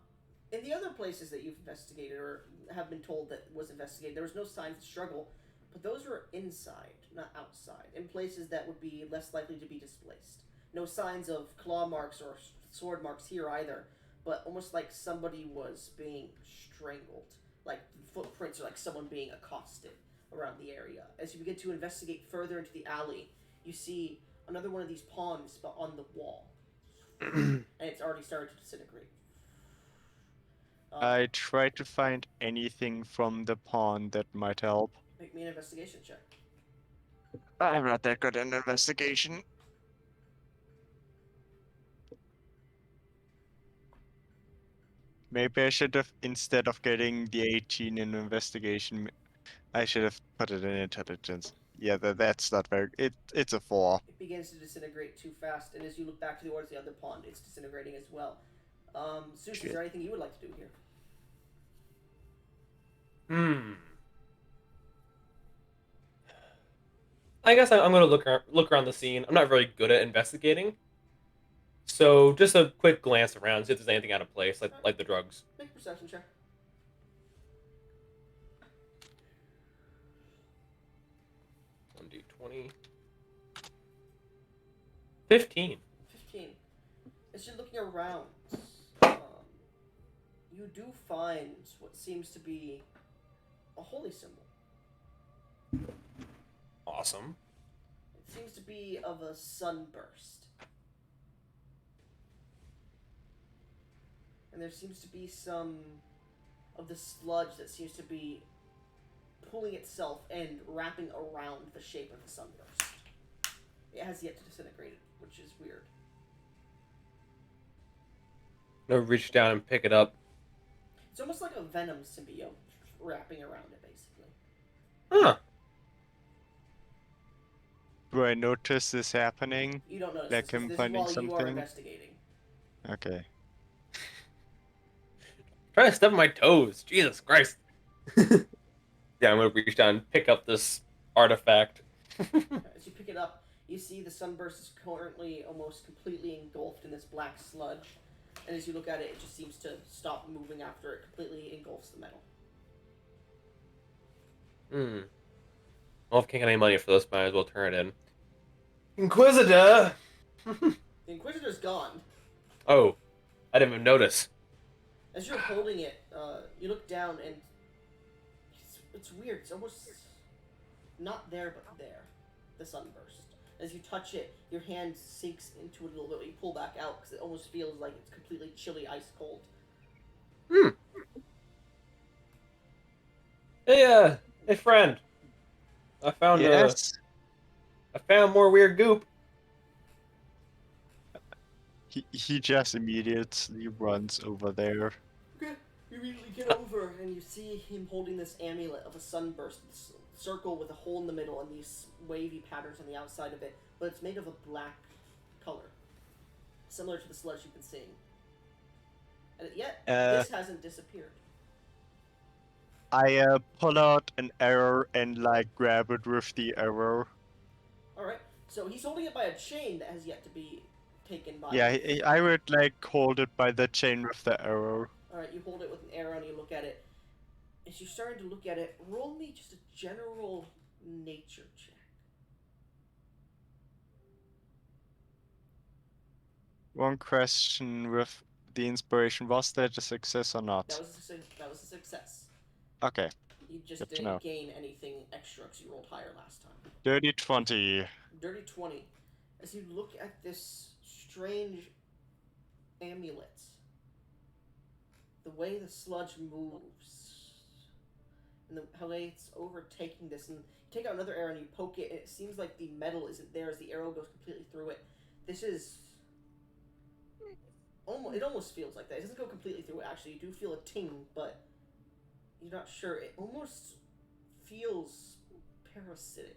in the other places that you've investigated or have been told that was investigated, there was no signs of struggle, but those were inside, not outside, in places that would be less likely to be displaced. No signs of claw marks or sword marks here either, but almost like somebody was being strangled. Like footprints or like someone being accosted around the area. As you begin to investigate further into the alley, you see another one of these pawns but on the wall. And it's already started to disintegrate. I try to find anything from the pawn that might help. Make me an investigation check. I'm not that good at investigation. Maybe I should have, instead of getting the 18 in investigation, I should have put it in intelligence. Yeah, that's not very. It's a 4. It begins to disintegrate too fast, and as you look back towards the other pond, it's disintegrating as well. Zeus, is Shit. there anything you would like to do here? I guess I'm gonna look around the scene. I'm not very good at investigating, so just a quick glance around, see if there's anything out of place, like the drugs. Make a perception check. 1d20. 15. 15. As you're looking around, you do find what seems to be a holy symbol. Awesome. It seems to be of a sunburst. And there seems to be some of the sludge that seems to be pulling itself and wrapping around the shape of the sunburst. It has yet to disintegrate, which is weird. I'm gonna reach down and pick it up. It's almost like a venom symbiote wrapping around it, basically. Huh. do I notice this happening? You don't notice Like this. him This is finding while you are something? investigating. Okay. Trying to step on my toes. Jesus Christ. Yeah, I'm gonna reach down and pick up this artifact. As you pick it up, you see the sunburst is currently almost completely engulfed in this black sludge. And as you look at it, it just seems to stop moving after it completely engulfs the metal. Well, if I can't get any money for this, might as well turn it in. Inquisitor! The Inquisitor's gone. Oh, I didn't even notice. As you're holding it, you look down and it's weird. It's almost not there, but there. The sunburst. As you touch it, your hand sinks into it a little bit. You pull back out because it almost feels like it's completely chilly, ice cold. Hey friend. I found Yes. I found more weird goop. He just immediately runs over there. Okay, you immediately get over and you see him holding this amulet of a sunburst, this circle with a hole in the middle and these wavy patterns on the outside of it, but it's made of a black color, similar to the sludge you've been seeing. And yet, this hasn't disappeared. I pull out an arrow and like grab it with the arrow. Alright, so he's holding it by a chain that has yet to be taken by Yeah, him. I would like hold it by the chain with the arrow. Alright, you hold it with an arrow and you look at it. As you're starting to look at it, roll me just a general nature check. One question with the inspiration, was that a success or not? That was a success. Okay. You just Good to didn't know. gain anything extra because you rolled higher last time. Dirty 20. Dirty 20. As you look at this strange amulet, the way the sludge moves, and the way it's overtaking this, and you take out another arrow and you poke it, and it seems like the metal isn't there as the arrow goes completely through it. This is it almost feels like that. It doesn't go completely through it, actually. You do feel a ting, but you're not sure. It almost feels parasitic.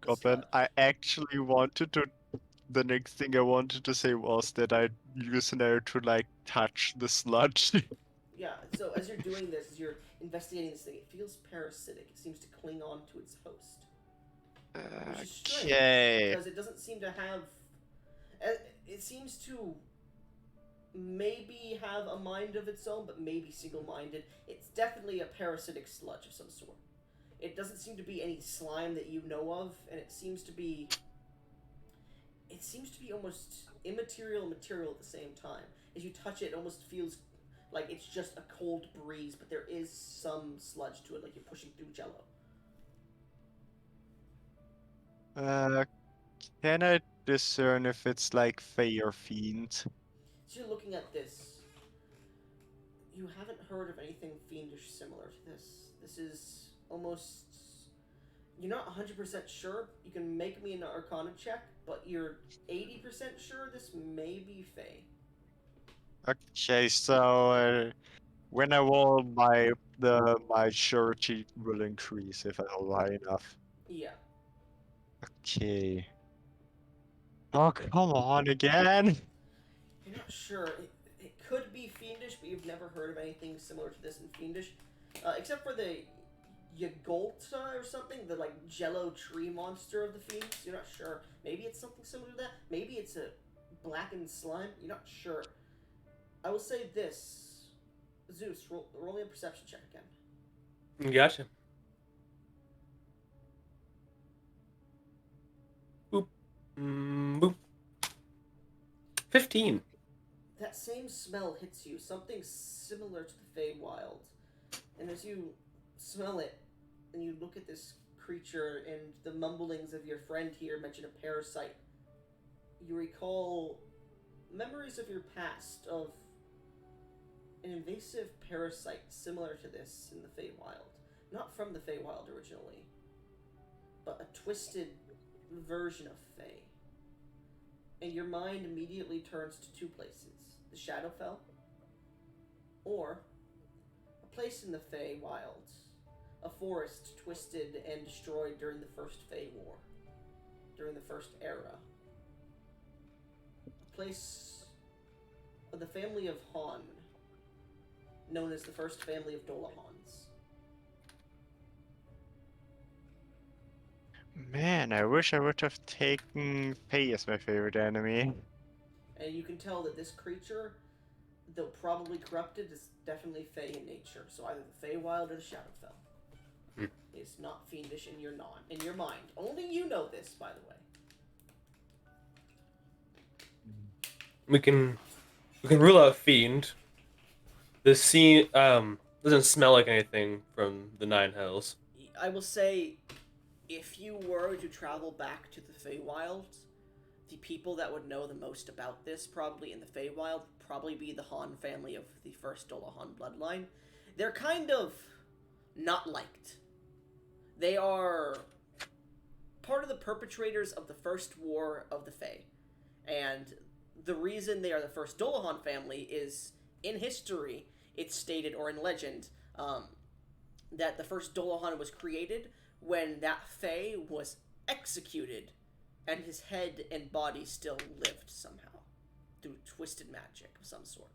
Goblin, I actually wanted to. The next thing I wanted to say was that I'd use an arrow to like touch the sludge. Yeah, so as you're doing this, as you're investigating this thing, it feels parasitic. It seems to cling on to its host. Which is strange, Okay. because it doesn't seem to have... It seems to maybe have a mind of its own, but maybe single-minded. It's definitely a parasitic sludge of some sort. It doesn't seem to be any slime that you know of, and it seems to be almost immaterial and material at the same time. As you touch it, it almost feels like it's just a cold breeze, but there is some sludge to it, like you're pushing through jello. Can I discern if it's like Fey or Fiend? So you're looking at this. You haven't heard of anything fiendish similar to this. This is almost... You're not 100% sure. You can make me an Arcana check, but you're 80% sure this may be Fey. Okay, so when I roll my surety will increase if I roll high enough. Yeah. Okay. Oh, come on again. You're not sure. It could be fiendish, but you've never heard of anything similar to this in fiendish. Except for the Yagolta or something, the like jello tree monster of the fiends. You're not sure. Maybe it's something similar to that. Maybe it's a blackened slime. You're not sure. I will say this. Zeus, roll me a perception check again. Gotcha. Boop. Boop. 15. That same smell hits you. Something similar to the Feywild. And as you smell it, and you look at this creature, and the mumblings of your friend here mention a parasite, you recall memories of your past of an invasive parasite similar to this in the Feywild. Not from the Feywild originally, but a twisted version of Fey. And your mind immediately turns to two places. The Shadowfell, or a place in the Feywild. A forest twisted and destroyed during the First Fey War. during the First Era. A place of the family of Han, known as the First Family of Dolahans. Man, I wish I would have taken Faye as my favorite enemy. And you can tell that this creature, though probably corrupted, is definitely Fey in nature. So either the Feywild or the Shadowfell. It's not fiendish in your mind. Only you know this, by the way. We can rule out fiend. The scene doesn't smell like anything from the Nine Hells. I will say, if you were to travel back to the Feywild, the people that would know the most about this, probably in the Feywild, would probably be the Han family of the first Dolahan bloodline. They're kind of not liked. They are part of the perpetrators of the first war of the Fey. And the reason they are the first Dolahan family is, in history, it's stated, or in legend, that the first Dolahan was created when that Fey was executed and his head and body still lived somehow through twisted magic of some sort.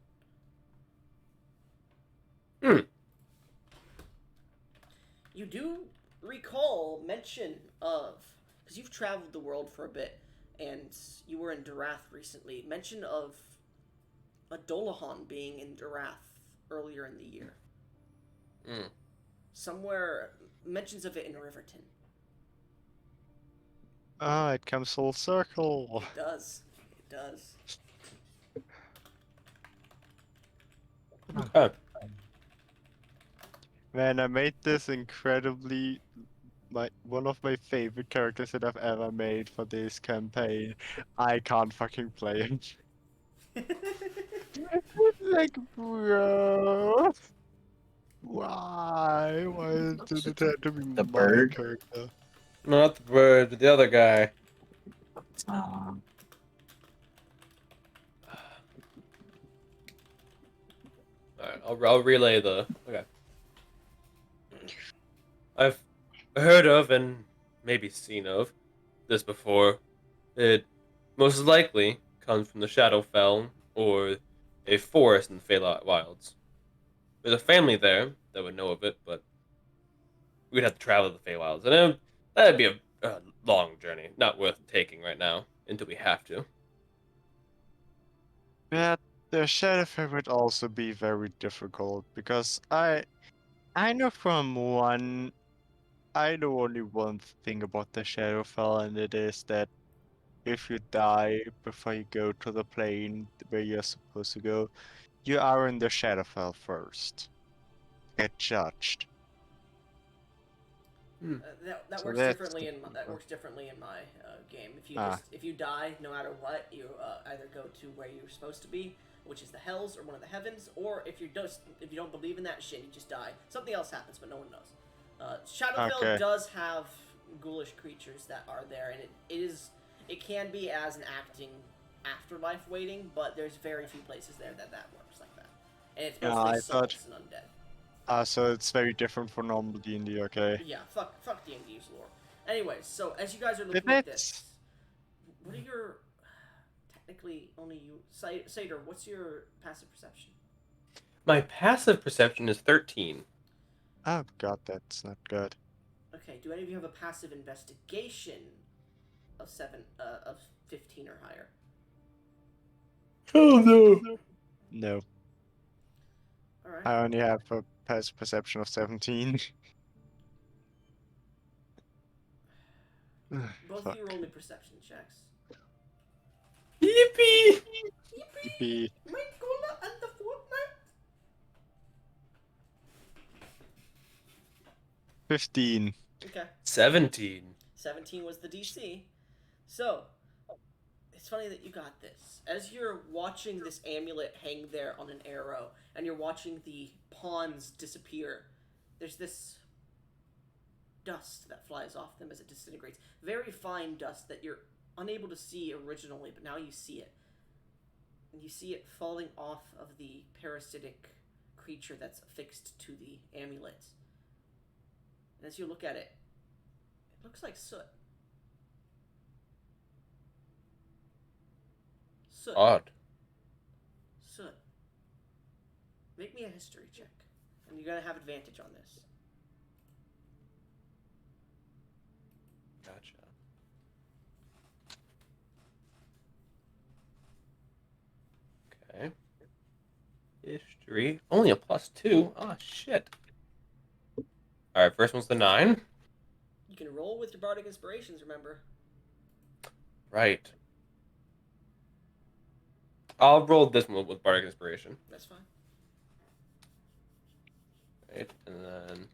You do recall mention of, because you've traveled the world for a bit and you were in Darath recently, mention of a Dolahan being in Darath earlier in the year. Somewhere, mentions of it in Riverton. Ah, it comes full circle. It does. It does. Oh. Man, I made this incredibly one of my favorite characters that I've ever made for this campaign. I can't fucking play him. Like, bro. Why? Why did it have to be The my bird? character? Not the bird, the other guy. Alright, I'll relay the. Okay. I've heard of and maybe seen of this before. It most likely comes from the Shadowfell or a forest in the Feywilds. There's a family there that would know of it, but we'd have to travel to the Feywilds, and that'd be a long journey, not worth taking right now until we have to. But the Shadowfell would also be very difficult because I know I know only one thing about the Shadowfell, and it is that if you die before you go to the plane where you're supposed to go, you are in the Shadowfell first. Get judged. That So works that's differently in difficult. works differently in my game. Ah. If you die, no matter what, you either go to where you're supposed to be, which is the Hells or one of the Heavens, or if you don't believe in that shit, you just die. Something else happens, but no one knows. Shadowfell Okay. does have ghoulish creatures that are there, and it can be as an acting afterlife waiting, but there's very few places there that works like that, and it's mostly I souls thought- and undead. So it's very different from normal D&D, okay? Yeah, fuck D&D's lore. Anyways, so as you guys are If looking at it's- this, what are your technically only you Sater? What's your passive perception? My passive perception is 13. Oh god, that's not good. Okay, do any of you have a passive investigation of 15 or higher? Oh no! No, All right. I only have a passive perception of 17. Both Fuck. of you roll me perception checks. Yippee! Yippee. My cola and the Fortnite. 15. Okay. 17. 17 was the DC. So, it's funny that you got this. As you're watching this amulet hang there on an arrow, and you're watching the pawns disappear, there's this dust that flies off them as it disintegrates. Very fine dust that you're unable to see originally, but now you see it. And you see it falling off of the parasitic creature that's affixed to the amulet. And as you look at it, it looks like soot. Soot. Odd. Soot. Make me a history check. And you're gonna have advantage on this. Gotcha. Okay. History. Only a +2. Oh, shit. Alright, first one's the 9. You can roll with your bardic inspirations, remember. Right. I'll roll this one with Bardic Inspiration. That's fine. Right, and then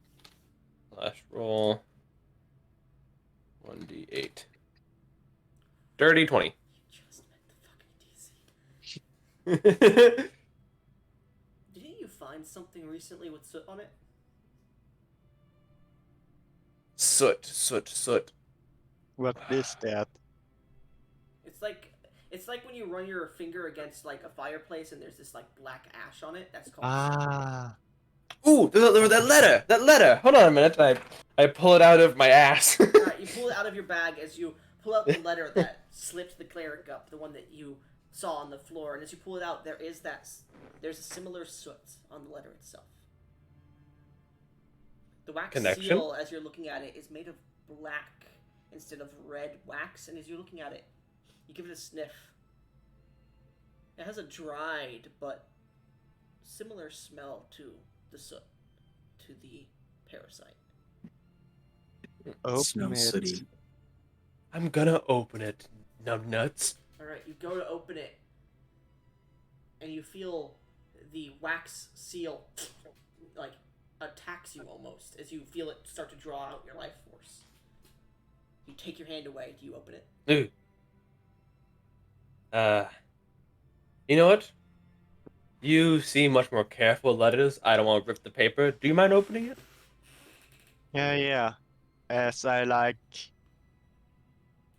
last roll 1d8. Dirty 20. You just met the fucking DC. Didn't you find something recently with soot on it? Soot. What is that? It's like when you run your finger against like a fireplace and there's this like black ash on it. That's called Ah. Ooh, there was that letter! That letter! Hold on a minute. I pull it out of my ass. soot. Alright, you pull it out of your bag as you pull out the letter that slipped the cleric up, the one that you saw on the floor, and as you pull it out, there's a similar soot on the letter itself. The wax Connection? seal, as you're looking at it, is made of black instead of red wax, and as you're looking at it, you give it a sniff. It has a dried but similar smell to the soot, to the parasite. Open Smells it. sooty. I'm gonna open it, numbnuts. Alright, you go to open it, and you feel the wax seal, like, attacks you almost, as you feel it start to draw out your life force. You take your hand away. Do you open it? Ooh. You know what? You seem much more careful with letters. I don't want to rip the paper. Do you mind opening it? Yeah. As I like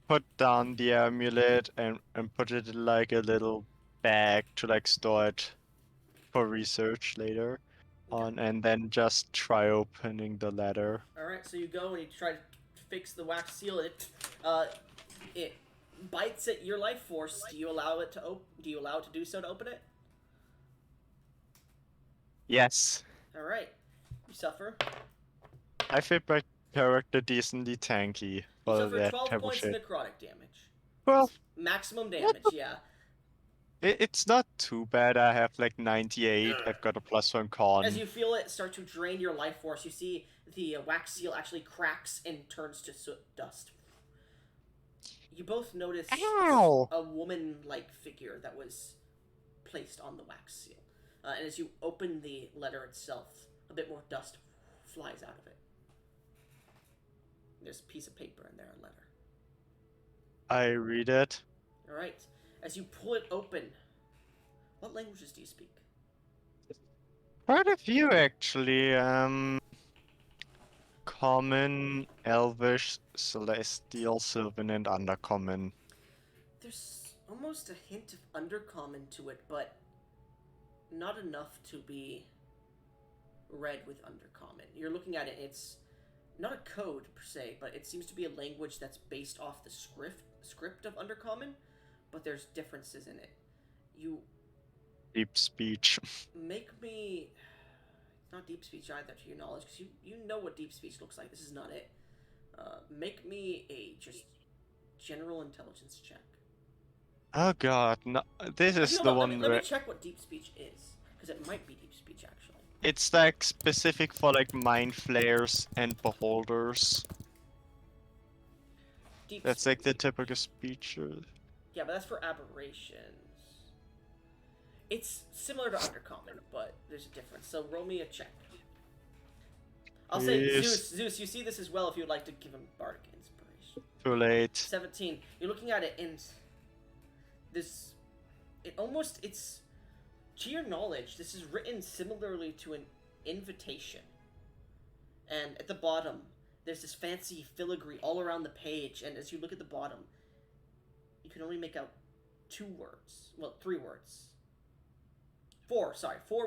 put down the amulet and put it in like a little bag to like store it for research later on, and then just try opening the letter. Alright, so you go and you try to fix the wax seal. It bites at your life force. Do you allow it to do so to open it? Yes. Alright. You suffer. I fit my character decently tanky You for suffer that 12 type of points of shit. necrotic damage. Well, Maximum damage, yeah. it's not too bad. I have like 98. I've got a +1 con. As you feel it start to drain your life force, you see the wax seal actually cracks and turns to soot dust. You both notice Ow! a woman-like figure that was placed on the wax seal. And as you open the letter itself, a bit more dust flies out of it. There's a piece of paper in there, a letter. I read it. Alright. As you pull it open, what languages do you speak? Quite a few actually. Common, Elvish, Celestial, Sylvan, and Undercommon. There's almost a hint of undercommon to it, but not enough to be read with undercommon. You're looking at it, it's not a code per se, but it seems to be a language that's based off the script of undercommon, but there's differences in it. You Deep speech. make me... It's not deep speech either, to your knowledge, because you know what deep speech looks like. This is not it. Make me a just general intelligence check. Oh god, no, this is Actually, the hold on, one let me where check what deep speech is, because it might be deep speech, actually. it's like specific for like mind flayers and beholders. Deep That's like the speech. typical speech. Yeah, but that's for aberrations. It's similar to undercommon, but there's a difference. So roll me a check. I'll say Yes. Zeus, you see this as well if you would like to give him bardic inspiration. Too late. 17. You're looking at it and this it's to your knowledge, this is written similarly to an invitation. And at the bottom, there's this fancy filigree all around the page, and as you look at the bottom, you can only make out 2 words. Well, 3 words. 4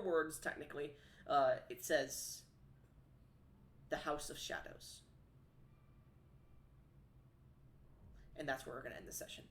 words, technically. It says, the House of Shadows. And that's where we're going to end the session.